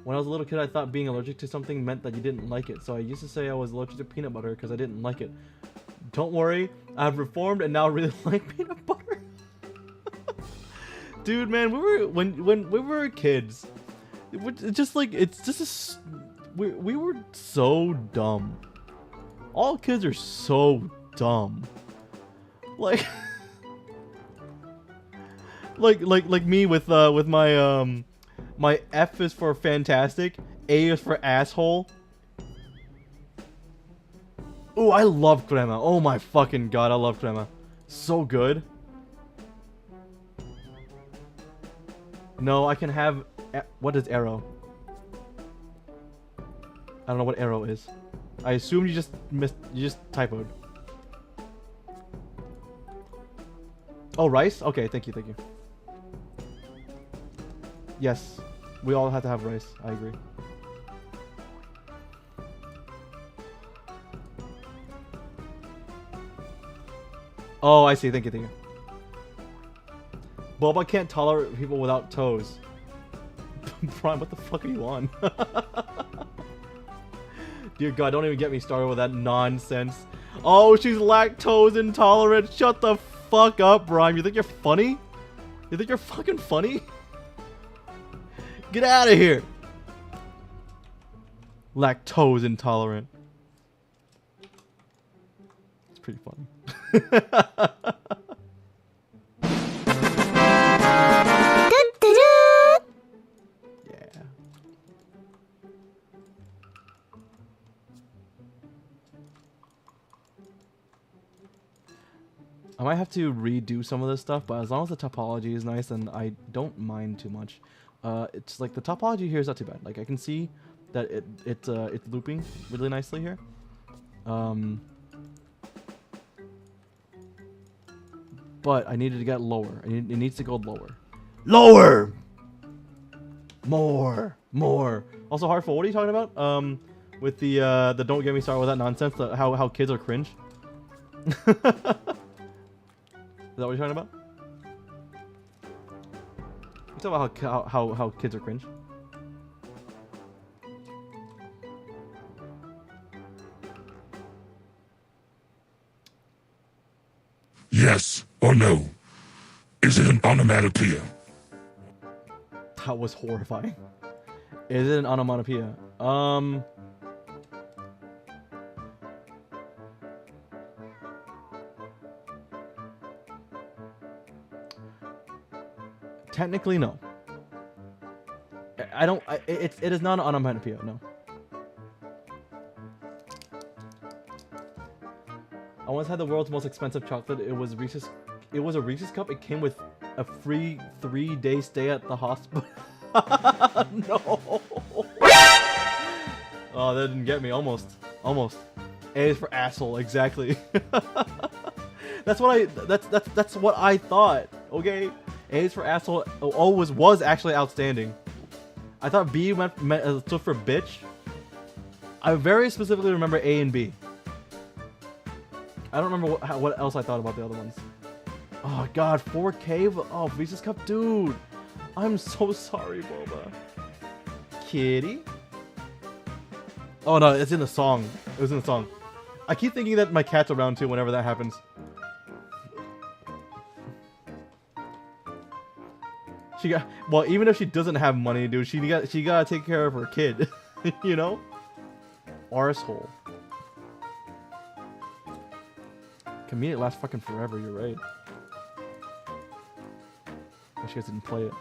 When I was a little kid, I thought being allergic to something meant that you didn't like it. So I used to say I was allergic to peanut butter because I didn't like it. Don't worry, I've reformed and now really like peanut butter. Dude, man, when we were kids, we were so dumb. All kids are so dumb. Like like me with my my F is for fantastic, A is for asshole. Oh, I love crema. Oh my fucking god, I love crema. So good. No, I can have... What is arrow? I don't know what arrow is. I assume you just typoed. Oh, rice? Okay, thank you, thank you. Yes, we all have to have rice. I agree. Oh, I see. Thank you, thank you. Boba can't tolerate people without toes. Prime, what the fuck are you on? Dear God, don't even get me started with that nonsense. Oh, she's lactose intolerant. Shut the fuck up, Prime. You think you're funny? You think you're fucking funny? Get out of here. Lactose intolerant. It's pretty funny. Yeah. I might have to redo some of this stuff, but as long as the topology is nice, then I don't mind too much. It's like the topology here is not too bad. Like I can see that it's looping really nicely here. But I needed to get lower. It needs to go lower. Lower! More. Also, Heartful, what are you talking about? With the don't get me started with that nonsense, how kids are cringe. Is that what you're talking about? You talking about how kids are cringe? Yes or no? Is it an onomatopoeia? That was horrifying. Is it an onomatopoeia? Technically, no. It is not an onomatopoeia, no. I once had the world's most expensive chocolate. It was Reese's. It was a Reese's cup. It came with a free 3-day stay at the hospital. No. Oh, that didn't get me. Almost. A is for asshole. Exactly. That's what I thought. Okay. A is for asshole. O was actually outstanding. I thought B stood for bitch. I very specifically remember A and B. I don't remember what else I thought about the other ones. Oh god, 4K? Oh, Reese's Cup? Dude. I'm so sorry, Boba. Kitty? Oh no, it's in the song. It was in the song. I keep thinking that my cat's around too whenever that happens. Well, even if she doesn't have money, dude, she gotta take care of her kid. You know? Arsehole. Convenient lasts fucking forever, you're right. Wish you guys didn't play it.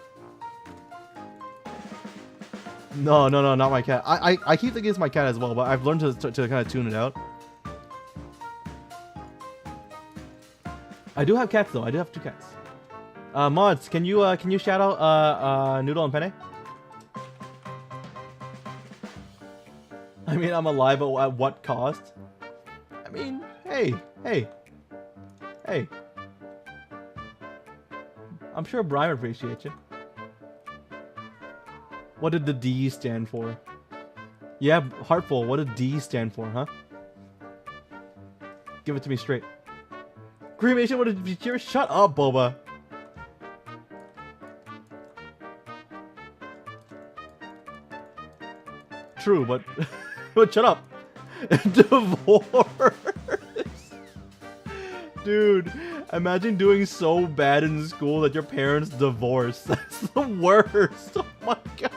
No, not my cat. I keep thinking it's my cat as well, but I've learned to kind of tune it out. I do have cats though. I do have 2 cats. Mods, can you shout out Noodle and Penne? I mean, I'm alive, but at what cost? I mean, hey. I'm sure Brian appreciates you. What did the D stand for? Yeah, Heartful, what did D stand for, huh? Give it to me straight. Cremation, what did you cheer? Shut up, Boba. true, but but shut up. Divorce. Dude, imagine doing so bad in school that your parents divorce. That's the worst. Oh my god.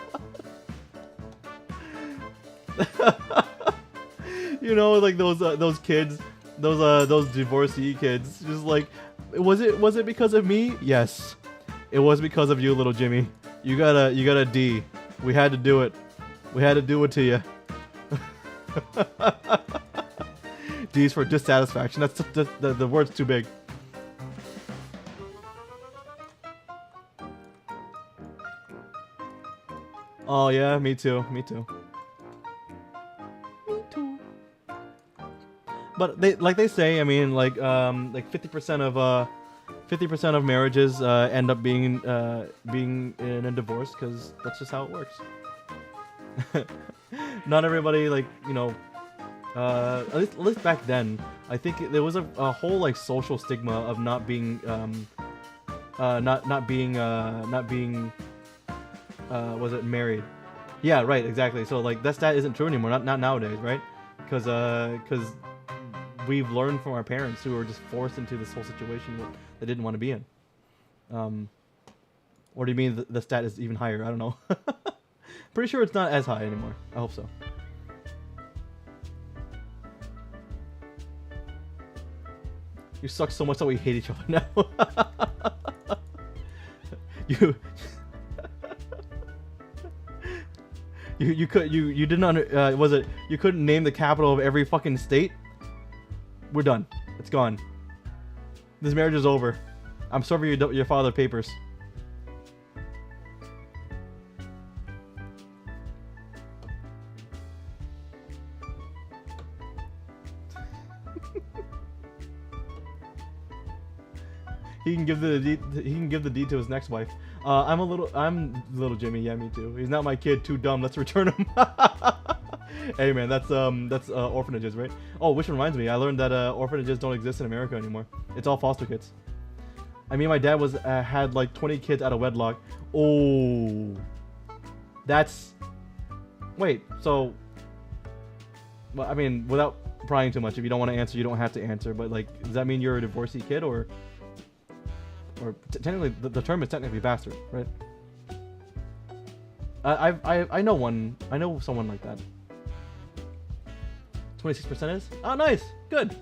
You know, like those kids, those divorcee kids, just like, was it because of me? Yes, it was because of you, little Jimmy. You got a D. We had to do it. We had to do it to you. D's for dissatisfaction. That's the word's too big. Oh yeah, me too. Me too. Me too. But they say, I mean, like 50% of marriages end up being in a divorce because that's just how it works. Not everybody, like, you know, at least back then, I think there was a whole like social stigma of not being was it married? Yeah, right, exactly. So like that isn't true anymore. Not nowadays, right? Because we've learned from our parents who were just forced into this whole situation that they didn't want to be in. Or do you mean the stat is even higher? I don't know. Pretty sure it's not as high anymore. I hope so. You suck so much that we hate each other now. You didn't was it you couldn't name the capital of every fucking state? We're done. It's gone. This marriage is over. I'm serving your father papers. He can give the deed to his next wife. I'm little Jimmy. Yeah, me too. He's not my kid. Too dumb. Let's return him. Hey man, that's orphanages, right? Oh, which reminds me, I learned that orphanages don't exist in America anymore. It's all foster kids. I mean, my dad had like 20 kids out of wedlock. Oh, that's. Wait, so. Well, I mean, without prying too much, if you don't want to answer, you don't have to answer. But like, does that mean you're a divorcee kid, or technically the term is technically bastard, right? I know someone like that. 26% is? Oh, nice, good.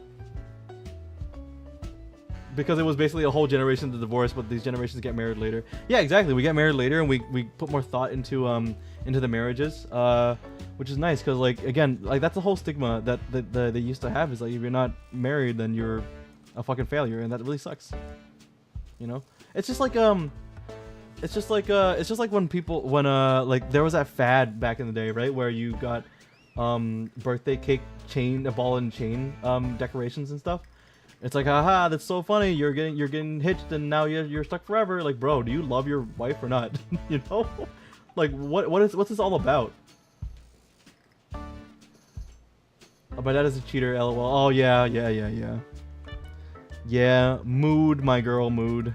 Because it was basically a whole generation to divorce, but these generations get married later. Yeah, exactly. We get married later, and we put more thought into the marriages, which is nice. Because like again, like that's the whole stigma that they used to have, is like if you're not married, then you're a fucking failure, and that really sucks. You know, it's just like when like there was that fad back in the day, right, where you got birthday cake chain, a ball and chain decorations and stuff. It's like, haha, that's so funny. You're getting hitched and now you're stuck forever. Like, bro, do you love your wife or not? You know, like what's this all about? Oh, my dad is a cheater. LOL. Oh yeah. Yeah, mood, my girl, mood.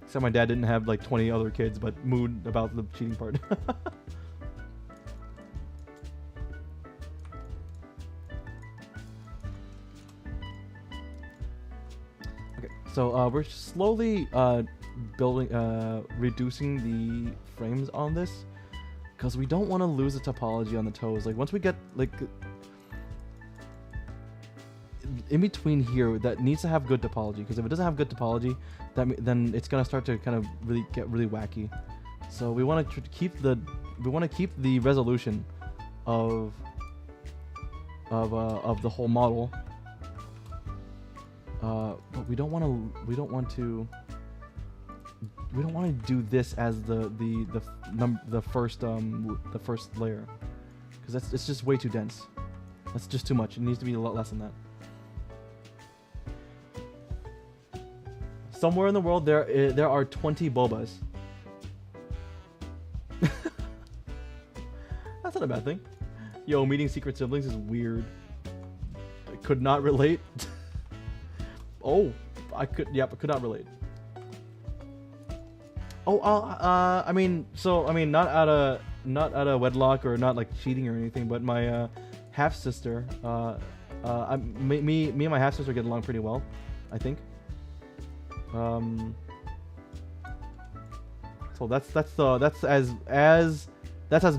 Except my dad didn't have like 20 other kids, but mood about the cheating part. Okay, so we're slowly reducing the frames on this, because we don't want to lose the topology on the toes. Like once we get like in between here, that needs to have good topology, because if it doesn't have good topology, then it's gonna start to kind of get really wacky. So we want to keep the resolution of the whole model, but we don't want to do this as the first layer, because it's just way too dense. That's just too much. It needs to be a lot less than that. Somewhere in the world there are 20 bobas. That's not a bad thing. Yo, meeting secret siblings is weird. I could not relate. Oh, I could not relate. Oh, I mean, not out of not out of wedlock or not like cheating or anything, but my half sister, me and my half sister get along pretty well, I think. So that's as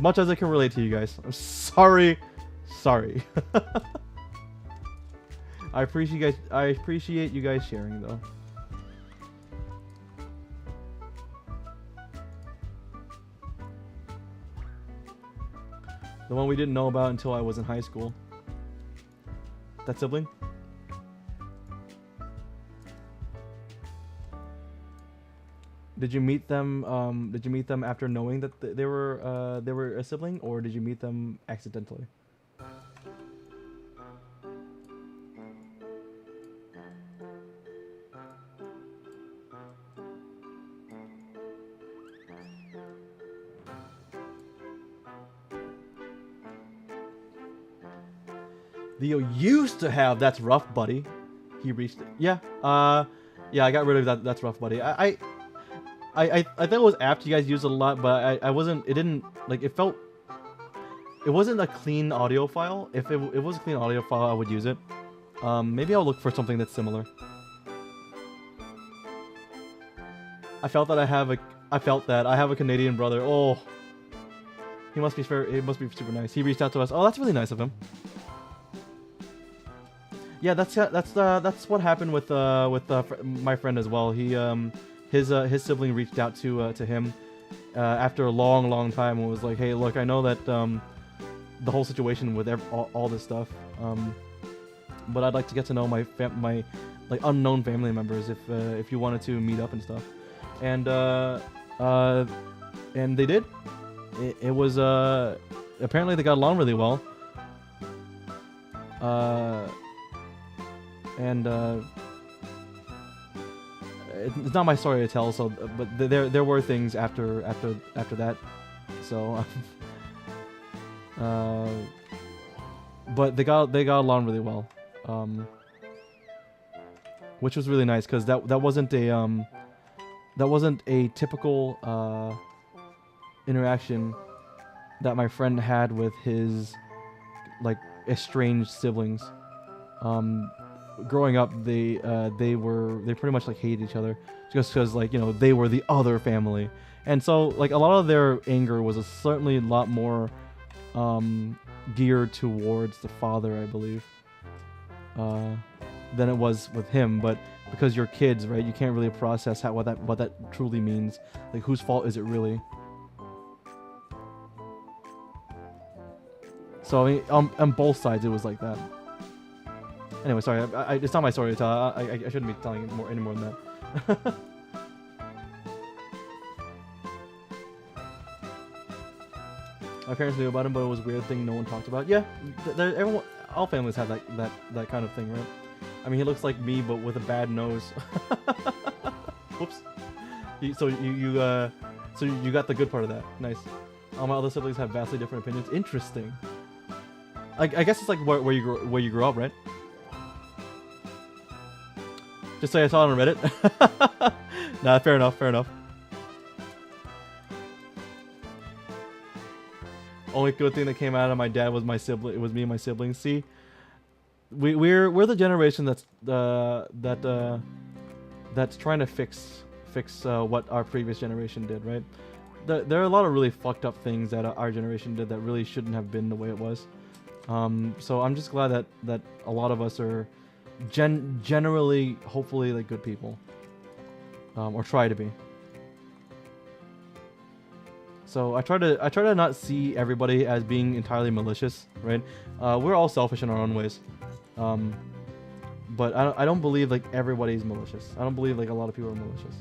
much as I can relate to you guys. I'm sorry. I appreciate you guys sharing though. The one we didn't know about until I was in high school. That sibling? Did you meet them after knowing that they were a sibling, or did you meet them accidentally? Theo used to have That's Rough Buddy. He reached it. Yeah. Yeah, I got rid of that That's Rough Buddy. I thought it was apt. You guys used it a lot, but I wasn't. It didn't like. It felt. It wasn't a clean audio file. If it was a clean audio file, I would use it. Maybe I'll look for something that's similar. I felt that I have a Canadian brother. Oh, he must be fair. It must be super nice. He reached out to us. Oh, that's really nice of him. Yeah, that's what happened with my friend as well. He his sibling reached out to him after a long time and was like, "Hey, look, I know that the whole situation with all this stuff, but I'd like to get to know my like unknown family members if you wanted to meet up and stuff." And they did. It was apparently they got along really well. It's not my story to tell, so but there were things after that, so but they got along really well, which was really nice because that wasn't a typical interaction that my friend had with his like estranged siblings. Growing up, they pretty much like hated each other just because, like, you know, they were the other family, and so like a lot of their anger was certainly a lot more geared towards the father, I believe, than it was with him. But because you're kids, right, you can't really process what that truly means. Like, whose fault is it really? So I mean, on both sides, it was like that. Anyway, sorry, it's not my story to tell. I shouldn't be telling any more than that. My parents knew about him, but it was a weird thing no one talked about. Yeah, all families have that kind of thing, right? I mean, he looks like me, but with a bad nose. Whoops. So you got the good part of that. Nice. All my other siblings have vastly different opinions. Interesting. I guess it's like where you grew up, right? Just say I saw it on Reddit. Nah, fair enough. Only good thing that came out of my dad was my sibling. It was me and my siblings. See, we're the generation that's trying to fix what our previous generation did, right? There are a lot of really fucked up things that our generation did that really shouldn't have been the way it was. So I'm just glad that a lot of us are generally, hopefully, like good people, or try to be. So I try to not see everybody as being entirely malicious, right? We're all selfish in our own ways, but I don't believe like everybody's malicious. I don't believe like a lot of people are malicious.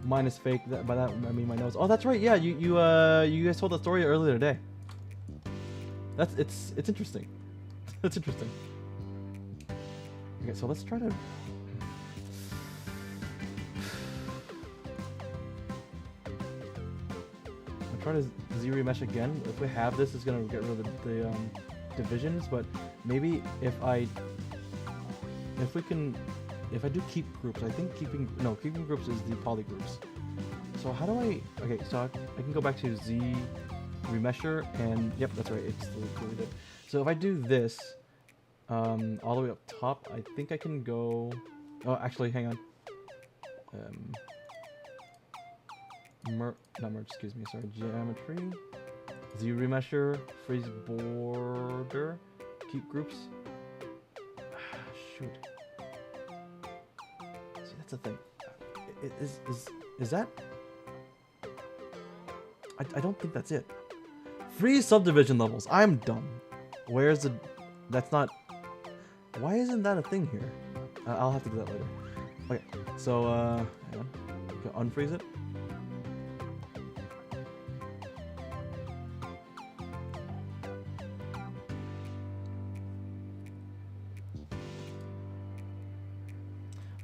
Mine is fake. By that I mean my nose. Oh, that's right. Yeah, you guys told that story earlier today. It's interesting. That's interesting. Okay, so let's try to. I'll try to zero mesh again. If we have this, it's gonna get rid of the divisions. But maybe if I if I do keep groups, I think keeping groups is the poly groups. So how do I, okay, so I can go back to Z remesher and, yep, that's right, it's deleted it. So if I do this, all the way up top, I think I can go, oh, actually, hang on. Not merge, excuse me, sorry, geometry, Z remesher, freeze border, keep groups. Shoot. See, that's the thing. Is that? I don't think that's it. Freeze subdivision levels. I'm dumb. Where's the? That's not. Why isn't that a thing here? I'll have to do that later. Okay. So hang on. Okay, unfreeze it.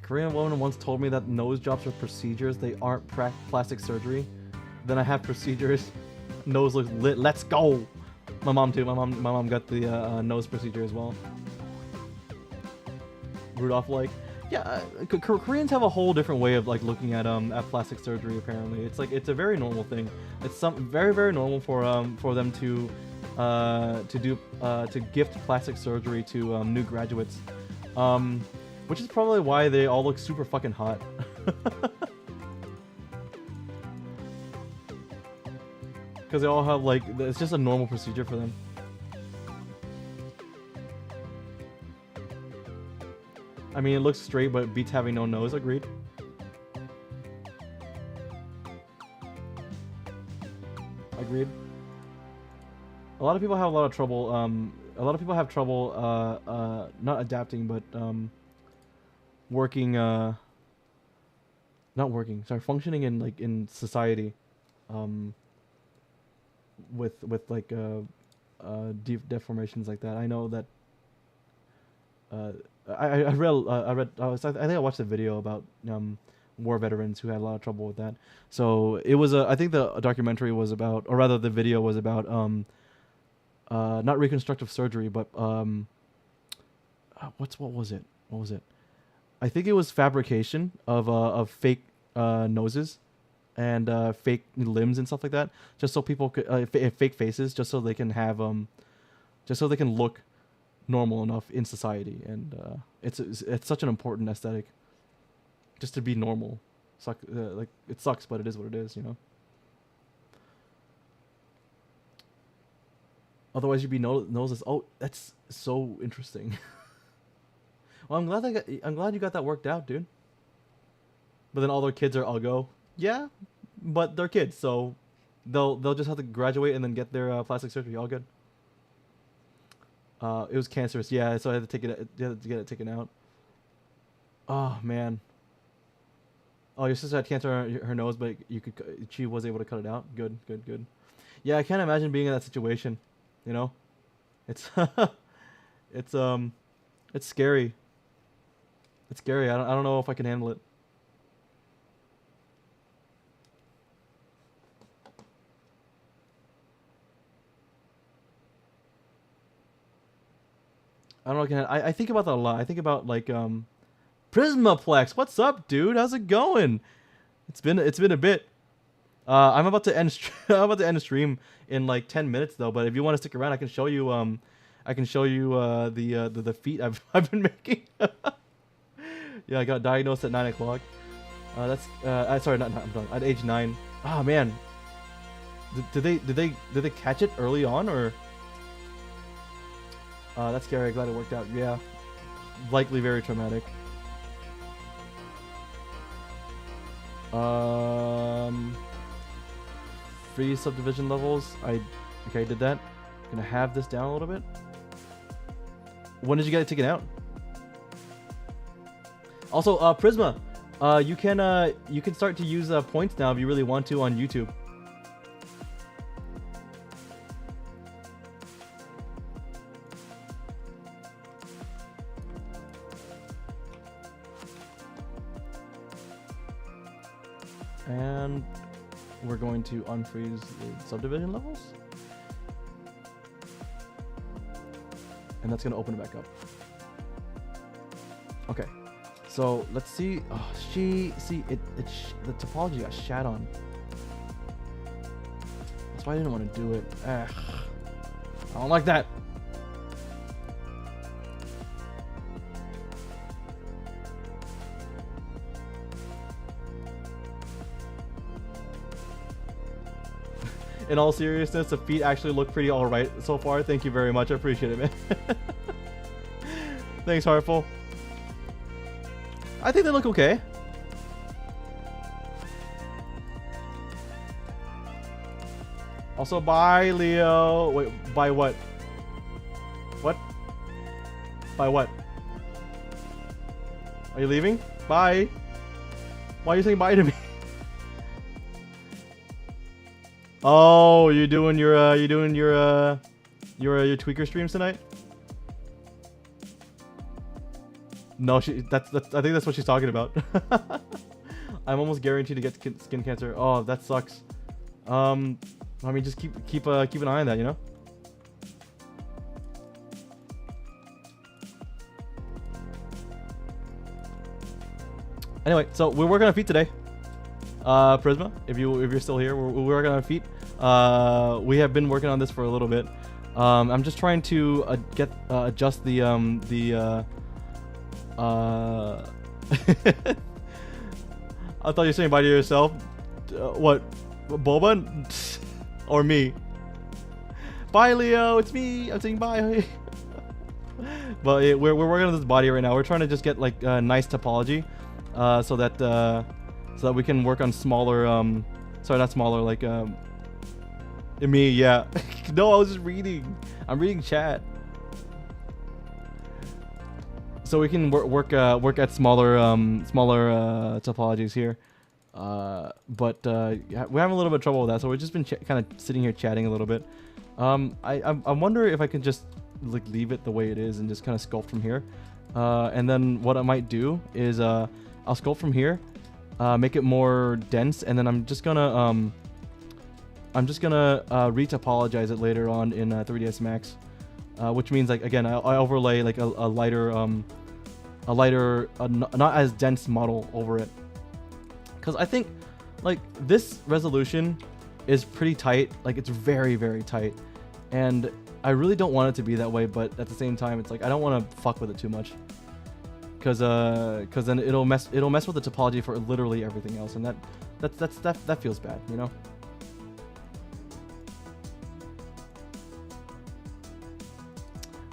Korean woman once told me that nose jobs are procedures. They aren't plastic surgery. Then I have procedures. Nose looks lit. Let's go. My mom too. My mom got the nose procedure as well. Rudolph like, yeah. Koreans have a whole different way of like looking at plastic surgery. Apparently, it's like it's a very normal thing. It's very normal for them to gift plastic surgery to new graduates. Which is probably why they all look super fucking hot. Because they all have like, it's just a normal procedure for them. I mean, it looks straight, but it beats having no nose. Agreed. Agreed. A lot of people have a lot of trouble. Not adapting, but functioning in like in society, with like deep deformations like that. I know that I think I watched a video about war veterans who had a lot of trouble with that. So it was I think the documentary was about, or rather the video was about not reconstructive surgery, but what was it? I think it was fabrication of fake noses and fake limbs and stuff like that, just so people could fake faces, just so they can have just so they can look normal enough in society. And it's such an important aesthetic, just to be normal. Like it sucks, but it is what it is, you know. Otherwise, you'd be noses. Oh, that's so interesting. Well, I'm glad you got that worked out, dude. But then all their kids are uggo. Yeah, but they're kids, so they'll just have to graduate and then get their plastic surgery. All good. It was cancerous, yeah. So I had to get it taken out. Oh man. Oh, your sister had cancer on her nose, but she was able to cut it out. Good. Yeah, I can't imagine being in that situation. You know, it's it's scary. It's scary. I don't know if I can handle it. I don't know. I think about that a lot. I think about like Prismaplex. What's up, dude? How's it going? It's been a bit. I'm about to end. I'm about to end the stream in like 10 minutes though. But if you want to stick around, I can show you. The feat I've been making. Yeah, I got diagnosed at 9 o'clock. That's sorry, I'm done. At age 9. Oh man. Did they catch it early on, or? That's scary. Glad it worked out. Yeah, likely very traumatic. Free subdivision levels. I did that. Gonna have this down a little bit. When did you get it taken out? Also, Prisma, you can start to use points now if you really want to on YouTube. And we're going to unfreeze the subdivision levels. And that's going to open it back up. Okay. So let's see. Oh, the topology got shat on. That's why I didn't want to do it. Ugh. I don't like that. In all seriousness, the feet actually look pretty alright so far. Thank you very much. I appreciate it, man. Thanks, Heartful. I think they look okay. Also, bye, Leo. Wait, bye what? What? Bye what? Are you leaving? Bye. Why are you saying bye to me? Oh, you're doing your tweaker streams tonight? No, that's I think that's what she's talking about. I'm almost guaranteed to get skin cancer. Oh, that sucks. I mean, just keep an eye on that, you know. Anyway, so we're working on feet today. Prisma, if you're still here, we're working on feet. We have been working on this for a little bit. I'm just trying to adjust the I thought you were saying bye to yourself. What? Boba? Or me? Bye, Leo. It's me. I'm saying bye. But yeah, we're working on this body right now. We're trying to just get like nice topology, so that we can work on smaller. Sorry, not smaller. Like me. Yeah. No, I was just reading. I'm reading chat. So we can work at smaller topologies here, but we're having a little bit of trouble with that. So we've just been kind of sitting here chatting a little bit. I wonder if I can just like leave it the way it is and just kind of sculpt from here, and then what I might do is I'll sculpt from here, make it more dense, and then I'm just gonna retopologize it later on in 3ds Max. Which means, like, again, I overlay like a lighter, not as dense model over it. Because I think, like, this resolution is pretty tight. Like, it's very, very tight. And I really don't want it to be that way, but at the same time, it's like, I don't want to fuck with it too much. Because then it'll mess with the topology for literally everything else. And that feels bad, you know?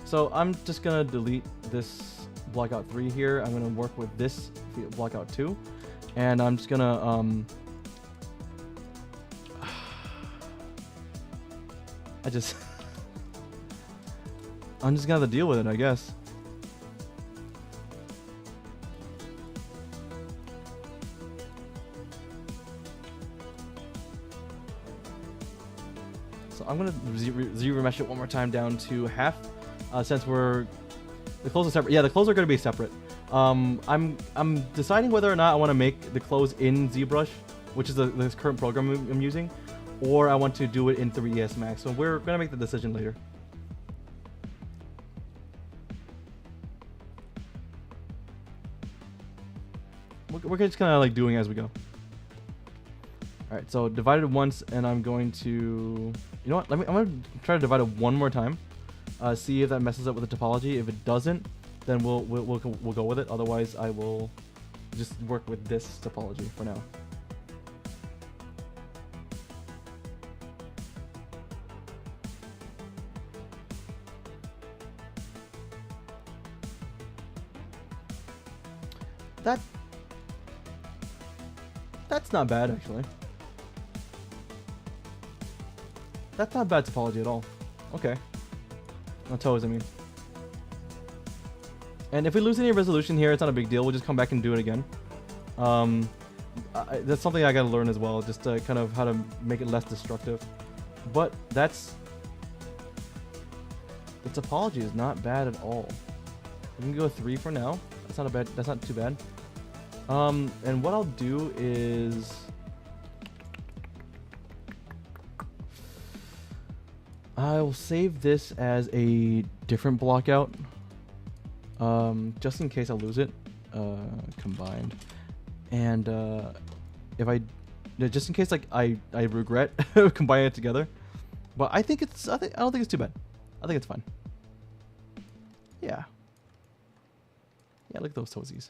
So I'm just gonna delete this blockout 3 here. I'm gonna work with this blockout 2, and I'm just gonna I'm just gonna have to deal with it, I guess. So I'm gonna zero mesh it one more time down to half. Since the clothes are separate. Yeah, the clothes are going to be separate. I'm deciding whether or not I want to make the clothes in ZBrush, which is the current program I'm using, or I want to do it in 3ds Max. So we're going to make the decision later. We're just kind of like doing as we go. All right, so divided once, and I'm going to, you know what? I'm going to try to divide it one more time. See if that messes up with the topology. If it doesn't, then we'll go with it. Otherwise, I will just work with this topology for now. That's not bad, actually. That's not bad topology at all. Okay. No toes, I mean. And if we lose any resolution here, it's not a big deal. We'll just come back and do it again. That's something I gotta learn as well, just to kind of how to make it less destructive. But the topology is not bad at all. We can go 3 for now. That's not too bad. And what I'll do is I'll save this as a different blockout, just in case I lose it. combined. And if I just in case like I regret combining it together, but I don't think it's too bad. I think it's fine. Yeah. Yeah, look at those toesies.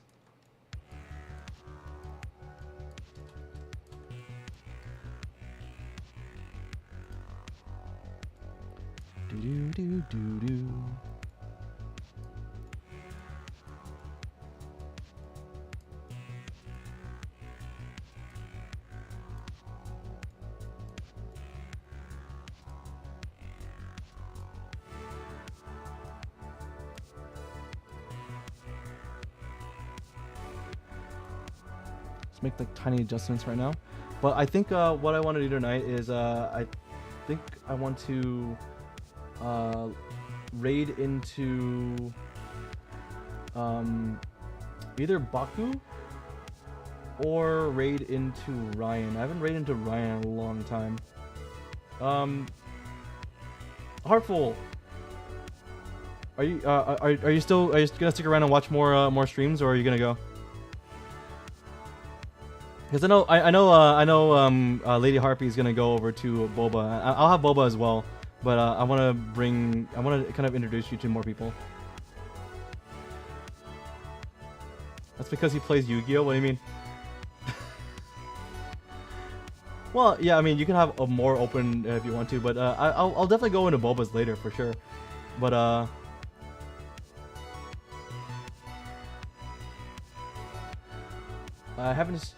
Do do do do do. Make like tiny adjustments right now, but I think what I want to do tonight is I think I want to raid into either Baku or raid into Ryan. I haven't raided into Ryan in a long time. Heartful, are you gonna stick around and watch more streams, or are you gonna go? Because I know Lady Harpy is gonna go over to Boba. I'll have Boba as well, but I want to kind of introduce you to more people. That's because he plays Yu-Gi-Oh. What do you mean? Well, yeah, I mean you can have a more open if you want to, but I'll definitely go into Boba's later for sure. But I haven't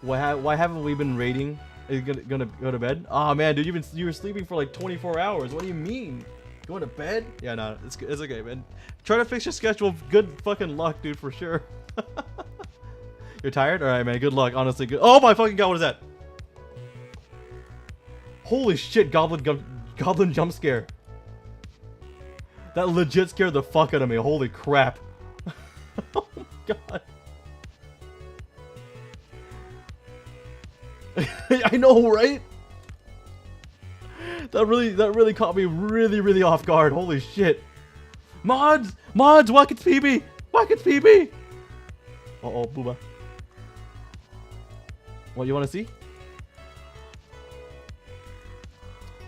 why haven't we been raiding? Are you gonna go to bed? Oh man, dude, you were sleeping for like 24 hours. What do you mean? Going to bed? Yeah, no, it's okay, man. Try to fix your schedule. Good fucking luck, dude, for sure. You're tired? All right, man. Good luck. Honestly, good. Oh my fucking god, what is that? Holy shit, goblin jump scare. That legit scared the fuck out of me. Holy crap. Oh my god. I know, right? That really caught me really off guard. Holy shit. Mods, whack it's PB. Uh-oh, Booba. What you want to see?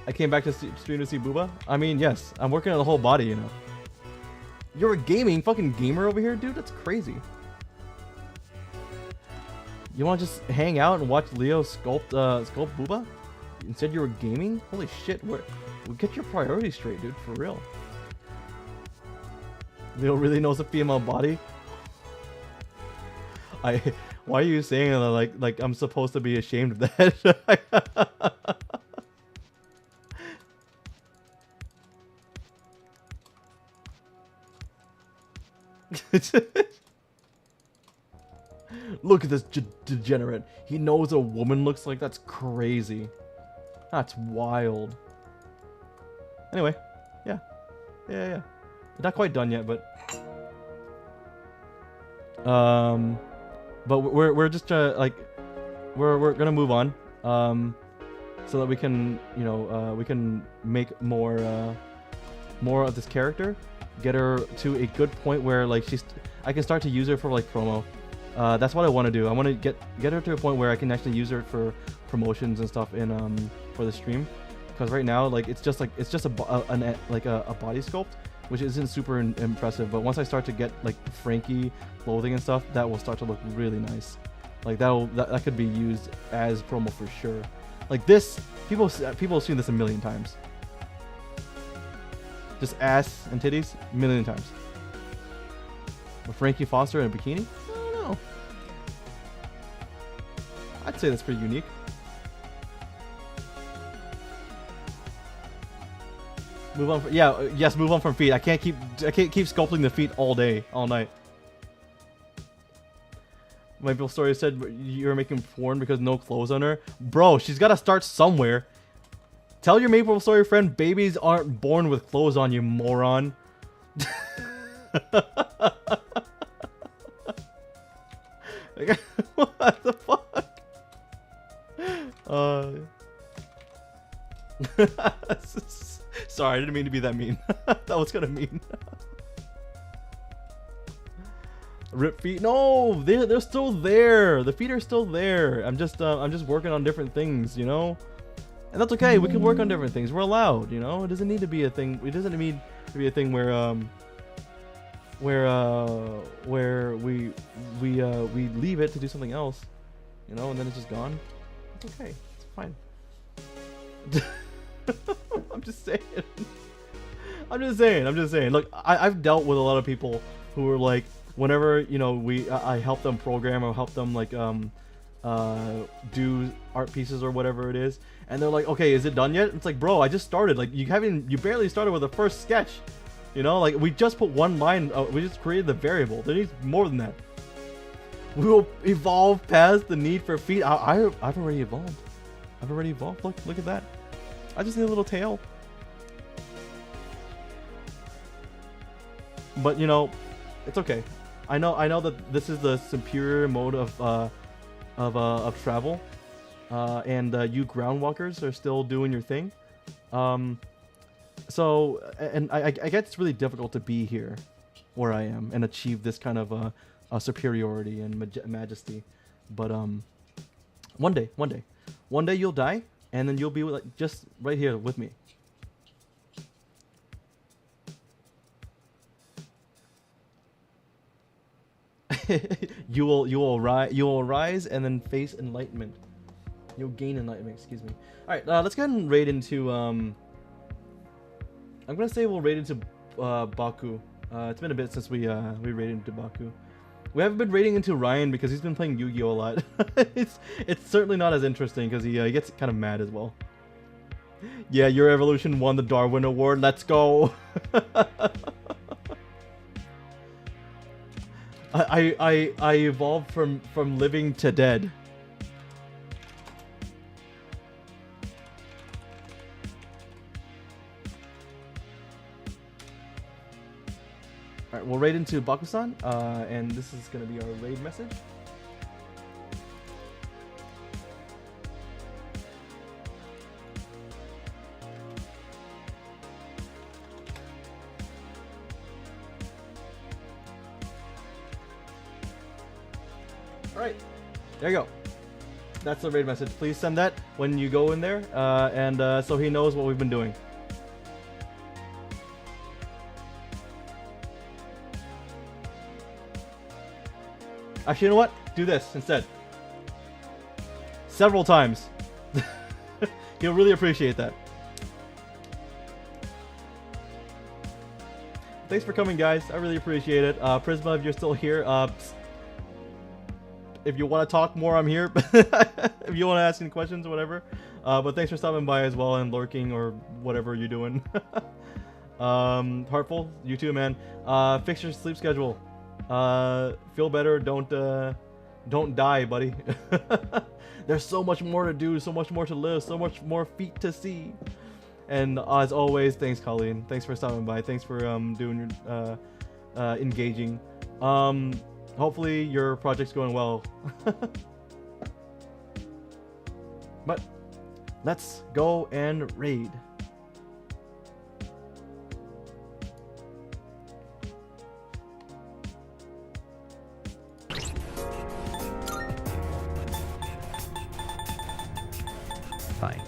I came back to stream to see Booba. I mean, yes, I'm working on the whole body, you know. You're a fucking gamer over here, dude? That's crazy. You want to just hang out and watch Leo sculpt Booba? Instead you were gaming? Holy shit, well, get your priorities straight, dude, for real. Leo really knows a female body? Why are you saying that like I'm supposed to be ashamed of that? Look at this degenerate. He knows a woman looks like. That's crazy. That's wild. Anyway, yeah. Not quite done yet, but we're just like we're gonna move on, so that we can we can make more of this character, get her to a good point where like I can start to use her for like promo. That's what I want to do. I want to get her to a point where I can actually use her for promotions and stuff in for the stream, because right now like it's just a body sculpt, which isn't super impressive. But once I start to get like Frankie clothing and stuff, that will start to look really nice. Like that could be used as promo for sure. Like this, people have seen this a million times. Just ass and titties, a million times. With Frankie Foster in a bikini? I don't know. I'd say that's pretty unique. Move on. Yes, move on from feet. I can't keep sculpting the feet all day, all night. Maple Story said you're making porn because no clothes on her. Bro, she's got to start somewhere. Tell your Maple Story friend babies aren't born with clothes on, you moron. What the fuck? Sorry, I didn't mean to be that mean. That was kind of mean. Rip feet. No, they're still there. The feet are still there. I'm just working on different things, you know. And that's okay. We can work on different things. We're allowed, you know. It doesn't need to be a thing. It doesn't need to be a thing where we leave it to do something else, you know, and then it's just gone. It's okay. It's fine. I'm just saying. I'm just saying. Look, I've dealt with a lot of people who are like, whenever, you know, I help them program or help them like do art pieces or whatever it is, and they're like, okay, is it done yet? It's like, bro, I just started. Like, you barely started with the first sketch, you know. Like, we just put one line, we just created the variable. There needs more than that. We will evolve past the need for feet. I've already evolved. Look at that. I just need a little tail. But you know, it's okay. I know that this is the superior mode of travel, and you groundwalkers are still doing your thing. So, and I get it's really difficult to be here, where I am, and achieve this kind of superiority and majesty. But one day you'll die, and then you'll be like just right here with me. you will rise and then face enlightenment. You'll gain enlightenment. Excuse me. All right, let's go ahead and raid into. I'm gonna say we'll raid into Baku. It's been a bit since we raided into Baku. We haven't been raiding into Ryan because he's been playing Yu-Gi-Oh a lot. it's certainly not as interesting because he gets kind of mad as well. Yeah, your evolution won the Darwin Award. Let's go. I evolved from living to dead. Alright, we'll raid into Bakusan, and this is gonna be our raid message. Alright, there you go. That's the raid message. Please send that when you go in there, and so he knows what we've been doing. Actually, you know what? Do this instead. Several times. He'll really appreciate that. Thanks for coming, guys. I really appreciate it. Prisma, if you're still here, if you want to talk more, I'm here. If you want to ask any questions or whatever. But thanks for stopping by as well and lurking or whatever you're doing. Heartful, you too, man. Fix your sleep schedule. Feel better. Don't die, buddy. There's so much more to do, so much more to live, so much more feet to see. And as always, thanks, Colleen. Thanks for stopping by. Thanks for doing your engaging. Hopefully your project's going well. But let's go and raid. Fine.